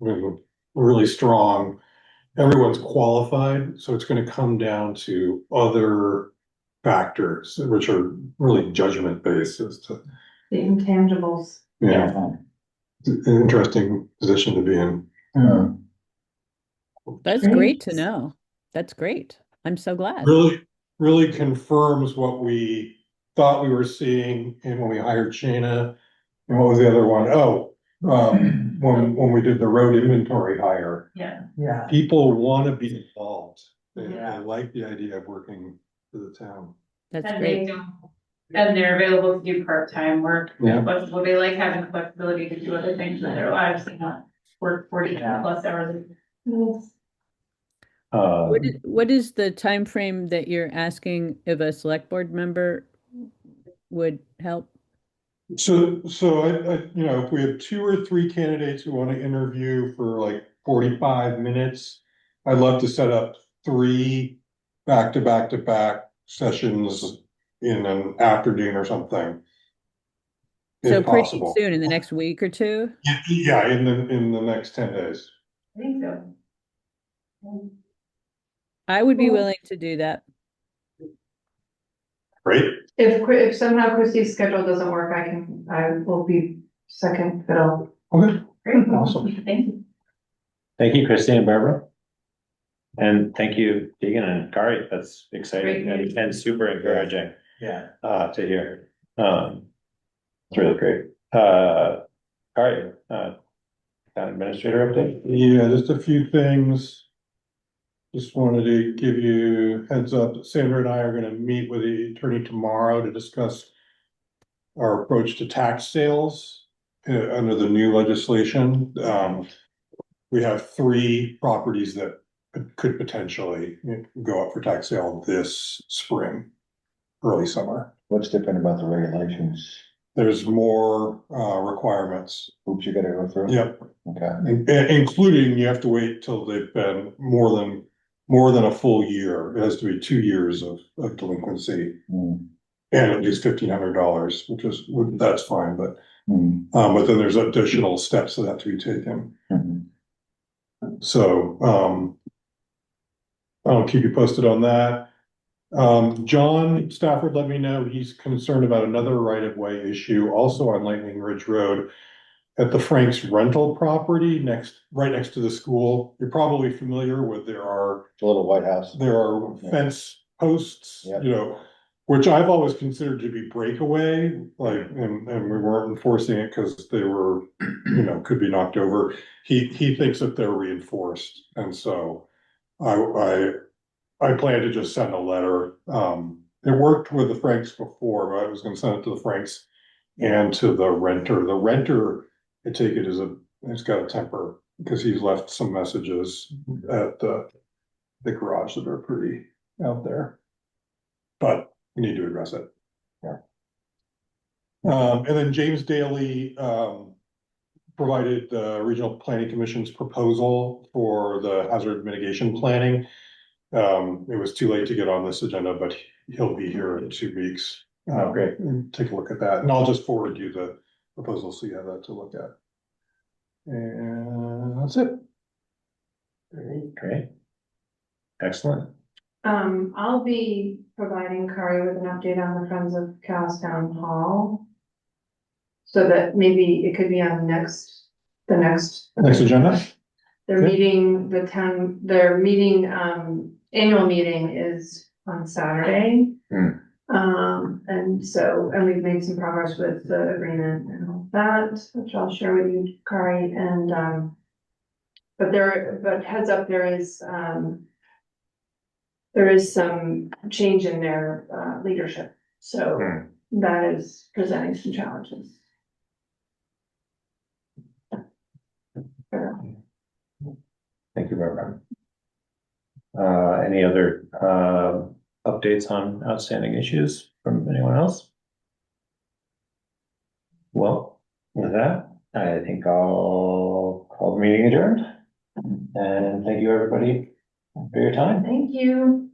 really strong. Everyone's qualified, so it's going to come down to other factors, which are really judgment based as to. The intangibles. Yeah. An interesting position to be in. That's great to know. That's great. I'm so glad. Really confirms what we thought we were seeing when we hired Shayna. And what was the other one? When we did the road inventory hire. Yeah. People want to be involved. They Yeah. like the idea of working for the town. That's And great. and they're available to do part-time work. Yeah. But they like having flexibility to do other things in their lives and not work 40 plus hours. What is the time frame that you're asking if a select board member would help? So I if we have 2 or 3 candidates who want to interview for like 45 minutes, I'd love to set up 3 back-to-back sessions in an afternoon or something. So If pretty possible. soon, in the next week or 2? Yeah, in the next 10 days. I think so. I would be willing to do that. Great. If somehow Christie's schedule doesn't work, I will be second fiddle. Okay. Great. Awesome. Thank you. Thank you, Christine and Barbara. And thank you, Deegan and Kari. That's exciting and super encouraging. Yeah. To hear. It's really great. Kari, town administrator update? Yeah, just a few things. Just wanted to give you heads up. Sandra and I are going to meet with the attorney tomorrow to discuss our approach to tax sales under the new legislation. We have 3 properties that could potentially go up for tax sale this spring, early summer. What's different about the regulations? There's more requirements. Oops, you gotta go through? Yep. Okay. Including you have to wait till they've been more than a full year. It has to be 2 years of delinquency. And at least $1,500, that's fine, but then there's additional steps that have to be taken. So I'll keep you posted on that. John Stafford let me know he's concerned about another right-of-way issue also on Lightning Ridge Road at the Frank's rental property right next to the school. You're probably familiar with It's a little White House. there are fence posts, Yep. which I've always considered to be breakaway, and we weren't enforcing it because they were, could be knocked over. He thinks that they're reinforced, and so I plan to just send a letter. It worked with the Franks before, but I was gonna send it to the Franks and to the renter. The renter, I take it it's got a temper because he's left some messages at the garage that are pretty out there. But we need to address it. Yeah. And then James Daly provided the Regional Planning Commission's proposal for the hazard mitigation planning. It was too late to get on this agenda, but he'll be here in 2 weeks Oh, great. And take a look at that, and I'll just forward you the proposal so you have that to look at. And that's it. Great. Excellent. I'll be providing Kari with an update on the Friends of Calais Town Hall. So that maybe it could be on the next Next agenda? Their Yeah. meeting, their meeting, annual meeting is on Saturday. And we've made some progress with the agreement and all that, which I'll share with you, Kari, and, but heads up, there is some change in their, leadership, so that is presenting some challenges. Thank you very much. Any other updates on outstanding issues from anyone else? Well, with that, I think I'll call the meeting adjourned. And thank you, everybody, for your time. Thank you.